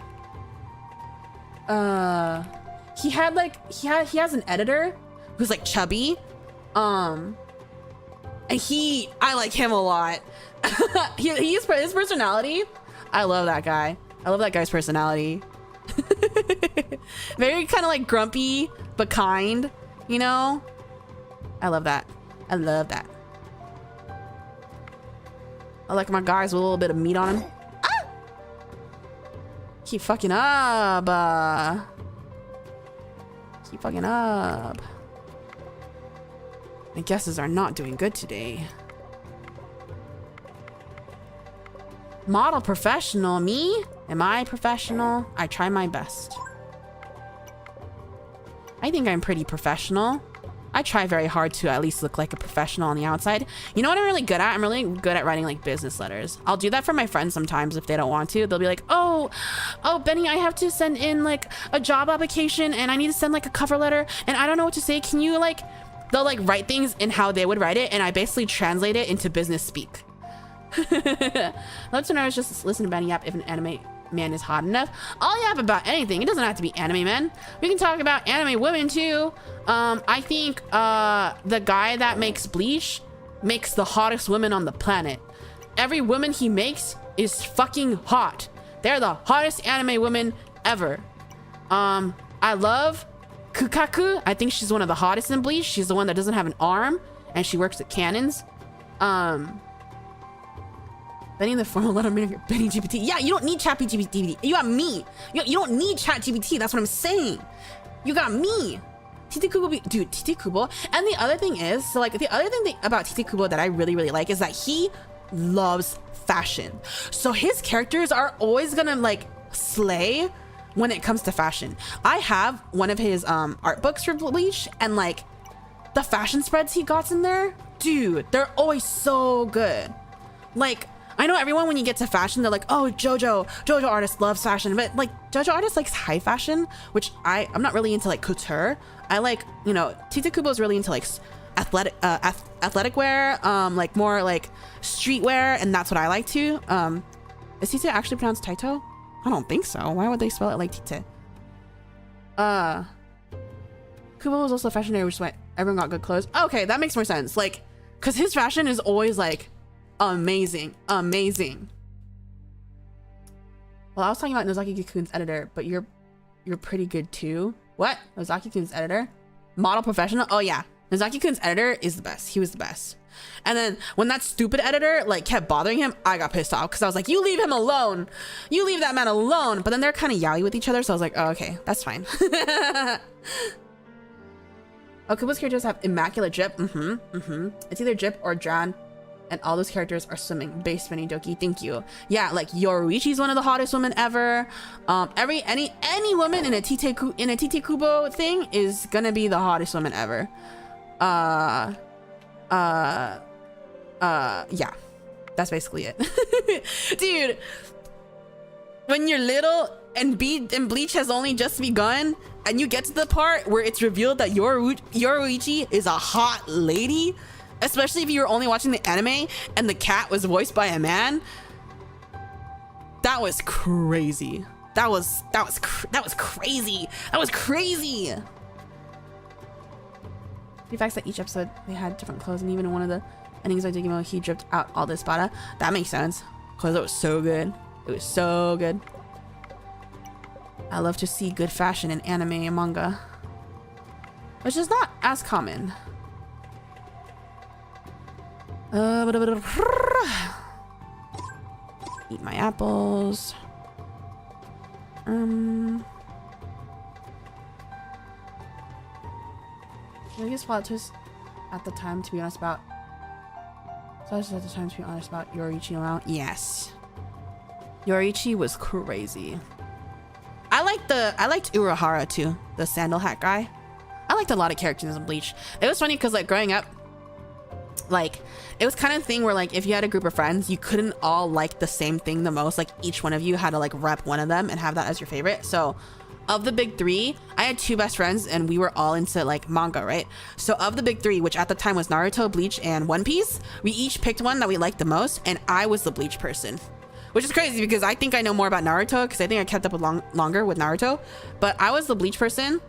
he has an editor who's like chubby, and I like him a lot. His personality, I love that guy. I love that guy's personality. Very kind of like grumpy but kind, you know. I love that. I love that. I like my guys with a little bit of meat on them. Ah! Keep fucking up. Keep fucking up. My guesses are not doing good today. Model professional. Me? Am I professional? I try my best. I think I'm pretty professional. I try very hard to at least look like a professional on the outside. You know what I'm really good at? I'm really good at writing like business letters. I'll do that for my friends sometimes if they don't want to. They'll be like, oh, Beni, I have to send in like a job application and I need to send like a cover letter and I don't know what to say. Can you like, they'll like write things in how they would write it and I basically translate it into business speak. Love to know, just listen to Beni Yap if an anime man is hot enough. I'll yap about anything. It doesn't have to be anime men. We can talk about anime women too. I think the guy that makes Bleach makes the hottest women on the planet. Every woman he makes is fucking hot. They're the hottest anime women ever. I love Kukaku. I think she's one of the hottest in Bleach. She's the one that doesn't have an arm and she works at cannons. Beni in the formal letter meaning Beni GPT. Yeah, you don't need chat GPT. You got me. You don't need chat GPT. That's what I'm saying. You got me. Tite Kubo, dude, Tite Kubo. And the other thing is, so like the other thing about Tite Kubo that I really, really like is that he loves fashion. So his characters are always gonna like slay when it comes to fashion. I have one of his art books for Bleach, and like the fashion spreads he got in there, dude, they're always so good. Like, I know everyone, when you get to fashion, they're like, oh, JoJo artist loves fashion, but like JoJo artist likes high fashion, which I'm not really into like couture. I like, you know, Tite Kubo is really into like athletic wear, like more like streetwear, and that's what I like too. Is Tite actually pronounced Taito? I don't think so. Why would they spell it like Tite? Kubo was also a fashionary, which is why everyone got good clothes. Okay, that makes more sense. Like, cause his fashion is always like amazing. Well, I was talking about Nozaki-kun's editor, but you're pretty good too. What? Nozaki-kun's editor? Model professional? Oh yeah. Nozaki-kun's editor is the best. He was the best. And then when that stupid editor like kept bothering him, I got pissed off because I was like, you leave him alone. You leave that man alone. But then they're kind of yaoi with each other, so I was like, oh, okay, that's fine. Kubo's characters have immaculate drip. It's either drip or Jan, and all those characters are swimming. Base Beni Doki, thank you. Yeah, like Yoruichi's one of the hottest women ever. Any woman in a Tite Kubo thing is gonna be the hottest woman ever. Yeah, that's basically it. Dude, when you're little and Bleach has only just begun, and you get to the part where it's revealed that Yoruichi is a hot lady, especially if you were only watching the anime and the cat was voiced by a man, that was crazy. That was crazy. That was crazy. The fact that each episode they had different clothes, and even in one of the endings of Digimon, he dripped out all this Espada. That makes sense, because it was so good. It was so good. I love to see good fashion in anime and manga, which is not as common. Eat my apples. The biggest plot twist at the time, to be honest, about Yoruichi around. Yes, Yoruichi was crazy. I liked Urahara too, the sandal hat guy. I liked a lot of characters in Bleach. It was funny because like growing up, like it was kind of thing where like if you had a group of friends, you couldn't all like the same thing the most. Like each one of you had to like rep one of them and have that as your favorite. So of the big three, I had two best friends and we were all into like manga, right? So of the big three, which at the time was Naruto, Bleach, and One Piece, we each picked one that we liked the most, and I was the Bleach person. Which is crazy because I think I know more about Naruto because I think I kept up with longer with Naruto, but I was the Bleach person,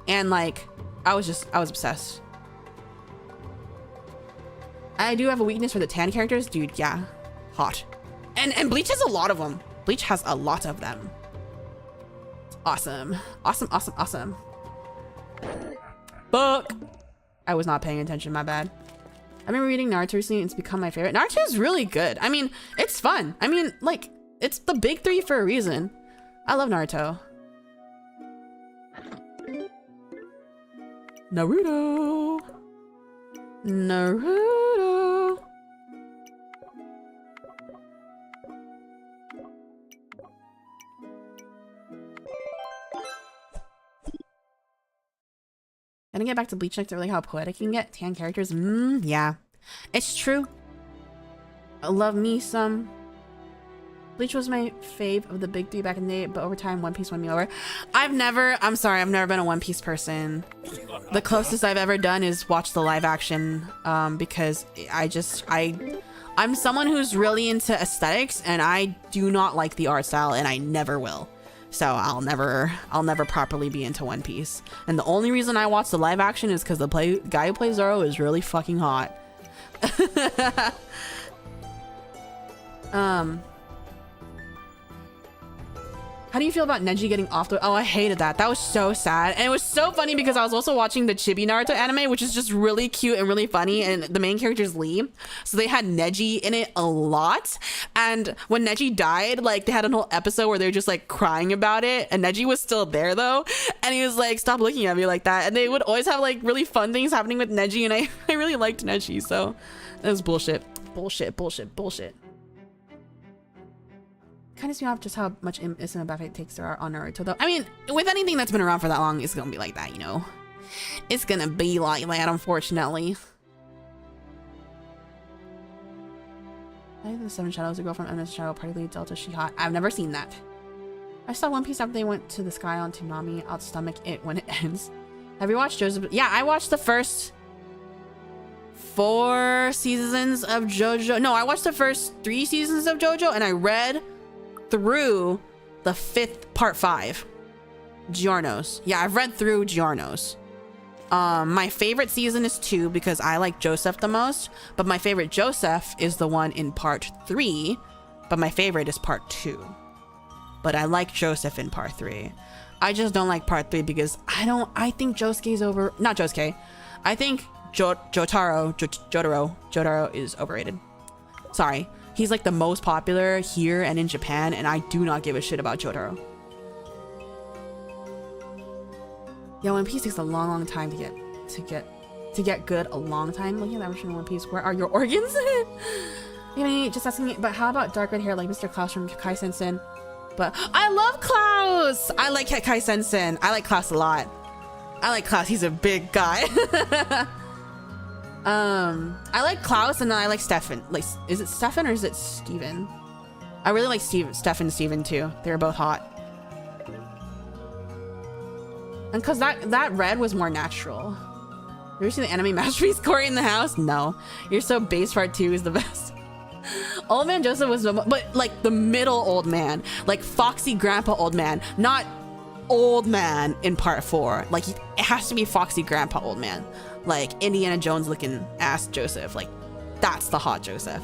and like I was obsessed. I do have a weakness for the tan characters, dude. Yeah, hot. And Bleach has a lot of them. Bleach has a lot of them. Awesome. Book. I was not paying attention, my bad. I've been reading Naruto recently, and it's become my favorite. Naruto is really good. I mean, it's fun. I mean, like, it's the big three for a reason. I love Naruto. Naruto. Gonna get back to Bleach next to really how poetic you can get. Tan characters, yeah. It's true. I love me some. Bleach was my fave of the big three back in the day, but over time, One Piece won me over. I'm never been a One Piece person. The closest I've ever done is watch the live action, because I'm someone who's really into aesthetics, and I do not like the art style, and I never will. So I'll never properly be into One Piece. And the only reason I watch the live action is because the guy who plays Zoro is really fucking hot. How do you feel about Neji getting off the— oh, I hated that. That was so sad. And it was so funny because I was also watching the Chibi Naruto anime, which is just really cute and really funny, and the main character is Lee. So they had Neji in it a lot. And when Neji died, like they had a whole episode where they were just like crying about it, and Neji was still there though. And he was like, stop looking at me like that. And they would always have like really fun things happening with Neji, and I really liked Neji, so that was bullshit. Bullshit. Kind of me off just how much instant buff it takes there are on Naruto though. I mean, with anything that's been around for that long, it's gonna be like that, you know? It's gonna be like that, unfortunately. I think the Seven Shadows, a girl from Eminence Shadow, Party Lead, Delta, she hot. I've never seen that. I saw One Piece after they went to the sky on Toonami. I'll stomach it when it ends. Have you watched Joseph? Yeah, I watched the first 4 seasons of JoJo. No, I watched the first 3 seasons of JoJo, and I read through the 5th part 5. Giorno's. Yeah, I've read through Giorno's. My favorite season is 2 because I like Joseph the most, but my favorite Joseph is the one in part 3, but my favorite is part 2. But I like Joseph in part 3. I just don't like part 3 because I think Josuke's over, not Josuke. I think Jotaro is overrated. Sorry. He's like the most popular here and in Japan, and I do not give a shit about Jotaro. Yeah, One Piece takes a long time to get good. A long time. Looking at that version of One Piece, where are your organs? You know, just asking me. But how about dark red hair like Mr. Klaus from Kai Sensen? But I love Klaus. I like Kai Sensen. I like Klaus a lot. I like Klaus. He's a big guy. I like Klaus, and then I like Stefan. Like, is it Stefan or is it Steven? I really like Stefan and Steven too. They're both hot. And cause that red was more natural. You ever seen the anime masterpiece Corey in the House? No. You're So Base Part 2 is the best. Old Man Joseph was, but like the middle old man, like Foxy Grandpa old man, not old man in part 4. Like it has to be Foxy Grandpa old man, like Indiana Jones looking ass Joseph. Like that's the hot Joseph.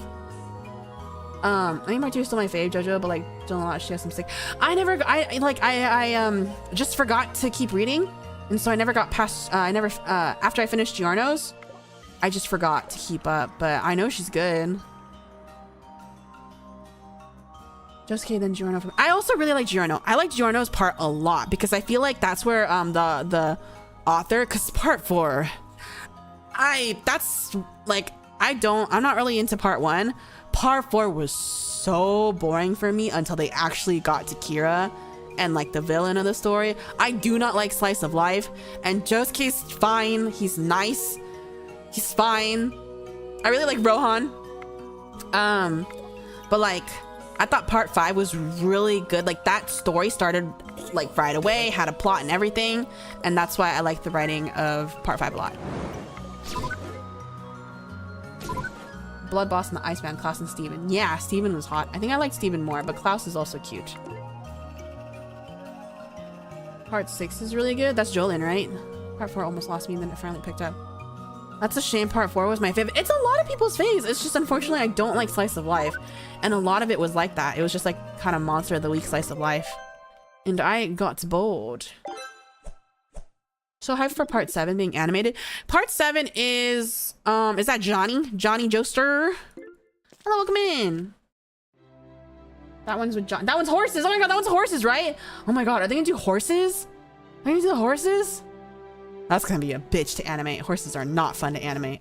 I think part 2 is still my fave JoJo, but like don't know, she has some sick. I just forgot to keep reading, and so I never got past. After I finished Giorno's, I just forgot to keep up. But I know she's good. Josuke, then Giorno. I also really like Giorno. I like Giorno's part a lot because I feel like that's where the author, because part 4, I'm not really into part 1. Part 4 was so boring for me until they actually got to Kira and like the villain of the story. I do not like slice of life, and Josuke's fine. He's nice. He's fine. I really like Rohan. But like I thought part 5 was really good. Like that story started like right away, had a plot and everything, and that's why I like the writing of part 5 a lot. Blood Boss and the Iceman, Klaus and Steven. Yeah, Steven was hot. I think I like Steven more, but Klaus is also cute. Part 6 is really good. That's Jolin, right? Part 4 almost lost me, then it finally picked up. That's a shame. Part 4 was my favorite. It's a lot of people's faves. It's just unfortunately I don't like slice of life, and a lot of it was like that. It was just like kind of monster of the week slice of life, and I got bored. So hyped for part 7 being animated. Part 7 is that Johnny Joester? Hello, welcome in. That one's with John. That one's horses. Oh my god, that one's horses, right? Oh my god, are they gonna do horses? Are they gonna do the horses? That's gonna be a bitch to animate. Horses are not fun to animate.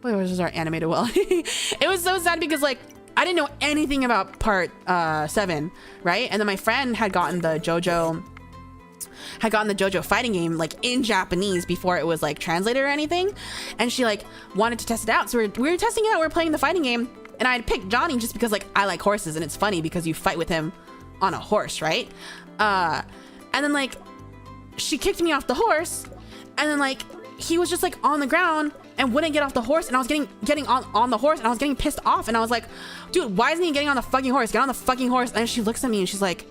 Wait, horses are animated well. It was so sad because like I didn't know anything about part 7, right? And then my friend had gotten the JoJo fighting game like in Japanese before it was like translated or anything, and she like wanted to test it out. So we were testing it out. We were playing the fighting game, and I had picked Johnny just because like I like horses, and it's funny because you fight with him on a horse, right? And then like she kicked me off the horse, and then like he was just like on the ground and wouldn't get off the horse, and I was getting on the horse, and I was getting pissed off, and I was like, dude, why isn't he getting on the fucking horse? Get on the fucking horse. And then she looks at me and she's like,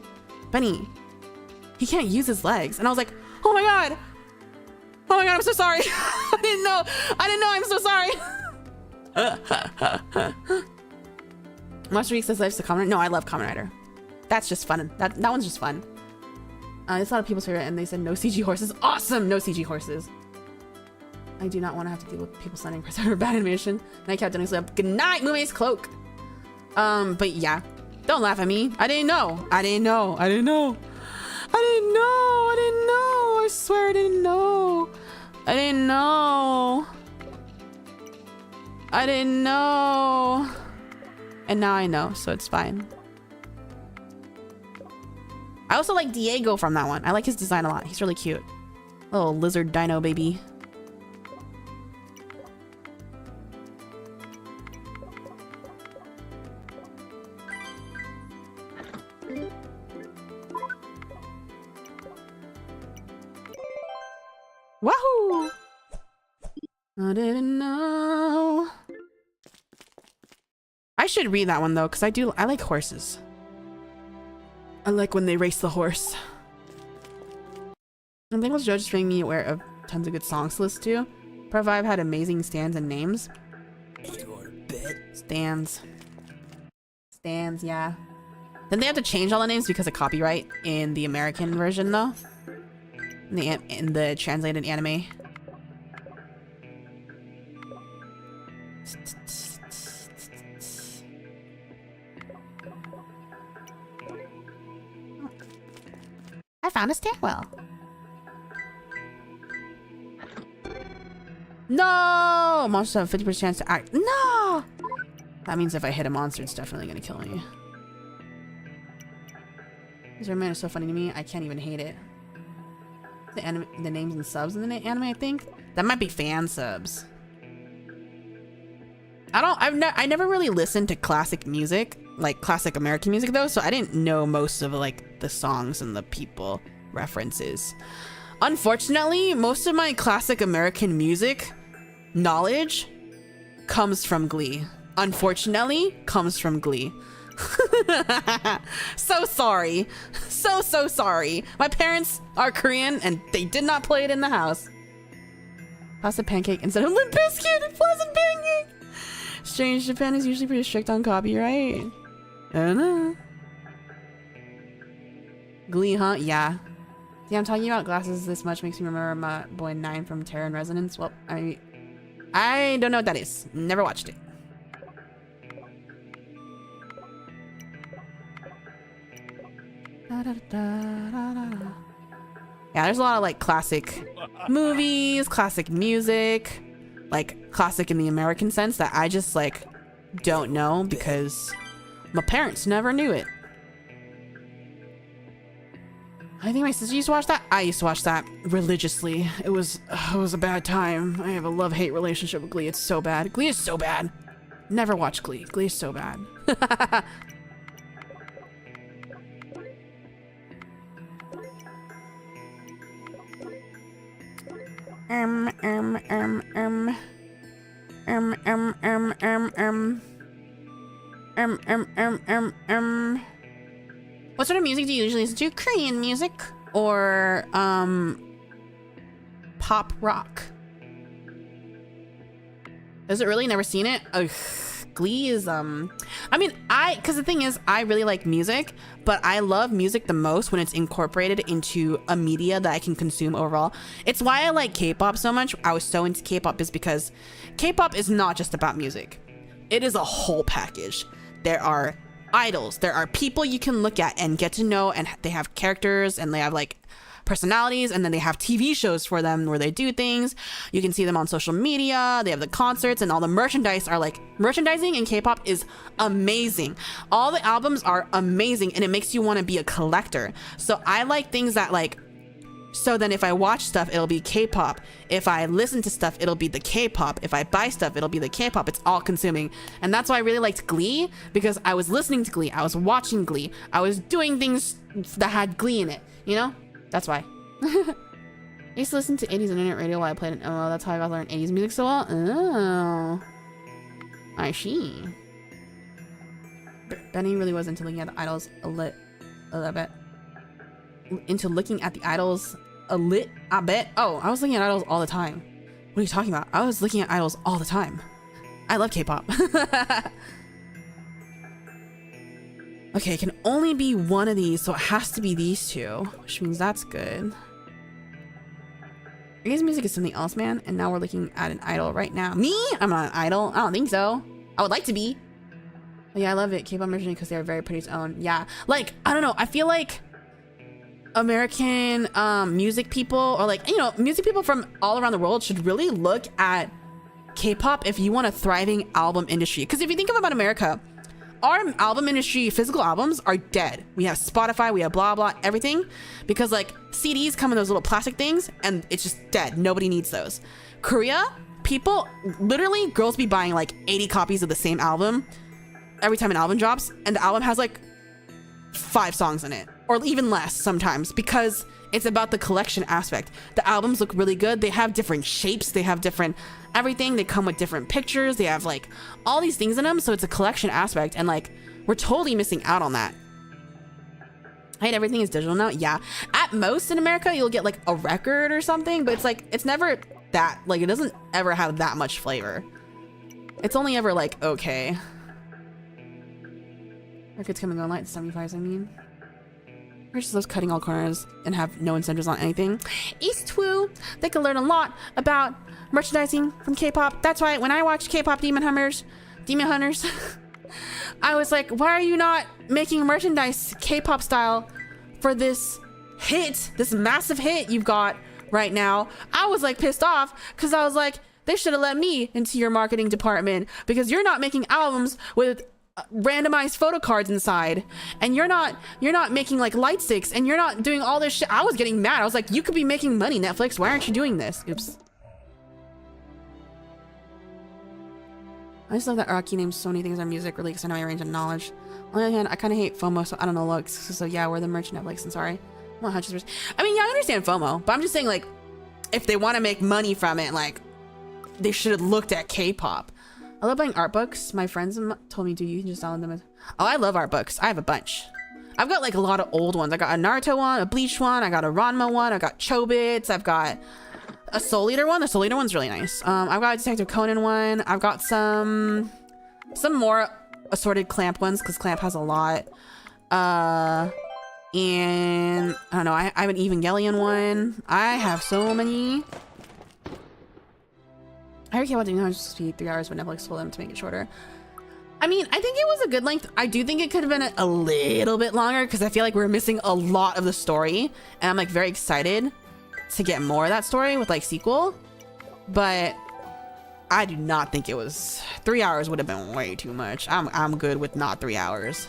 Benny, he can't use his legs. And I was like, oh my god, I'm so sorry. I didn't know, I'm so sorry. Monster Week says life's the Kamen Rider. No, I love Kamen Rider. That's just fun. That one's just fun. It's a lot of people's favorite, and they said no CG horses. Awesome, no CG horses. I do not want to have to deal with people sending press over bad animation. Night Captain sleep. Good night, Mume's cloak. But yeah, don't laugh at me. I didn't know. I swear I didn't know. I didn't know. I didn't know. And now I know, so it's fine. I also like Diego from that one. I like his design a lot. He's really cute. Little lizard dino baby. Wahoo! I didn't know. I should read that one though, because I like horses. I like when they race the horse. I think it was Joe just making me aware of tons of good songs to listen to. Pro Vibe had amazing stands and names. Stands. Stands, yeah. Then they have to change all the names because of copyright in the American version though. In the translated anime. I found a stairwell. No! Monsters have a 50% chance to act. No! That means if I hit a monster, it's definitely gonna kill me. This man is so funny to me, I can't even hate it. The names and subs in the anime, I think. That might be fan subs. I never really listened to classic music, like classic American music though, so I didn't know most of like the songs and the people references. Unfortunately, most of my classic American music knowledge comes from Glee. Unfortunately, comes from Glee. So sorry. So sorry. My parents are Korean and they did not play it in the house. Pasta pancake instead of Limp Bizkit. Pleasant pancake. Strange, Japan is usually pretty strict on copyright. I don't know. Glee, huh? Yeah. Yeah, I'm talking about glasses this much makes me remember my boy 9 from Terror and Resonance. Well, I don't know what that is. Never watched it. Yeah, there's a lot of like classic movies, classic music, like classic in the American sense that I just like don't know because my parents never knew it. I think my sister used to watch that. I used to watch that religiously. It was a bad time. I have a love-hate relationship with Glee. It's so bad. Glee is so bad. Never watch Glee. Glee is so bad. What sort of music do you usually listen to? Korean music or pop rock? Is it really? Never seen it? Ugh. Glee is I mean, because the thing is, I really like music, but I love music the most when it's incorporated into a media that I can consume overall. It's why I like K-pop so much. I was so into K-pop is because K-pop is not just about music. It is a whole package. There are idols, there are people you can look at and get to know, and they have characters and they have like personalities, and then they have TV shows for them where they do things. You can see them on social media. They have the concerts and all the merchandise are like merchandising in K-pop is amazing. All the albums are amazing and it makes you want to be a collector. So I like things that like, so then if I watch stuff, it'll be K-pop. If I listen to stuff, it'll be the K-pop. If I buy stuff, it'll be the K-pop. It's all consuming. And that's why I really liked Glee, because I was listening to Glee. I was watching Glee. I was doing things that had Glee in it, you know? That's why. I used to listen to 80s internet radio while I played an MMO. That's how I got to learn 80s music so well. Oh. I see. Benny really was into looking at the idols a little bit. Into looking at the idols a bit. Oh, I was looking at idols all the time. What are you talking about? I was looking at idols all the time. I love K-pop. Okay, it can only be one of these, so it has to be these two, which means that's good. I guess music is something else, man, and now we're looking at an idol right now. Me? I'm not an idol. I don't think so. I would like to be. But yeah, I love it. K-pop merchandise because they are very pretty to own. Yeah, like, I don't know. I feel like American music people, or like, you know, music people from all around the world should really look at K-pop if you want a thriving album industry. Because if you think about America, our album industry, physical albums are dead. We have Spotify, we have blah blah, everything, because like CDs come in those little plastic things and it's just dead. Nobody needs those. Korea, people, literally girls be buying like 80 copies of the same album every time an album drops, and the album has like 5 songs in it, or even less sometimes, because it's about the collection aspect. The albums look really good. They have different shapes, they have different everything, they come with different pictures, they have like all these things in them, so it's a collection aspect, and like we're totally missing out on that. Right, everything is digital now. Yeah, at most in America you'll get like a record or something, but it's like, it's never that, like, it doesn't ever have that much flavor. It's only ever like, okay, records come and go online, 75s I mean. Versus those cutting all corners and have no incentives on anything. East Twoo, they can learn a lot about merchandising from K-pop. That's why when I watched K-pop Demon Hunters, I was like, why are you not making merchandise K-pop style for this hit, this massive hit you've got right now? I was like pissed off because I was like, they should have let me into your marketing department, because you're not making albums with randomized photo cards inside, and you're not making like light sticks, and you're not doing all this shit. I was getting mad. I was like, you could be making money, Netflix. Why aren't you doing this? Oops. I just love that Araki names so many things on music really, because I know my range of knowledge. On the other hand, I kind of hate FOMO, so I don't know looks. So yeah, we're the merch Netflix. I'm sorry. I'm not 100%. I mean, yeah, I understand FOMO, but I'm just saying, like, if they want to make money from it, like, they should have looked at K-pop. I love buying art books. My friends told me, dude, you can just download them. Oh, I love art books. I have a bunch. I've got like a lot of old ones. I got a Naruto one, a Bleach one, I got a Ranma one, I got Chobits, I've got a Soul Eater one. The Soul Eater one's really nice. I've got a Detective Conan one. I've got some more assorted Clamp ones, because Clamp has a lot. And I don't know, I have an Evangelion one. I have so many. I heard K-pop didn't just be 3 hours, but Netflix told them to make it shorter. I mean, I think it was a good length. I do think it could have been a little bit longer, because I feel like we're missing a lot of the story, and I'm like very excited to get more of that story with like sequel. But I do not think it was 3 hours. Would have been way too much. I'm good with not 3 hours.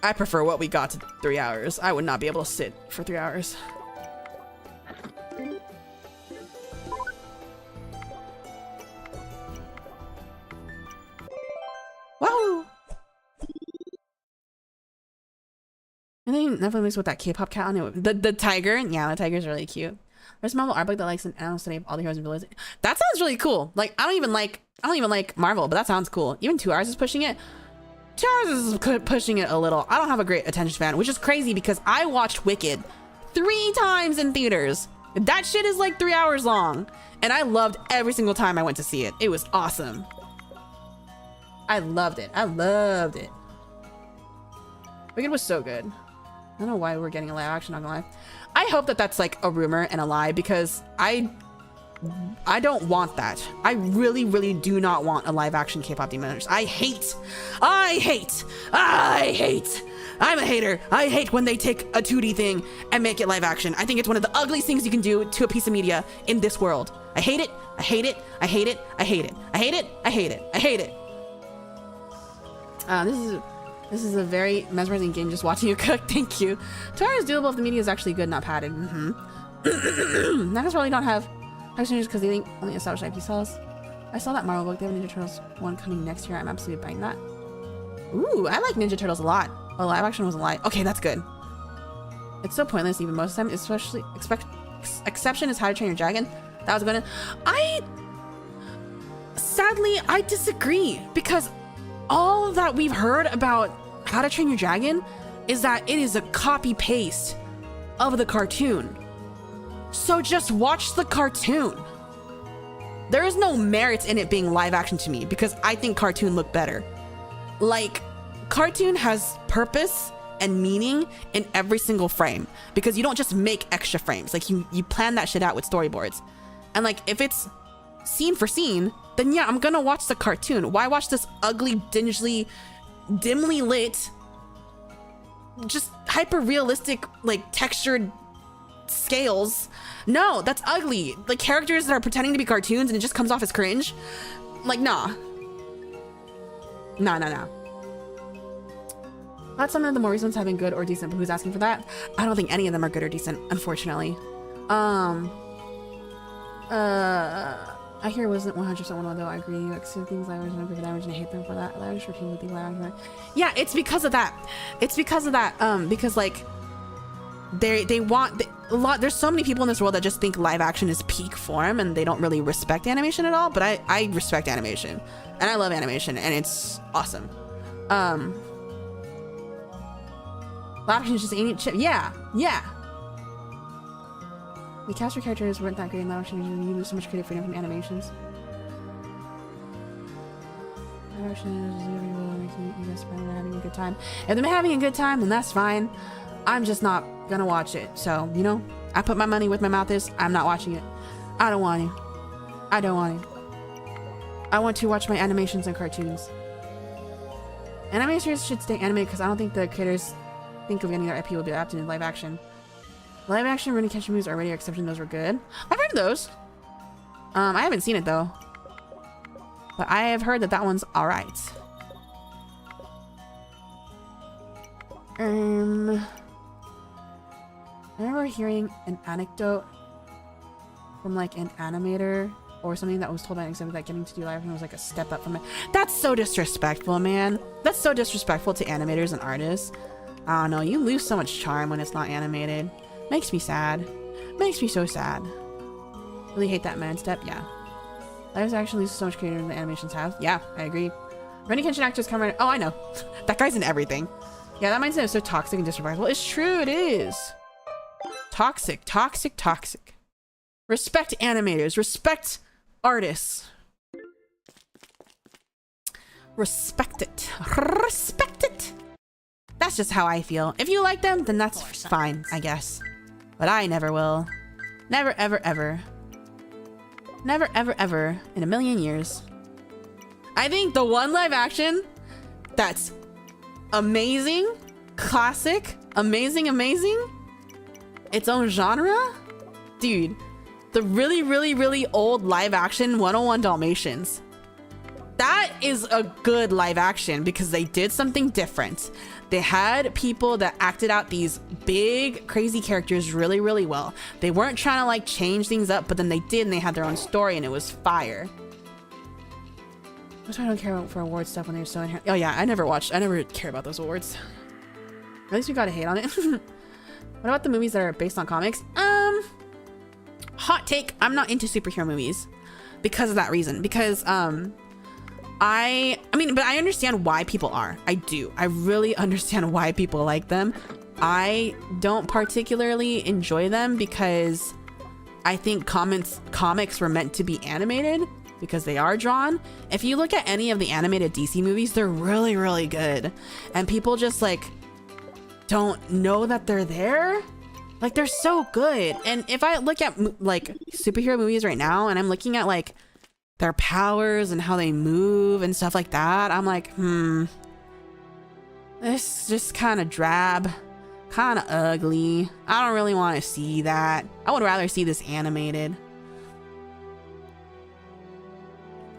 I prefer what we got to 3 hours. I would not be able to sit for 3 hours. Wahoo! I think Netflix mixed with that K-pop cat on it. The tiger. Yeah, the tiger's really cute. There's a Marvel art book that likes an animal study of all the heroes and villains. That sounds really cool. Like, I don't even like Marvel, but that sounds cool. Even 2 hours is pushing it. 2 hours is pushing it a little. I don't have a great attention span, which is crazy because I watched Wicked 3 times in theaters. That shit is like 3 hours long, and I loved every single time I went to see it. It was awesome. I loved it. I loved it. Wicked was so good. I don't know why we're getting a live action, not gonna lie. I hope that that's like a rumor and a lie, because I don't want that. I really, really do not want a live action K-pop Demon Hunters. I'm a hater. I hate when they take a 2D thing and make it live action. I think it's one of the ugliest things you can do to a piece of media in this world. I hate it. I hate it. I hate it. I hate it. I hate it. I hate it. I hate it. This is a very mesmerizing game just watching you cook. Thank you. 2 hours doable if the media is actually good, not padded. Netflix probably don't have extras because they think only established IP sells. I saw that Marvel book. They have Ninja Turtles one coming next year. I'm absolutely buying that. Ooh, I like Ninja Turtles a lot. Oh, live action was a lie. Okay, that's good. It's so pointless even most of the time, especially exception is How to Train Your Dragon. That was gonna. Sadly, I disagree, because all that we've heard about How to Train Your Dragon is that it is a copy paste of the cartoon. So just watch the cartoon. There is no merit in it being live action to me, because I think cartoon looked better. Like, cartoon has purpose and meaning in every single frame, because you don't just make extra frames. Like, you plan that shit out with storyboards. And like, if it's scene for scene, then yeah, I'm gonna watch the cartoon. Why watch this ugly, dimly lit just hyper realistic, like textured scales. No, that's ugly. Like characters that are pretending to be cartoons and it just comes off as cringe. Like, nah. Nah. Not some of the more recent ones have been good or decent, but who's asking for that? I don't think any of them are good or decent, unfortunately. I hear it wasn't 100% one, although I agree. You accept things like for damage and I hate them for that. I just repeatedly think like, yeah, it's because of that. It's because of that. Because like they want a lot. There's so many people in this world that just think live action is peak form and they don't really respect animation at all. But I respect animation and I love animation and it's awesome. Live action is just ain't chip. Yeah. The cast for characters weren't that great in live action. You lose so much creative freedom from animations. Live action is making you guys having a good time. If they're having a good time, then that's fine. I'm just not gonna watch it. So, you know, I put my money where my mouth is. I'm not watching it. I don't want to. I want to watch my animations and cartoons. Animators should stay animated because I don't think the creators think of any of their IP will be adapted in live action. Live action Rurouni Kenshin movies are already accepted. Those were good. I've heard of those. I haven't seen it though. But I have heard that one's alright. I remember hearing an anecdote from like an animator or something that was told by an exhibit that getting to do live action was like a step up from it. That's so disrespectful, man. That's so disrespectful to animators and artists. I don't know. You lose so much charm when it's not animated. Makes me sad. Makes me so sad. Really hate that man step. Yeah. Live action loses so much creative than the animations have. Yeah, I agree. Rurouni Kenshin actors come right. Oh, I know. That guy's in everything. Yeah, that mindset is so toxic and disrespectful. It's true. It is. Toxic. Respect animators. Respect artists. Respect it. Respect it. That's just how I feel. If you like them, then that's fine, I guess. But I never will. Never, ever, ever. Never, ever, ever in a million years. I think the one live action that's amazing, classic, amazing, its own genre, dude, the really old live action 101 Dalmatians. That is a good live action because they did something different. They had people that acted out these big crazy characters really well. They weren't trying to like change things up, but then they did, and they had their own story, and it was fire. That's why I don't care for award stuff when they're so inherent. Oh yeah, I never care about those awards. At least we gotta hate on it. What about the movies that are based on comics? Hot take, I'm not into superhero movies because of that reason. Because I mean, but I understand why people are. I do. I really understand why people like them. I don't particularly enjoy them because I think comics were meant to be animated because they are drawn. If you look at any of the animated DC movies, they're really good. And people just like don't know that they're there. Like they're so good. And if I look at like superhero movies right now and I'm looking at like their powers and how they move and stuff like that, I'm like, this is just kind of drab, kind of ugly. I don't really want to see that. I would rather see this animated.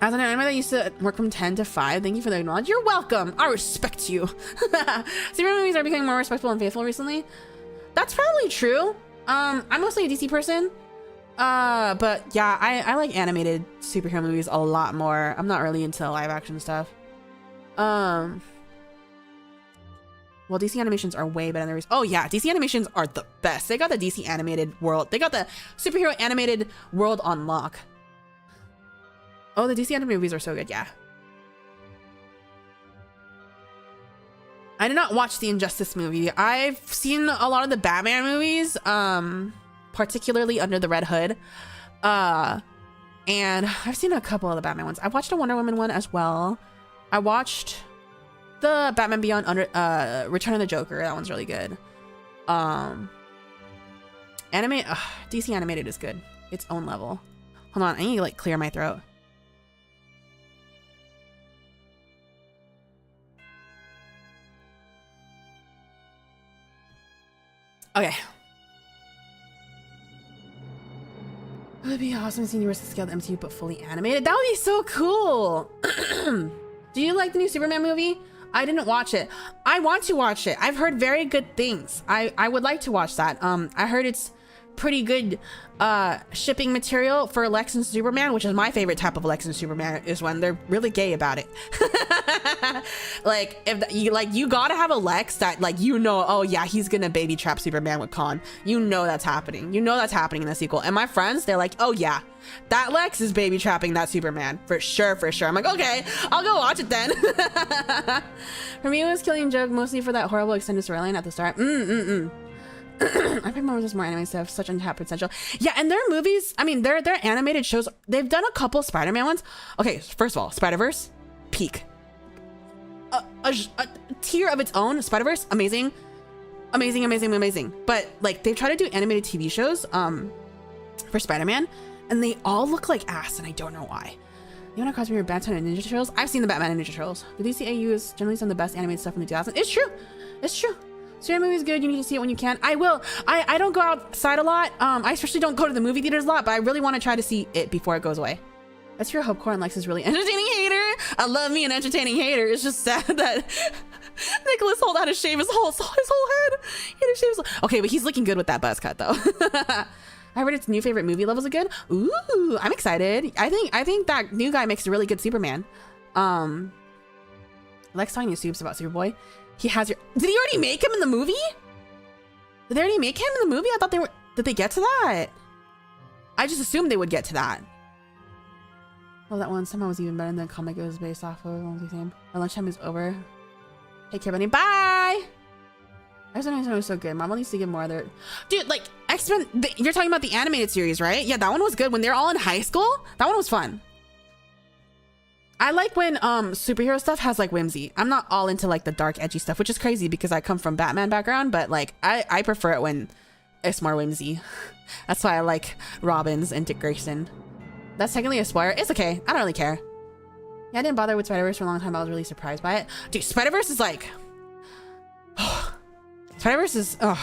As an anime that used to work from 10 to 5, thank you for the acknowledge. You're welcome. I respect you. Superhero movies are becoming more respectful and faithful recently. That's probably true. I'm mostly a DC person. But yeah, I like animated superhero movies a lot more. I'm not really into live action stuff. Well, DC animations are way better than the oh yeah, DC animations are the best. They got the DC animated world. They got the superhero animated world on lock. Oh, the DC animated movies are so good, yeah. I did not watch the Injustice movie. I've seen a lot of the Batman movies, particularly Under the Red Hood. And I've seen a couple of the Batman ones. I watched a Wonder Woman one as well. I watched the Batman Beyond Return of the Joker. That one's really good. DC animated is good. Its own level. Hold on, I need to like clear my throat. Okay. It would be awesome seeing Universal scale the MCU but fully animated. That would be so cool. Do you like the new Superman movie? I didn't watch it. I want to watch it. I've heard very good things. I would like to watch that. I heard it's pretty good shipping material for Lex and Superman, which is my favorite type of Lex and Superman, is when they're really gay about it. Like, if you gotta have a Lex that, like, you know, oh yeah, he's gonna baby trap Superman with Khan. You know that's happening. You know that's happening in the sequel. And my friends, they're like, oh yeah, that Lex is baby trapping that Superman for sure, for sure. I'm like, okay, I'll go watch it then. For me, it was Killing Joke, mostly for that horrible extended storyline at the start. I think more just more anime stuff, such untapped potential. Yeah, and their movies, I mean, their animated shows, they've done a couple Spider-Man ones. Okay, first of all, Spider-Verse, peak. A tier of its own. Spider-Verse, amazing. Amazing, amazing, amazing. But like, they've tried to do animated TV shows for Spider-Man, and they all look like ass, and I don't know why. You want to cosplay your Batman and Ninja Turtles? I've seen the Batman and Ninja Turtles. The DCAU is generally some of the best animated stuff in the 2000s. It's true. It's true. Superman movie is good. You need to see it when you can. I will. I don't go outside a lot. I especially don't go to the movie theaters a lot, but I really want to try to see it before it goes away. That's your Hope Core and Lex is really entertaining hater. I love me an entertaining hater. It's just sad that Nicholas Holt had to shave his whole head. He had to shave his... Okay, but he's looking good with that buzz cut though. I heard its new favorite movie levels are good. Ooh, I'm excited. I think that new guy makes a really good Superman. Lex talking to Soups about Superboy. He has your... Did he already make him in the movie? Did they already make him in the movie? I thought they were... Did they get to that? I just assumed they would get to that. Well, that one somehow was even better than the comic it was based off of. What was the name? Our lunchtime is over. Take care, buddy. Bye! I just thought it was so good. Marvel needs to give more other... Dude, like, X-Men... You're talking about the animated series, right? Yeah, that one was good. When they're all in high school, that one was fun. I like when superhero stuff has like whimsy. I'm not all into like the dark edgy stuff, which is crazy because I come from Batman background, but like I prefer it when it's more whimsy. That's why I like Robin's and Dick Grayson. That's technically a spoiler. It's okay. I don't really care. Yeah, I didn't bother with Spider-Verse for a long time. I was really surprised by it. Dude, Spider-Verse is like... Spider-Verse is... I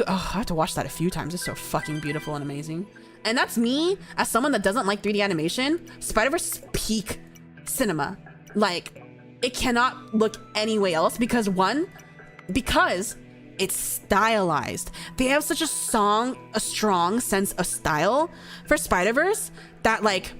have to watch that a few times. It's so fucking beautiful and amazing. And that's me, as someone that doesn't like 3D animation. Spider-Verse is peak cinema. Like, it cannot look any way else because it's stylized. They have such a strong sense of style for Spider-Verse that like,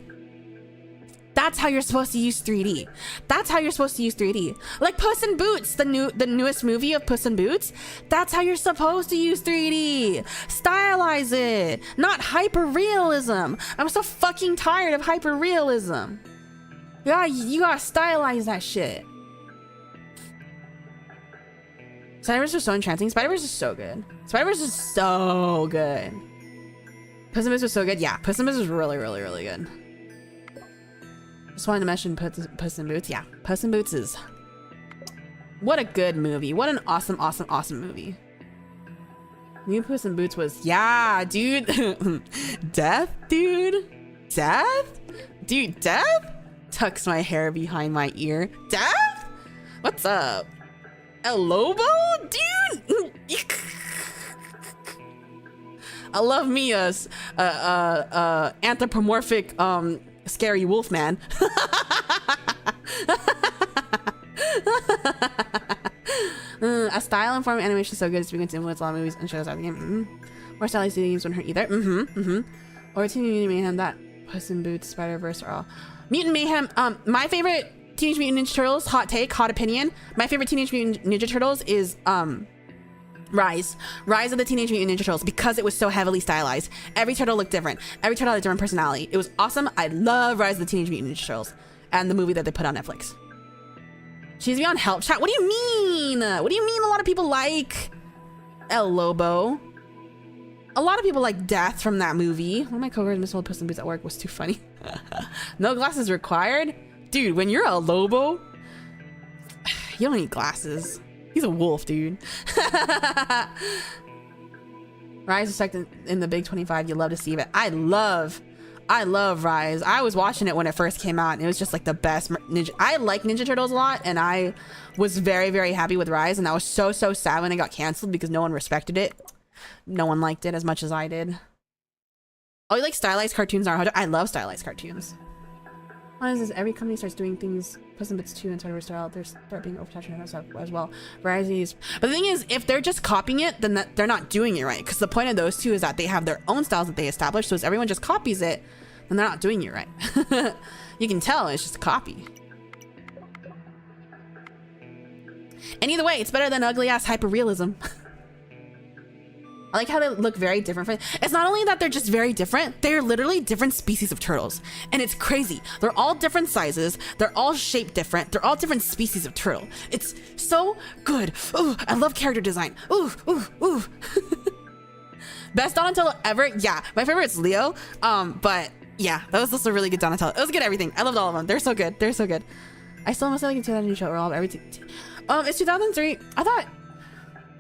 that's how you're supposed to use 3D. That's how you're supposed to use 3D. Like Puss in Boots, the newest movie of Puss in Boots. That's how you're supposed to use 3D. Stylize it, not hyper-realism. I'm so fucking tired of hyper-realism. You gotta stylize that shit. Spider-Verse was so entrancing. Spider-Verse is so good. Spider-Verse is so good. Puss in Boots was so good. Yeah, Puss in Boots was really, really, really good. Just wanted to mention Puss in Boots. Yeah, Puss in Boots is... What a good movie. What an awesome, awesome, awesome movie. New Puss in Boots was... Yeah, dude. Death, dude. Death? Dude, Death? Tucks my hair behind my ear. Death? What's up? El Lobo? Dude! I love me a anthropomorphic scary wolf man. A style and form of animation so good it's beginning to influence a lot of movies and shows out of the game. More stylish games wouldn't hurt either. Or Teenage Mutant Mayhem, that Puss in Boots, Spider-Verse are all. Mutant Mayhem, my favorite Teenage Mutant Ninja Turtles, hot take, hot opinion. My favorite Teenage Mutant Ninja Turtles is Rise of the Teenage Mutant Ninja Turtles, because it was so heavily stylized. Every turtle looked different. Every turtle had a different personality. It was awesome. I love Rise of the Teenage Mutant Ninja Turtles and the movie that they put on Netflix. She's beyond help chat. What do you mean? What do you mean a lot of people like El Lobo? A lot of people like Death from that movie. One of my coworkers misspelled Puss in Boots at work was too funny. No glasses required? Dude, when you're a Lobo, you don't need glasses. He's a wolf, dude. Rise is second in the Big 25. You love to see it. I love I love Rise. I was watching it when it first came out and it was just like the best Ninja. I like Ninja Turtles a lot and I was very, very happy with Rise, and I was so sad when it got canceled because no one respected it. No one liked it as much as I did. Oh, you like stylized cartoons? I love stylized cartoons. Why is this? Every company starts doing things custom bits too and try to restyle. They start being overtouched and stuff as well. Varieties. But the thing is, if they're just copying it, then they're not doing it right. Because the point of those two is that they have their own styles that they establish. So if everyone just copies it, then they're not doing it right. You can tell it's just a copy. And either way, it's better than ugly ass hyperrealism. I like how they look very different. It's not only that they're just very different, they're literally different species of turtles. And it's crazy. They're all different sizes. They're all shaped different. They're all different species of turtle. It's so good. Ooh, I love character design. Ooh, ooh, ooh. Best Donatello ever? Yeah, my favorite's Leo. But yeah, that was also really good Donatello. It was good everything. I loved all of them. They're so good. They're so good. I still must like a 2000 show or all everything. It's 2003. I thought.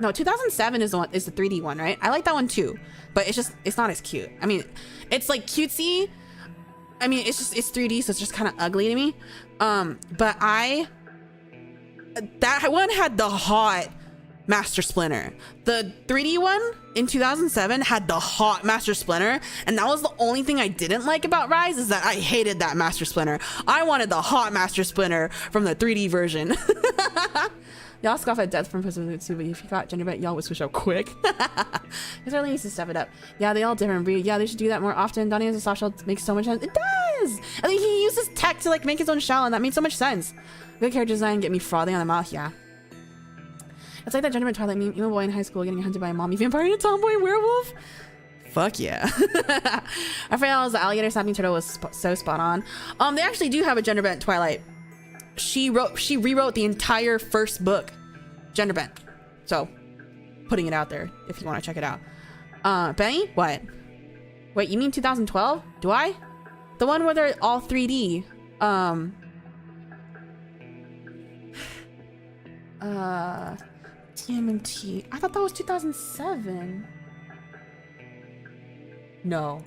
No, 2007 is the 3D one, right? I like that one too, but it's not as cute. I mean, it's like cutesy. I mean, it's 3D, so it's just kind of ugly to me. But that one had the hot Master Splinter. The 3D one in 2007 had the hot Master Splinter, and that was the only thing I didn't like about Rise, is that I hated that Master Splinter. I wanted the hot Master Splinter from the 3D version. Y'all scoff at death from Promisu too, but if you got gender bent, y'all would switch up quick. It really needs to step it up. Yeah, they all different breed. Yeah, they should do that more often. Donnie has a soft shell makes so much sense. It does! I think he uses tech to like make his own shell, and that made so much sense. Good character design, get me frothing on the mouth, yeah. It's like that gender bent Twilight meme, emo boy in high school getting hunted by a mommy vampire and a tomboy werewolf. Fuck yeah. I forgot the alligator snapping turtle was so spot on. They actually do have a gender bent Twilight. She rewrote the entire first book, gender bent. So, putting it out there if you want to check it out. Benny, what? Wait, you mean 2012? Do I? The one where they're all 3D. TMNT. I thought that was 2007. No.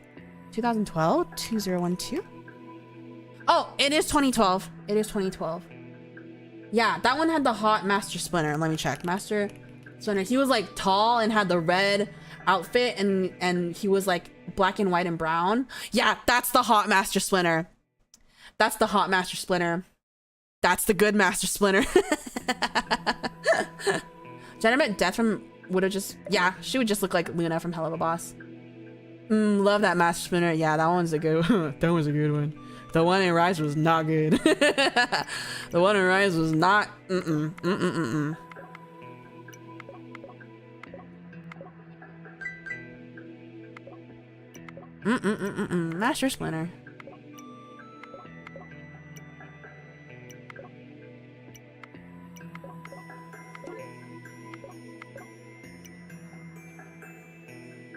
2012? 2012? Oh, it is 2012. It is 2012. Yeah, that one had the hot Master Splinter. Let me check. Master Splinter. He was like tall and had the red outfit, and he was like black and white and brown. Yeah, that's the hot Master Splinter. That's the hot Master Splinter. That's the good Master Splinter. Jennifer Death from would have just, yeah, she would just look like Luna from Hell of a Boss. Love that Master Splinter. Yeah, that one's a good one. That was a good one. The one in Rise was not good. The one in Rise was not. Master Splinter.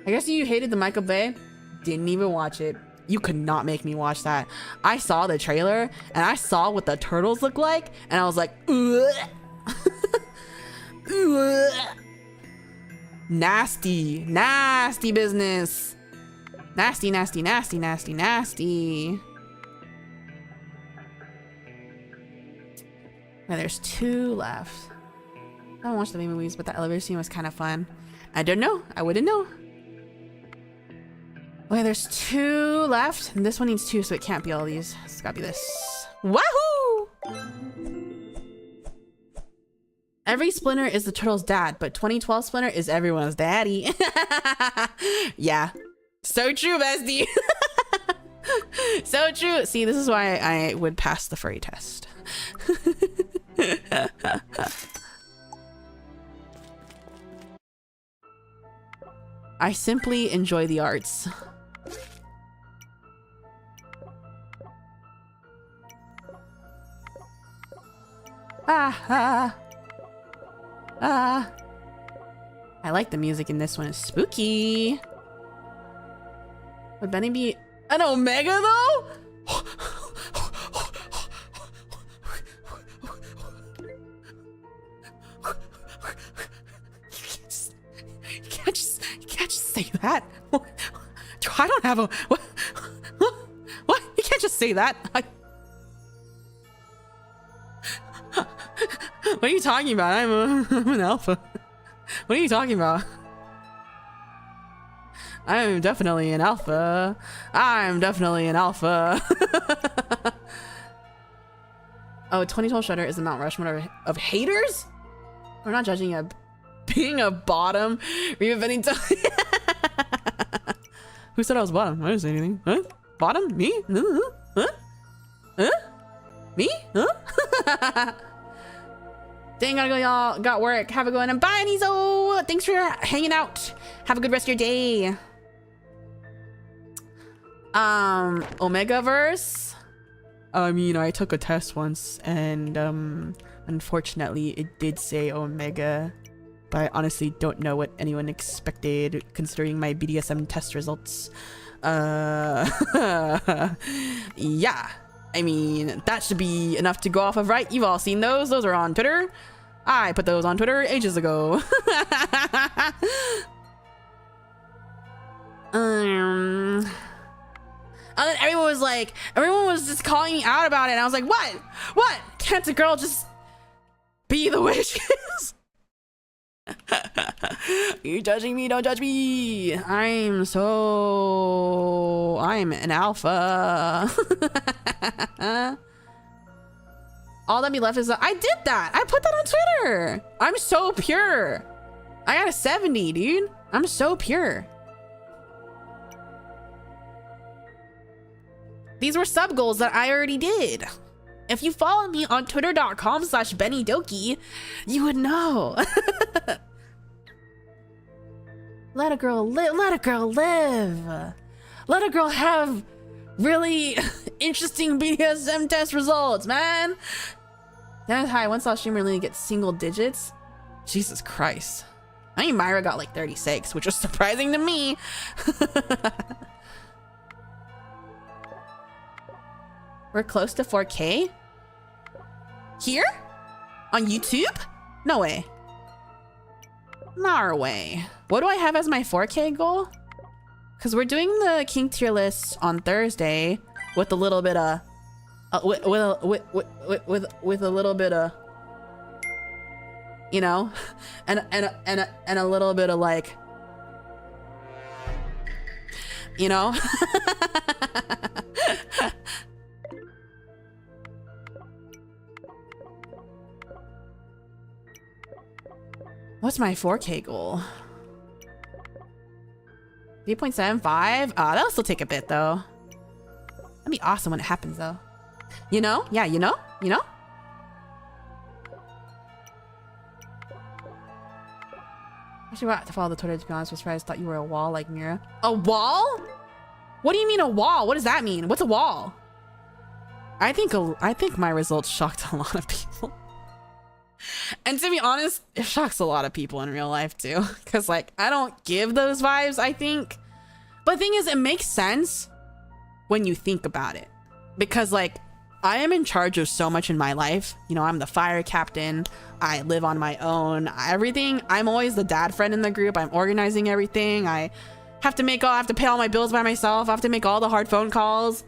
I guess you hated the Michael Bay. Didn't even watch it. You could not make me watch that. I saw the trailer and I saw what the turtles look like, and I was like, ugh. Ugh. Nasty, nasty business. Nasty, nasty, nasty, nasty, nasty. Now there's 2 left. I don't watch the main movies, but the elevator scene was kind of fun. I don't know. I wouldn't know. Okay, there's 2 left, and this one needs 2, so it can't be all these. It's gotta be this. Wahoo! Every Splinter is the turtle's dad, but 2012 Splinter is everyone's daddy. Yeah. So true, bestie. So true. See, this is why I would pass the furry test. I simply enjoy the arts. I like the music in this one. It's spooky. Would Benny be an Omega though? You can't just say that. I don't have a. say that. What are you talking about? I'm an alpha. What are you talking about? I'm definitely an alpha. I'm definitely an alpha. Oh, 2012 Shredder is the Mount Rushmore of haters? We're not judging a being a bottom. Reba Beni Doki. Who said I was bottom? I didn't say anything. Huh? Bottom? Me? Huh? Huh? Me? Huh? Dang, gotta go, y'all. Got work. Have a good one. And bye, Nizo. Thanks for hanging out. Have a good rest of your day. Omegaverse. I mean, I took a test once, and unfortunately, it did say Omega. But I honestly don't know what anyone expected, considering my BDSM test results. Yeah. I mean, that should be enough to go off of, right? You've all seen those. Those are on Twitter. I put those on Twitter ages ago. And then everyone was just calling me out about it. And I was like, what? What? Can't a girl just be the way she is? You're judging me, don't judge me. I'm an alpha. All that be left is I did that. I put that on Twitter. I'm so pure. I got a 70, dude. I'm so pure. These were sub goals that I already did. If you follow me on twitter.com/Beni Doki, you would know. Let a girl live. Let a girl live. Let a girl have really interesting BDSM test results, man. That's how I once saw a streamer really get single digits. Jesus Christ. I think Myra got like 36, which was surprising to me. We're close to 4K? Here? On YouTube? No way. No way. What do I have as my 4K goal? Because we're doing the kink tier list on Thursday with a little bit of... with a little bit of... You know? And a little bit of like... You know? What's my 4K goal? 3.75? That'll still take a bit though. That'd be awesome when it happens though. You know? Yeah, you know? You know? Actually, I have to follow the Twitter to be honest. I was surprised. Thought you were a wall like Mira. A wall? What do you mean a wall? What does that mean? What's a wall? I think my results shocked a lot of people. And to be honest, it shocks a lot of people in real life too. Cause like, I don't give those vibes, I think. But the thing is, it makes sense when you think about it. Because like, I am in charge of so much in my life. You know, I'm the fire captain. I live on my own. Everything. I'm always the dad friend in the group. I'm organizing everything. I have to pay all my bills by myself. I have to make all the hard phone calls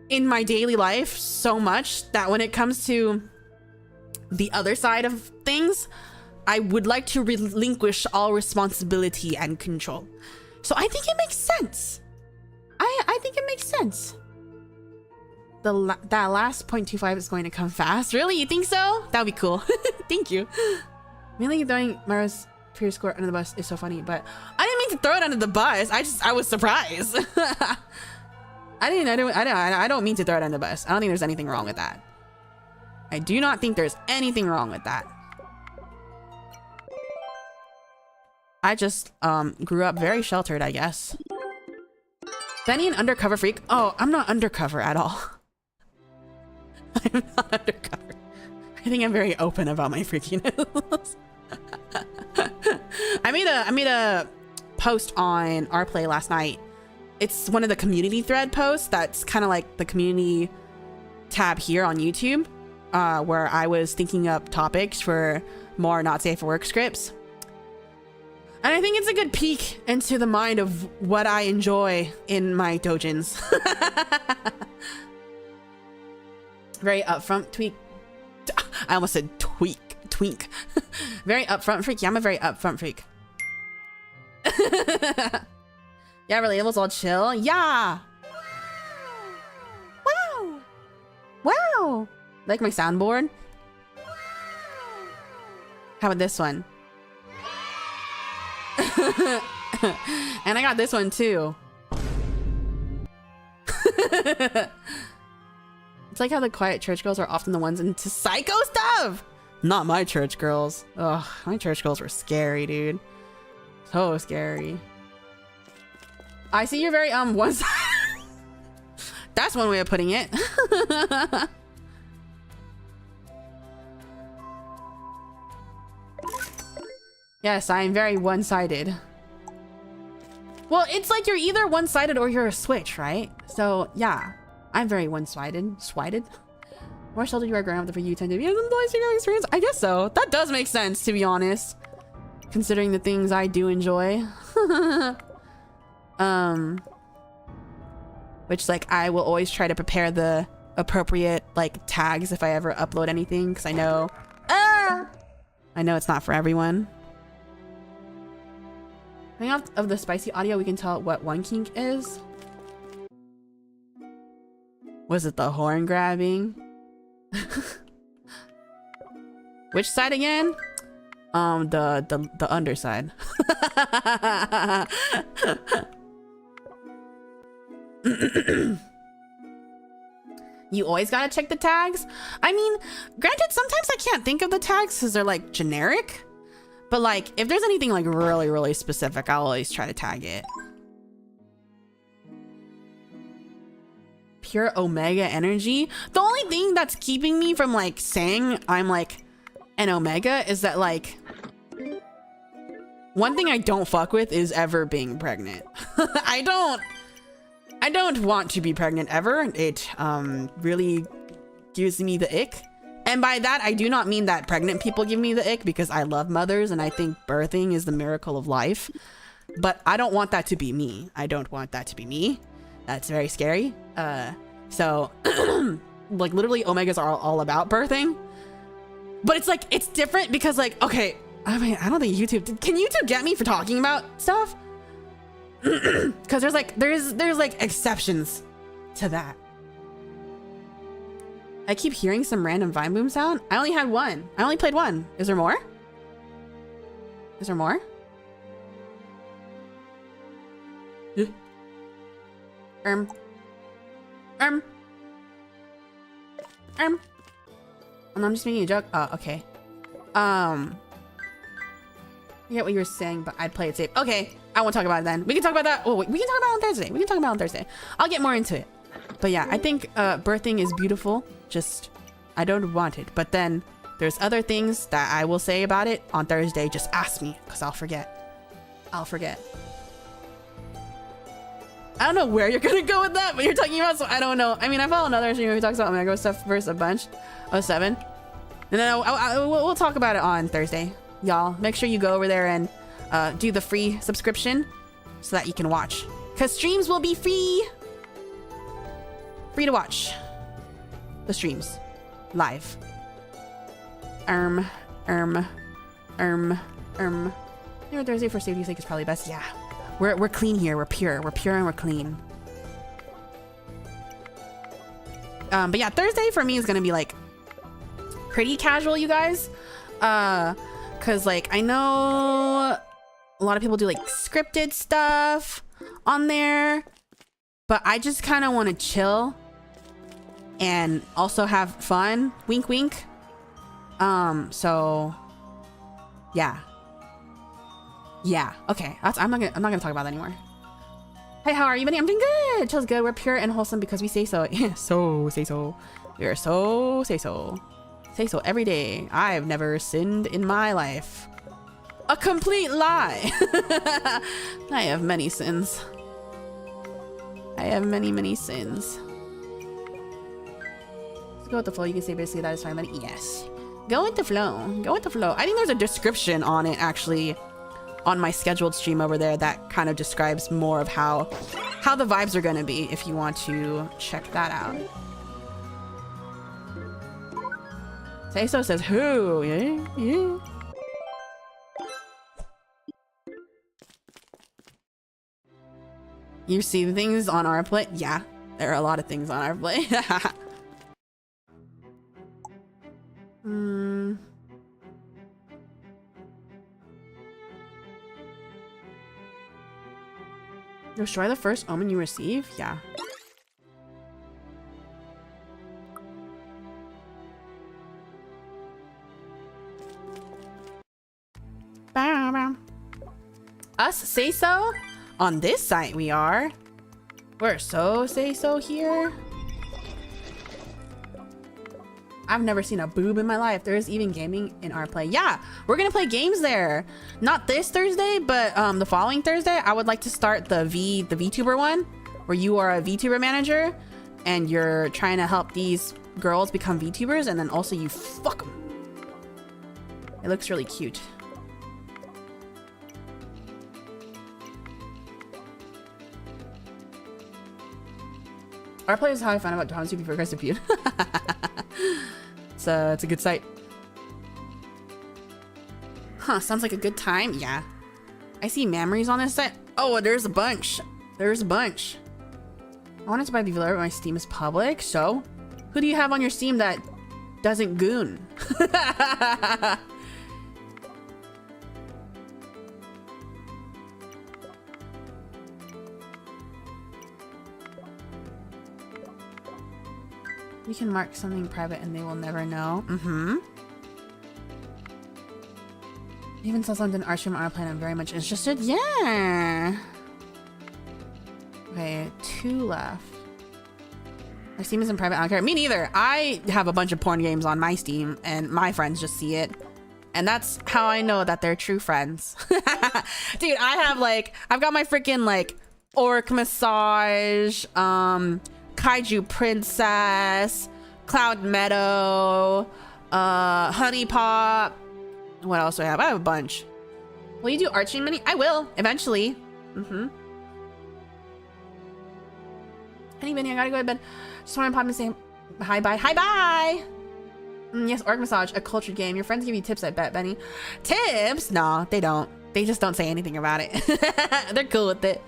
in my daily life so much that when it comes to the other side of things, I would like to relinquish all responsibility and control. So I think it makes sense. I think it makes sense. That last 0.25 is going to come fast. Really? You think so? That would be cool. Thank you. Mainly throwing Mara's peer score under the bus is so funny, but I didn't mean to throw it under the bus. I was surprised. I don't mean to throw it under the bus. I don't think there's anything wrong with that. I do not think there's anything wrong with that. I just grew up very sheltered, I guess. Beni an undercover freak? Oh, I'm not undercover at all. I'm not undercover. I think I'm very open about my freakiness. I made a post on our play last night. It's one of the community thread posts that's kind of like the community tab here on YouTube. Where I was thinking up topics for more not safe for work scripts. And I think it's a good peek into the mind of what I enjoy in my dojins. Very upfront tweak. I almost said twink. Very upfront freak. Yeah, I'm a very upfront freak. Yeah, relatables all chill. Yeah. Wow. Wow. Like my soundboard. How about this one? And I got this one too. It's like how the quiet church girls are often the ones into psycho stuff. Not my church girls. Ugh, my church girls were scary, dude. So scary. I see you're very one side. That's one way of putting it. Yes, I am very one-sided. Well, it's like you're either one-sided or you're a switch, right? So yeah, I'm very one-sided. Swided. More sheltered you are growing up, the you tend to be a experience. I guess so. That does make sense, to be honest, considering the things I do enjoy. Which, like, I will always try to prepare the appropriate like tags if I ever upload anything, because I know it's not for everyone. Coming off of the spicy audio, we can tell what one kink is. Was it the horn grabbing? Which side again? The underside. You always gotta check the tags. I mean, granted, sometimes I can't think of the tags because they're like generic. But like, if there's anything like really, really specific, I'll always try to tag it. Pure Omega energy. The only thing that's keeping me from like saying I'm like an Omega is that like, one thing I don't fuck with is ever being pregnant. I don't want to be pregnant ever. It really gives me the ick. And by that, I do not mean that pregnant people give me the ick, because I love mothers and I think birthing is the miracle of life. But I don't want that to be me. I don't want that to be me. That's very scary. So like literally Omegas are all about birthing. But it's like, it's different because like, okay, I mean, I don't think YouTube, can YouTube get me for talking about stuff? Because there's like exceptions to that. I keep hearing some random vine boom sound. I only had one. I only played one. Is there more? Is there more? I'm just making a joke. Oh, okay. I forget what you were saying, but I'd play it safe. Okay, I won't talk about it then. We can talk about that. Oh, wait, we can talk about it on Thursday. We can talk about it on Thursday. I'll get more into it. But yeah, I think birthing is beautiful. Just, I don't want it. But then there's other things that I will say about it on Thursday. Just ask me, because I'll forget. I'll forget. I don't know where you're gonna go with that, but you're talking about, so I don't know. I mean, I follow another streamer who talks about Omega stuff versus a bunch. 07. And then we'll talk about it on Thursday. Y'all, make sure you go over there and do the free subscription so that you can watch. Because streams will be free. Free to watch the streams live. You know, Thursday for safety's sake is probably best. Yeah, we're clean here. We're pure and we're clean. But yeah, Thursday for me is gonna be like pretty casual, you guys. Cause like I know a lot of people do like scripted stuff on there, but I just kind of want to chill and also have fun. Wink, wink. So yeah. Okay. I'm not gonna talk about that anymore. Hey, how are you, Benny? I'm doing good. Chill's good. We're pure and wholesome because we say so. Say so. We are so say so. Say so every day. I've never sinned in my life. A complete lie. I have many sins. I have many sins. Let's go with the flow. You can say basically that is fine, but yes. Go with the flow. Go with the flow. I think there's a description on it actually on my scheduled stream over there that kind of describes more of how the vibes are gonna be if you want to check that out. Say so says who? Yeah, yeah. You see things on our plate? Yeah, there are a lot of things on our plate. Destroy the first omen you receive? Yeah. Us say so? On this site we are. We're so say so here. I've never seen a boob in my life. There is even gaming in our play. Yeah, we're gonna play games there. Not this Thursday, but the following Thursday. I would like to start the VTuber one, where you are a VTuber manager and you're trying to help these girls become VTubers, and then also you fuck them. It looks really cute. Our play is how I found out Donos before Christ appeared. So it's a good site. Huh, sounds like a good time. Yeah. I see memories on this site. Oh, there's a bunch. There's a bunch. I wanted to buy Beloved, but my Steam is public. So, who do you have on your Steam that doesn't goon? You can mark something private and they will never know. Even saw something in our stream on our plan. I'm very much interested. Yeah. Okay, 2 left. My Steam isn't private. I don't care. Me neither. I have a bunch of porn games on my Steam and my friends just see it. And that's how I know that they're true friends. Dude, I've got my freaking like Orc Massage, Kaiju Princess, Cloud Meadow, Honey Pop. What else do I have? I have a bunch. Will you do arching mini? I will, eventually. Honey Benny, I gotta go to bed. Just want to pop and say hi bye. Hi bye! Yes, Orc Massage, a cultured game. Your friends give you tips, I bet, Benny. Tips? No, they don't. They just don't say anything about it. They're cool with it.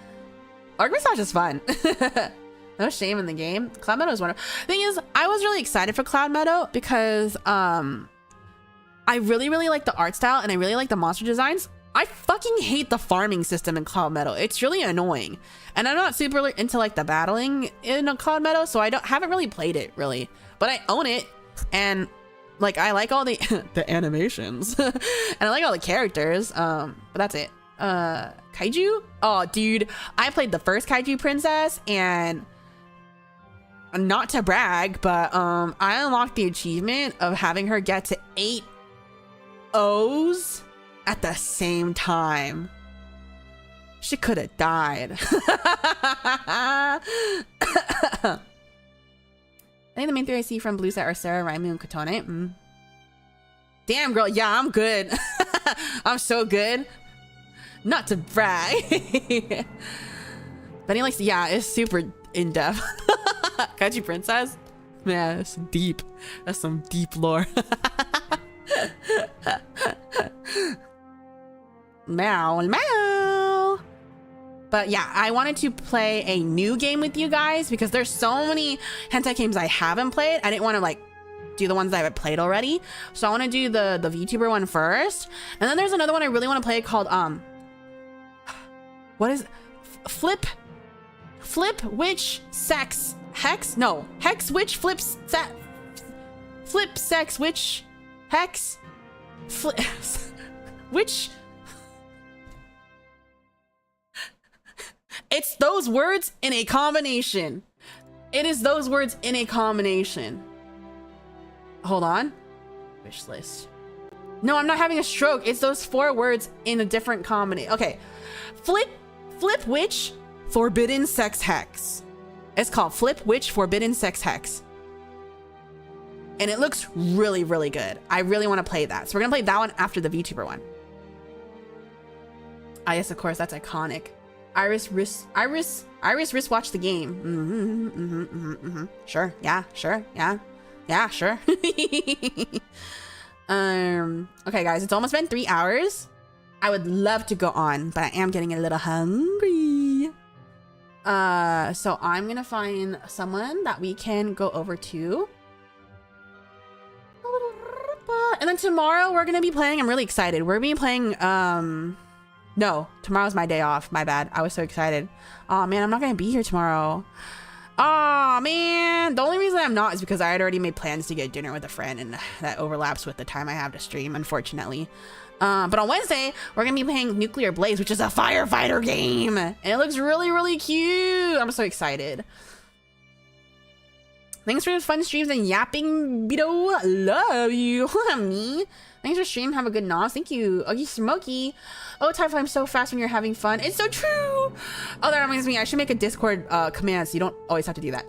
Orc Massage is fun. No shame in the game. Cloud Meadow is wonderful. Thing is, I was really excited for Cloud Meadow because I really like the art style and I really like the monster designs. I fucking hate the farming system in Cloud Meadow. It's really annoying. And I'm not super into like the battling in a Cloud Meadow, so I haven't really played it really. But I own it and like I like all the the animations and I like all the characters. But that's it. Kaiju? Oh dude, I played the first Kaiju Princess and not to brag, but I unlocked the achievement of having her get to 8 O's at the same time. She could have died. I think the main 3 I see from Blue Set are Sarah, Raimu, and Kotone. Damn girl, yeah, I'm good. I'm so good. Not to brag. Benny likes, yeah, it's super in-depth. Kaiju Princess? Man, it's deep. That's some deep lore. Meow, meow. But yeah, I wanted to play a new game with you guys because there's so many hentai games I haven't played. I didn't want to like do the ones that I've played already. So I want to do the VTuber one first. And then there's another one I really want to play called, what is Flip Witch Sex Hex? No, Hex Witch Flip Sex Witch Hex Witch. It's those words in a combination. It is those words in a combination. Hold on. Wish list. No, I'm not having a stroke. It's those 4 words in a different combination. Okay. Flip Witch Forbidden Sex Hex. It's called Flip Witch Forbidden Sex Hex. And it looks really, really good. I really want to play that. So we're going to play that one after the VTuber one. Ah, yes, of course, that's iconic. Iris wristwatch the game. Sure, yeah, sure, yeah, sure. Okay, guys, it's almost been 3 hours. I would love to go on, but I am getting a little hungry. So I'm gonna find someone that we can go over to. And then tomorrow we're gonna be playing. I'm really excited. We're gonna be playing. No, tomorrow's my day off. My bad. I was so excited. Oh man, I'm not gonna be here tomorrow. Oh man, the only reason I'm not is because I had already made plans to get dinner with a friend, and that overlaps with the time I have to stream, unfortunately. But on Wednesday, we're gonna be playing Nuclear Blaze, which is a firefighter game, and it looks really, really cute. I'm so excited. Thanks for the fun streams and yapping, Beto. Love you, me. Thanks for stream. Have a good nos. Thank you. Okey, smokey. Oh, time flies so fast when you're having fun. It's so true. Oh, that reminds me. I should make a Discord command so you don't always have to do that.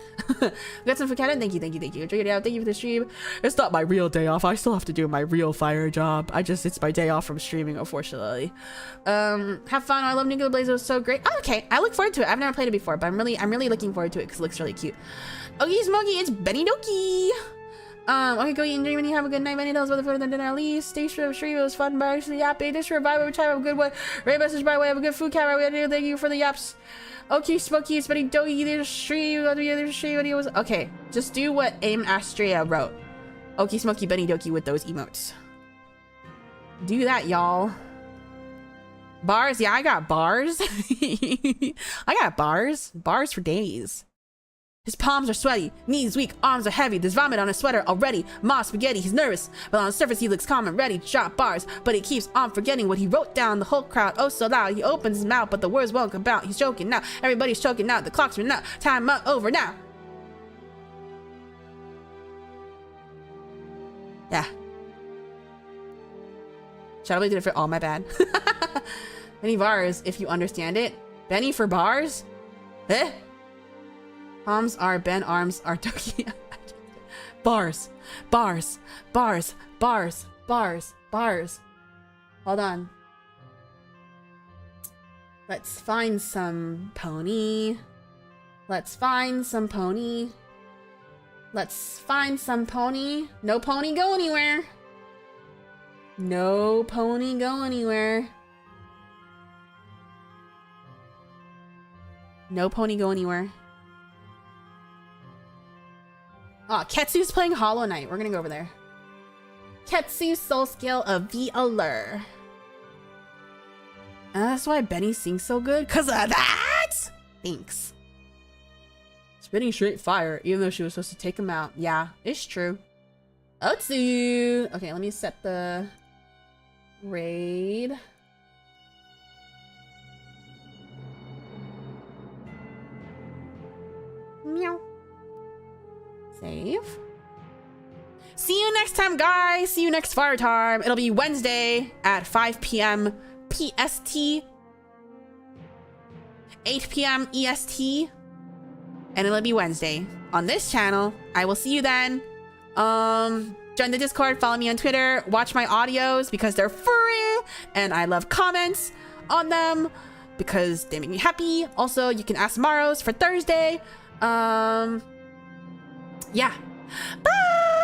Got some for Captain. Thank you. Enjoy it out. Thank you for the stream. It's not my real day off. I still have to do my real fire job. It's my day off from streaming, unfortunately. Have fun. I love Nuclear Blaze. It was so great. Oh, okay. I look forward to it. I've never played it before, but I'm really looking forward to it because it looks really cute. Okey, smokey. It's Beni Doki. Okay, go eat and drink when you have a good night. Many those other food than dinner at least. Stay sure stream. It was fun, but actually yapping. This revival, which I have a good one. Great message by way. Have a good food camera. We thank you for the yaps. Okay, smokey. It's Beni Doki. There's stream. There's stream videos. Okay, just do what Aim Astrea wrote. Okay, smokey, Beni Doki with those emotes. Do that, y'all. Bars. Yeah, I got bars. I got bars. Bars for days. His palms are sweaty, knees weak, arms are heavy, there's vomit on his sweater already. Moss spaghetti, he's nervous, but on the surface he looks calm and ready to drop bars. But he keeps on forgetting what he wrote down. The whole crowd, oh so loud, he opens his mouth, but the words won't come out. He's choking now, everybody's choking now, the clock's running out, time up, over now. Yeah. Shadow Blade did it for, oh my bad. Benny bars, if you understand it. Benny for bars? Eh? Palms are Ben, arms are Doki. Bars. Hold on. Let's find some pony. No pony go anywhere. Oh, Ketsu's playing Hollow Knight. We're gonna go over there. Ketsu soul skill of the allure. And that's why Benny sings so good, cause of that. Thanks. Spitting straight fire, even though she was supposed to take him out. Yeah, it's true. Otsu. Okay, let me set the raid. Meow. Save. See you next time, guys. See you next fire time. It'll be Wednesday at 5 p.m. PST, 8 p.m. EST, and it'll be Wednesday on this channel. I will see you then. Join the Discord, follow me on Twitter, watch my audios because they're free, and I love comments on them because they make me happy. Also, you can ask Maros for Thursday. Yeah. Bye!